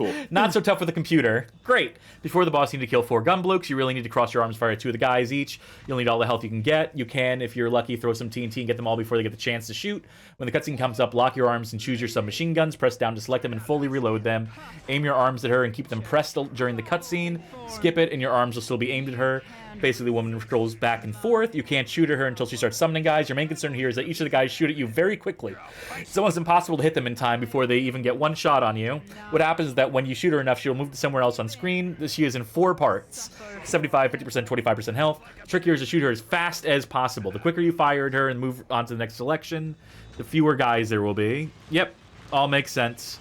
Cool. Not so tough with a computer. Great. Before the boss, you need to kill 4 gun blokes. You really need to cross your arms, fire 2 of the guys each. You'll need all the health you can get. You can, if you're lucky, throw some TNT and get them all before they get the chance to shoot. When the cutscene comes up, lock your arms and choose your submachine guns. Press down to select them and fully reload them. Aim your arms at her and keep them pressed during the cutscene. Skip it and your arms will still be aimed at her. Basically, the woman scrolls back and forth. You can't shoot at her until she starts summoning guys. Your main concern here is that each of the guys shoot at you very quickly. It's almost impossible to hit them in time before they even get one shot on you. What happens is that when you shoot her enough, she'll move to somewhere else on screen. She is in 4 parts. 75, 50%, 25% health. The trick here is to shoot her as fast as possible. The quicker you fire at her and move on to the next selection, the fewer guys there will be. Yep, all makes sense.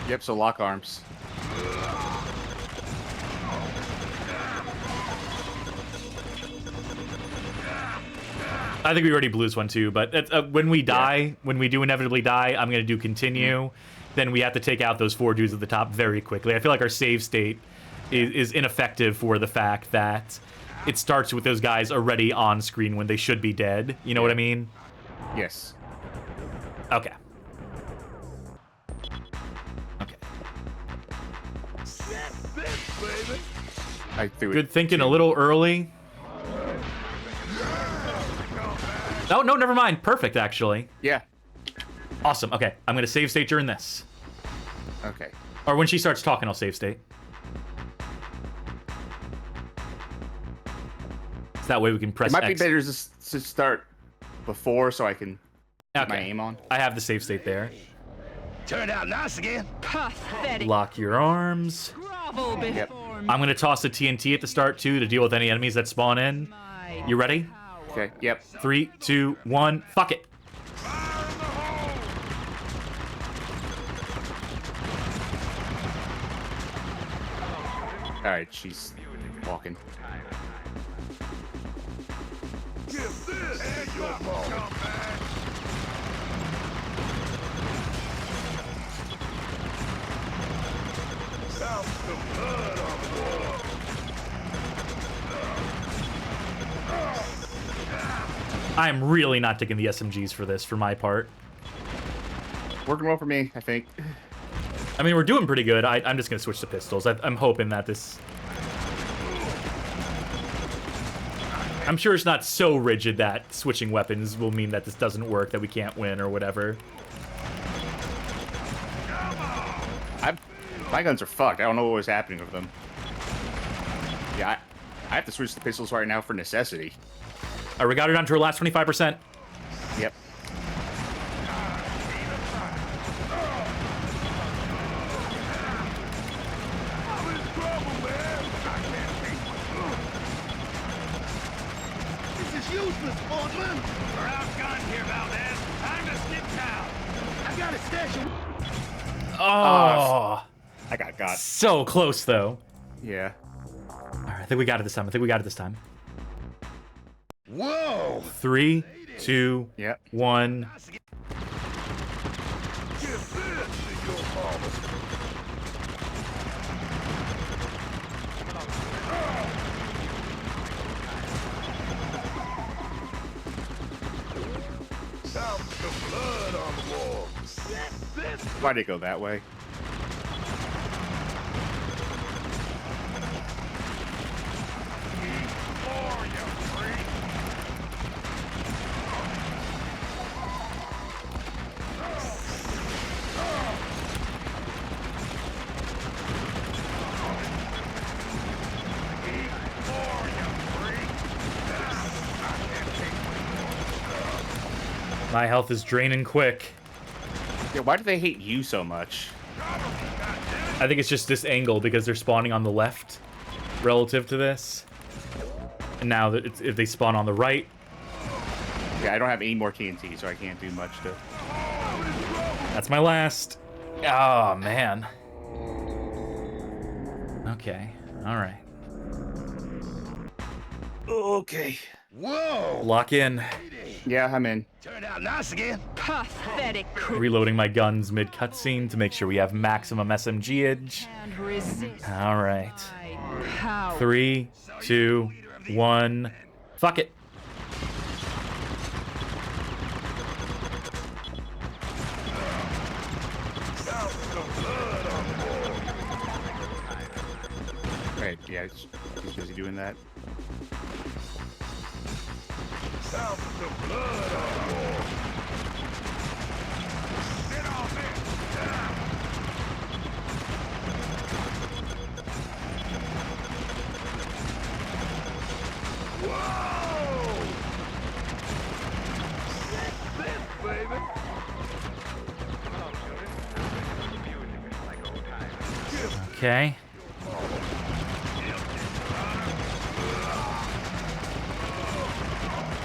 Yep, so lock arms. I think we already blew this one too, but when we die, when we do inevitably die, I'm going to do continue. Then we have to take out those 4 dudes at the top very quickly. I feel like our save state is ineffective for the fact that it starts with those guys already on screen when they should be dead. You know what I mean? Yes. Okay. Okay. I threw it. Good thinking, a little early. Oh, no, never mind. Perfect, actually. Yeah. Awesome. Okay, I'm going to save state during this. Okay. Or when she starts talking, I'll save state. So that way we can press It might be X. better to start before so I can put my aim on. I have the save state there. Turned out nice again. Pathetic. Lock your arms. Grovel before me. I'm going to toss a TNT at the start, too, to deal with any enemies that spawn in. You ready? Okay, yep. 3, 2, 1, fuck it. Alright, she's walking. Give this to your mom. Sounds the blood on the wall. I am really not taking the SMGs for this, for my part. Working well for me, I think. I mean, we're doing pretty good. I'm just going to switch to pistols. I'm hoping that this... I'm sure it's not so rigid that switching weapons will mean that this doesn't work, that we can't win or whatever. My guns are fucked. I don't know what was happening with them. Yeah, I have to switch to pistols right now for necessity. All right, we got her down to her last 25%. Yep. This is useless, Portman. We're outgunned here, Valdez. Time to skip town. I got a stash of... Oh, I got. so close, though. Yeah. All right, I think we got it this time. I think we got it this time. Whoa! 3, 2, Yep. 1. Give this to your mama. Sounds the blood on the wall. This Why'd it go that way? Or you freak. My health is draining quick. Yeah, why do they hate you so much? I think it's just this angle because they're spawning on the left relative to this. And now that if they spawn on the right. Yeah, I don't have any more TNT, so I can't do much to... That's my last. Oh, man. Okay. All right. Okay. Whoa! Lock in. Yeah, I'm in. Turned out nice again. Pathetic. Reloading my guns mid-cutscene to make sure we have maximum SMG-age. And resist. All right. My power. 3, 2, 1. Fuck it. Sounds the blood on the wall. Yeah, he's busy doing that. Okay.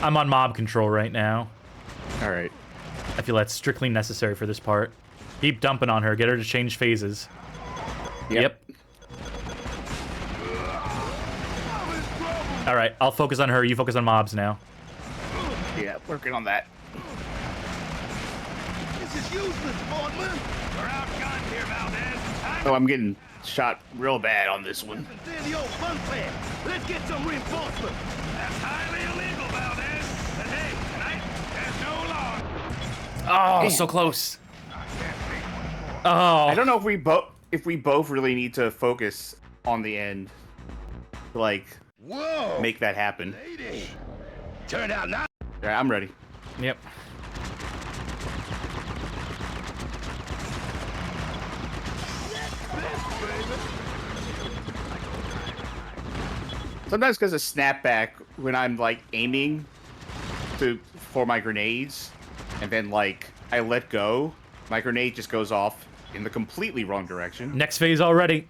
I'm on mob control right now. All right. I feel that's strictly necessary for this part. Keep dumping on her. Get her to change phases. Yep. All right, I'll focus on her. You focus on mobs now. Yeah, working on that. This is useless, Portman. We're outgunned here, Valdez. Oh, I'm getting shot real bad on this one. There's the old fun fair. Let's get some reinforcement. That's highly illegal, Valdez. But hey, tonight, there's no law. Oh, so close. Oh. I don't know if we both really need to focus on the end to, like, make that happen. Lady. Turned out not. All right, I'm ready. Yep. Sometimes because of snapback, when I'm like aiming for my grenades, and then like I let go, my grenade just goes off in the completely wrong direction. Next phase already.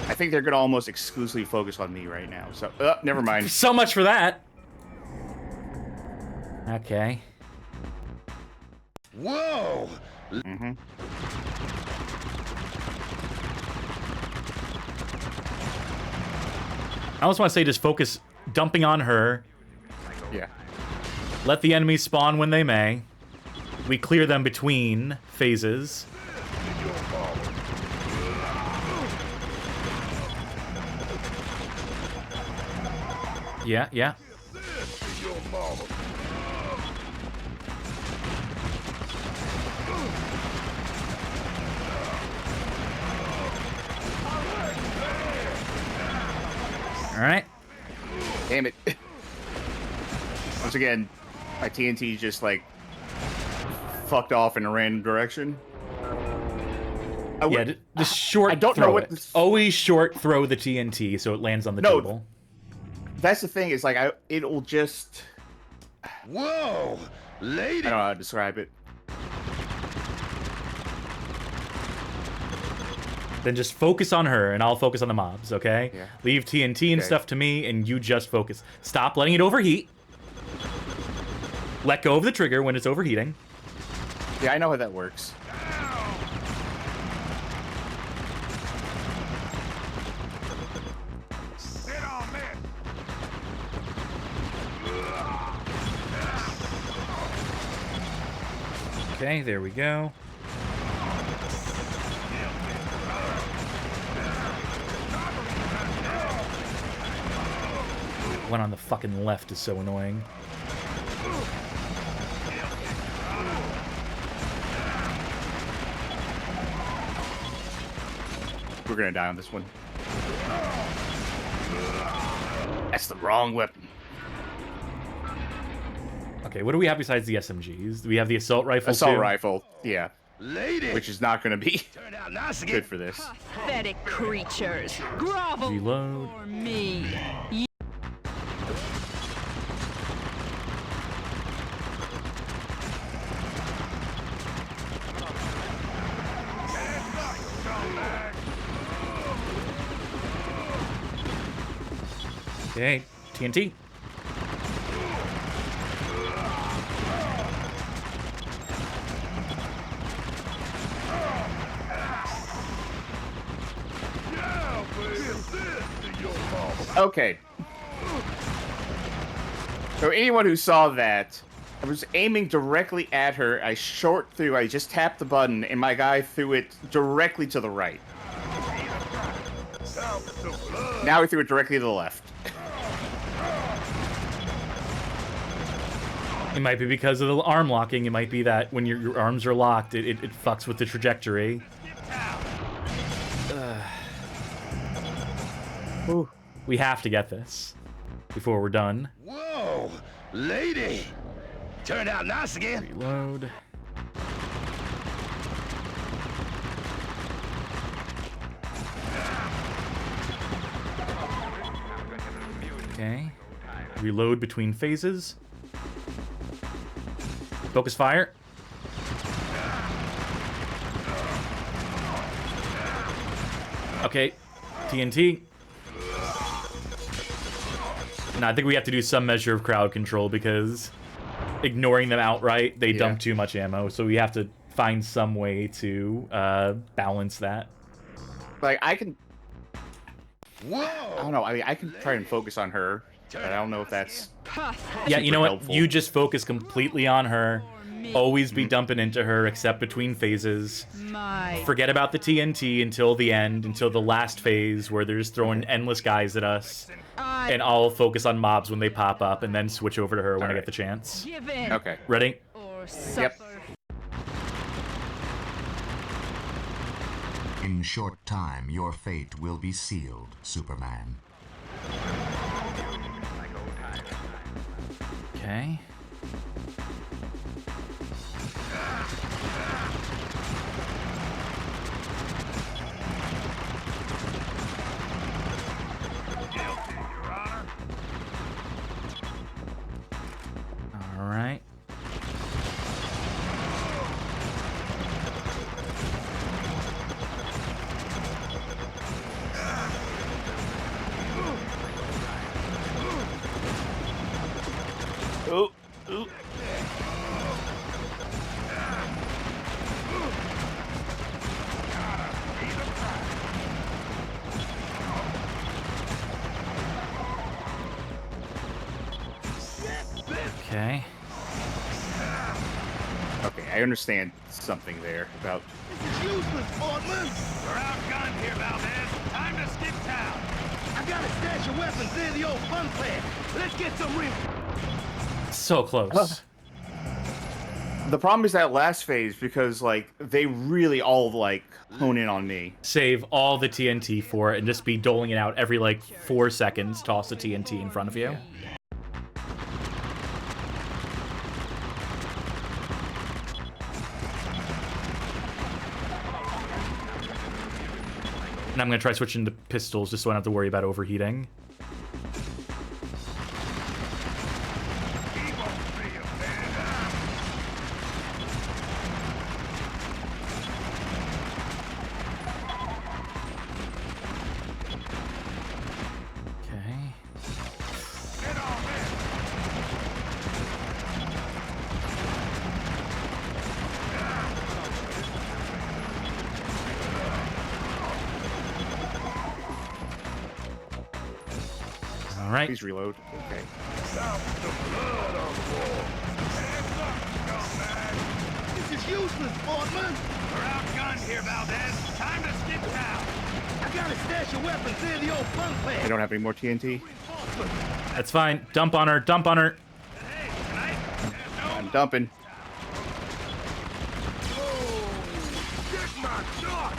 I think they're gonna almost exclusively focus on me right now. So, never mind. So much for that. Okay. Whoa! Mm-hmm. I almost want to say just focus dumping on her. Yeah. Let the enemies spawn when they may. We clear them between phases. Yeah, yeah. All right. Damn it. Once again, my TNT just like fucked off in a random direction. Yeah, just short I don't throw know what it. Always short throw the TNT so it lands on the table. That's the thing, is like it'll just... Whoa! Lady! I don't know how to describe it. Then just focus on her, and I'll focus on the mobs, okay? Yeah. Leave TNT and stuff to me, and you just focus. Stop letting it overheat. Let go of the trigger when it's overheating. Yeah, I know how that works. Okay, there we go. One on the fucking left is so annoying. We're gonna die on this one. That's the wrong weapon. Okay, what do we have besides the SMGs? Do we have the assault rifle Assault too? rifle, yeah. Lady! Which is not gonna be Turned out nice again. good for this. Pathetic creatures. Grovel Reload. for me. Okay, TNT. Okay. So anyone who saw that I was aiming directly at her. I short threw. I just tapped the button, and my guy threw it directly to the right. Now he threw it directly to the left. It might be because of the arm locking. It might be that when your arms are locked, it fucks with the trajectory. We have to get this before we're done. Whoa, lady! Turned out nice again. Reload. Okay. Reload between phases. Focus fire. Okay. TNT. No, I think we have to do some measure of crowd control because ignoring them outright, they dump too much ammo. So we have to find some way to balance that. Like, I can... Whoa! I don't know. I mean, I can try and focus on her, but I don't know if that's... Yeah, you know what? helpful. You just focus completely on her. Always be dumping into her, except between phases. Forget about the TNT until the end, until the last phase, where they're just throwing endless guys at us. And I'll focus on mobs when they pop up, and then switch over to her when I get the chance. Okay. Ready? Yep. In short time, your fate will be sealed, Superman. Okay. All right. Ooh, ooh. Okay. Okay, I understand something there about... This is useless, Portman. We're outgunned here, Valdez. Time to skip town. I got a stash of weapons near the old fun fair. Let's get some real... So close. The problem is that last phase, because, like, they really all, like, hone in on me. Save all the TNT for it and just be doling it out every, like, 4 seconds. Toss the TNT in front of you. And I'm going to try switching to pistols just so I don't have to worry about overheating. Okay. All right. Please reload. Okay. This is useless, Portman. We're outgunned here, Valdez. Time to skip town. I got a stash of weapons near the old fun I fair. don't have any more TNT. That's fine. Dump on her. Dump on her. I'm dumping. Get my shot.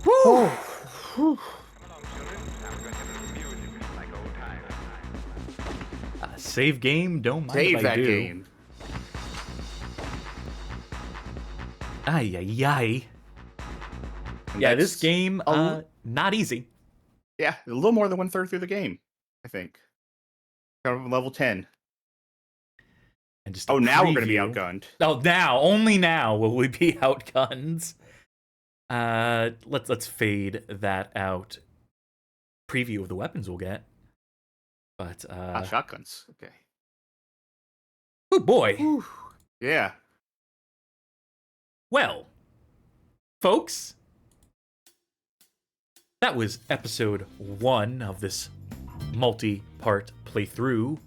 Woo! Save game. Don't mind Save if I that do. game. Ay, ay, ay. And Yeah, this that's game, not easy. Yeah, a little more than 1/3 through the game, I think. Kind of level 10. And just Oh, now we're going to be preview. outgunned. Oh, now, only now will we be outgunned. Let's fade that out. Preview of the weapons we'll get. But Shotguns. Okay. oh boy. Whew. Yeah. Well, folks, that was episode 1 of this multi-part playthrough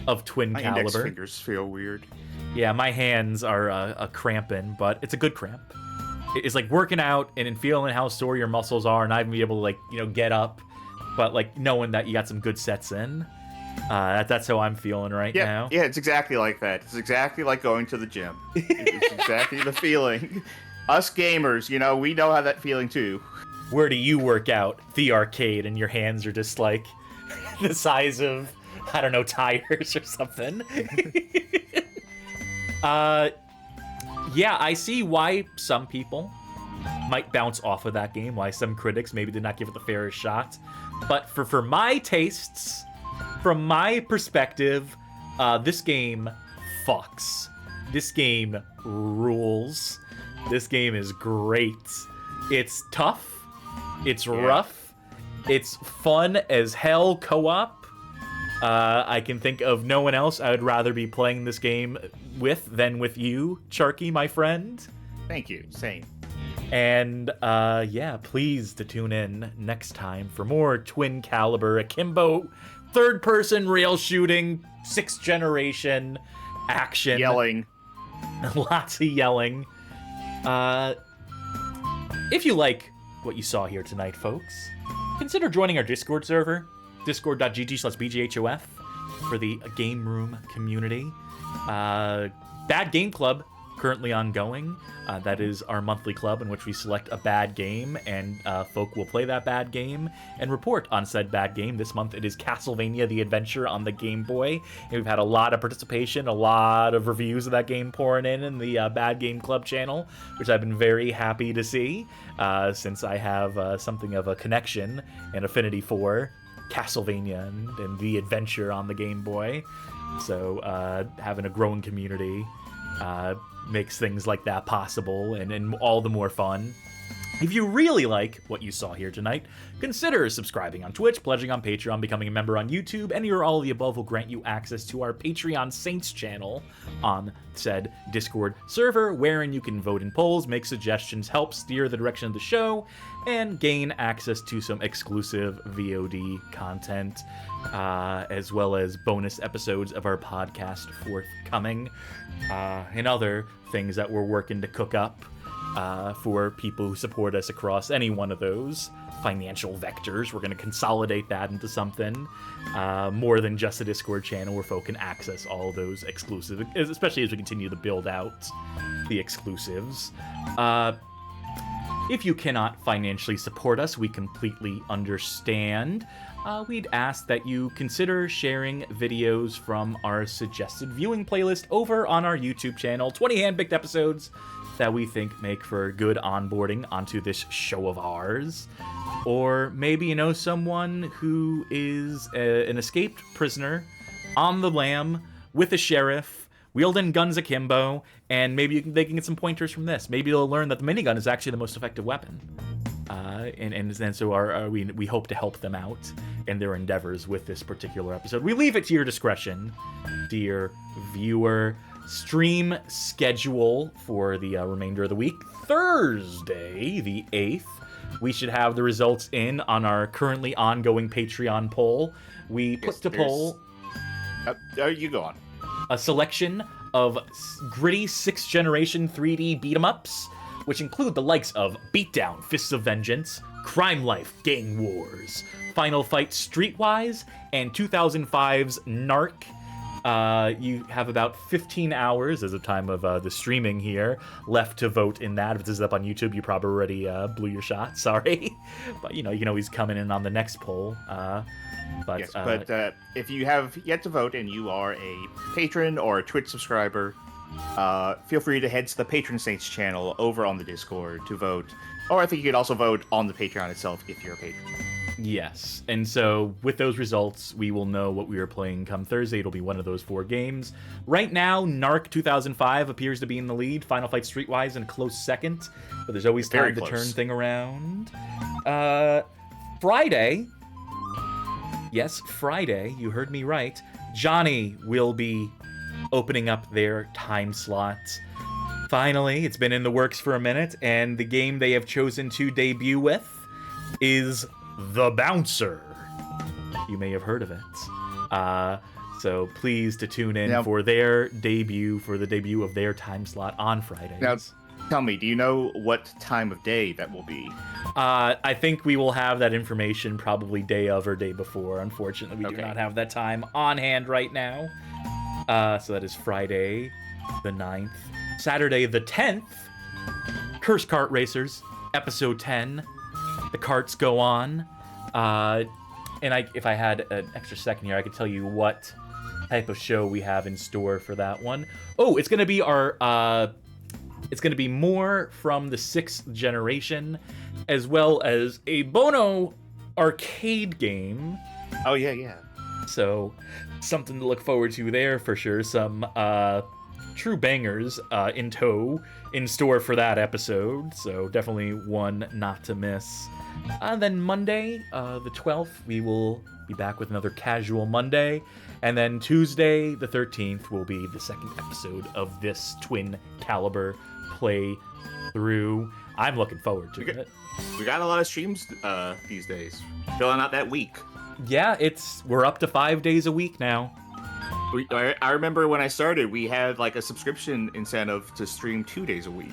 of twin My caliber. index fingers feel weird. Yeah, my hands are cramping, but it's a good cramp. It's like working out and feeling how sore your muscles are, and not even be able to, like, you know, get up, but like knowing that you got some good sets in. That's how I'm feeling right now. Yeah, it's exactly like that. It's exactly like going to the gym. It's exactly the feeling. Us gamers, you know, we know how that feeling too. Where do you work out? The arcade, and your hands are just like the size of, I don't know, tires or something. Yeah, I see why some people might bounce off of that game, why some critics maybe did not give it the fairest shot. But for my tastes, from my perspective, this game fucks. This game rules. This game is great. It's tough. It's rough. It's fun as hell co-op. I can think of no one else I would rather be playing this game with than with you, Charky, my friend. Thank you. Same. And yeah, please to tune in next time for more twin caliber Akimbo, third-person rail shooting, 6th generation action, Yelling. lots of yelling. If you like what you saw here tonight, folks, consider joining our Discord server, discord.gg/bghof, for the Game Room community. Bad Game Club currently ongoing. That is our monthly club in which we select a bad game, and folk will play that bad game and report on said bad game. This month it is Castlevania The Adventure on the Game Boy, and we've had a lot of participation, a lot of reviews of that game pouring in the Bad Game Club channel, which I've been very happy to see, since I have something of a connection and affinity for Castlevania and The Adventure on the Game Boy. So having a growing community makes things like that possible and all the more fun. If you really like what you saw here tonight, consider subscribing on Twitch, pledging on Patreon, becoming a member on YouTube. Any or all of the above will grant you access to our Patreon Saints channel on said Discord server, wherein you can vote in polls, make suggestions, help steer the direction of the show, and gain access to some exclusive VOD content, as well as bonus episodes of our podcast forthcoming, and other things that we're working to cook up for people who support us across any one of those financial vectors. We're going to consolidate that into something more than just a Discord channel where folk can access all those exclusive, especially as we continue to build out the exclusives. If you cannot financially support us, we completely understand. We'd ask that you consider sharing videos from our suggested viewing playlist over on our YouTube channel. 20 hand-picked episodes that we think make for good onboarding onto this show of ours. Or maybe you know someone who is an escaped prisoner on the lam with a sheriff, wielding guns akimbo, and maybe they can get some pointers from this. Maybe they'll learn that the minigun is actually the most effective weapon. And so we hope to help them out in their endeavors with this particular episode. We leave it to your discretion, dear viewer. Stream schedule for the remainder of the week. Thursday, the 8th, we should have the results in on our currently ongoing Patreon poll. We put to poll... you go on. A selection of gritty 6th generation 3D beat-em-ups, which include the likes of Beatdown, Fists of Vengeance, Crime Life, Gang Wars, Final Fight Streetwise, and 2005's Narc. You have about 15 hours as of time of the streaming here left to vote in that. If this is up on YouTube, you probably already blew your shot. Sorry. But, you know, you can always come in on the next poll. But if you have yet to vote and you are a patron or a Twitch subscriber, feel free to head to the Patron Saints channel over on the Discord to vote. Or I think you could also vote on the Patreon itself if you're a patron. Yes, and so with those results, we will know what we are playing come Thursday. It'll be one of those 4 games. Right now, Narc 2005 appears to be in the lead. Final Fight Streetwise in a close second, but there's always time to turn thing around. Friday, yes, Friday, you heard me right. Johnny will be opening up their time slot. Finally, it's been in the works for a minute, and the game they have chosen to debut with is The Bouncer. You may have heard of it. So please to tune in for the debut of their time slot on Fridays. Now, tell me, do you know what time of day that will be? I think we will have that information probably day of or day before. Unfortunately, we do not have that time on hand right now. So that is Friday the 9th. Saturday the 10th, Curse Kart Racers, episode 10. The carts go on. And if I had an extra second here, I could tell you what type of show we have in store for that one. Oh, it's gonna be it's gonna be more from the 6th generation, as well as a Bono arcade game. Oh yeah. So something to look forward to there for sure. Some true bangers in store for that episode. So definitely one not to miss. Then Monday, the 12th, we will be back with another casual Monday. And then Tuesday, the 13th, will be the second episode of this Twin Caliber playthrough. I'm looking forward to it. We got a lot of streams these days. Filling out that week. Yeah, we're up to 5 days a week now. I remember when I started, we had like a subscription incentive to stream 2 days a week.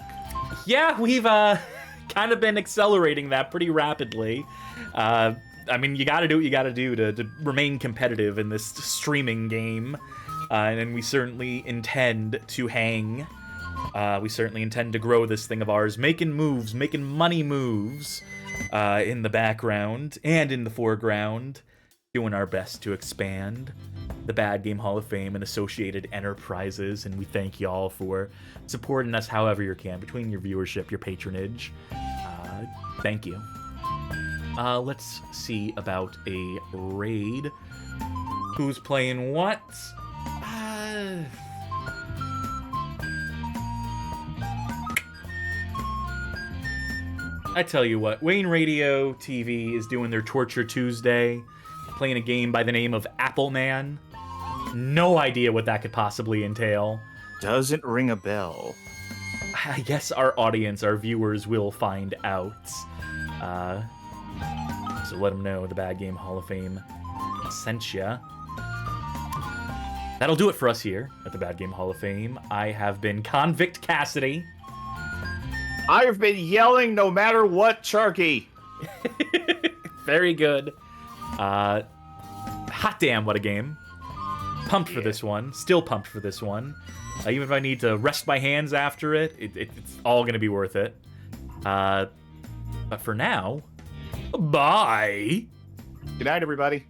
Yeah, we've kind of been accelerating that pretty rapidly. I mean, you gotta do what you gotta do to remain competitive in this streaming game. And we certainly intend to hang. We certainly intend to grow this thing of ours, making moves, making money moves in the background and in the foreground, doing our best to expand the Bad Game Hall of Fame and associated enterprises. And we thank y'all for supporting us however you can, between your viewership, your patronage. Thank you. Let's see about a raid. Who's playing what? I tell you what, Wayne Radio TV is doing their Torture Tuesday, playing a game by the name of Appleman. No idea what that could possibly entail. Doesn't ring a bell. I guess our audience, our viewers, will find out. So let them know the Bad Game Hall of Fame sent ya. That'll do it for us here at the Bad Game Hall of Fame. I have been Convict Cassidy. I've been yelling no matter what, Sharky. Very good. Hot damn, what a game. Pumped for this one. Still pumped for this one. Even if I need to rest my hands after it, it's all going to be worth it. But for now, bye. Good night, everybody.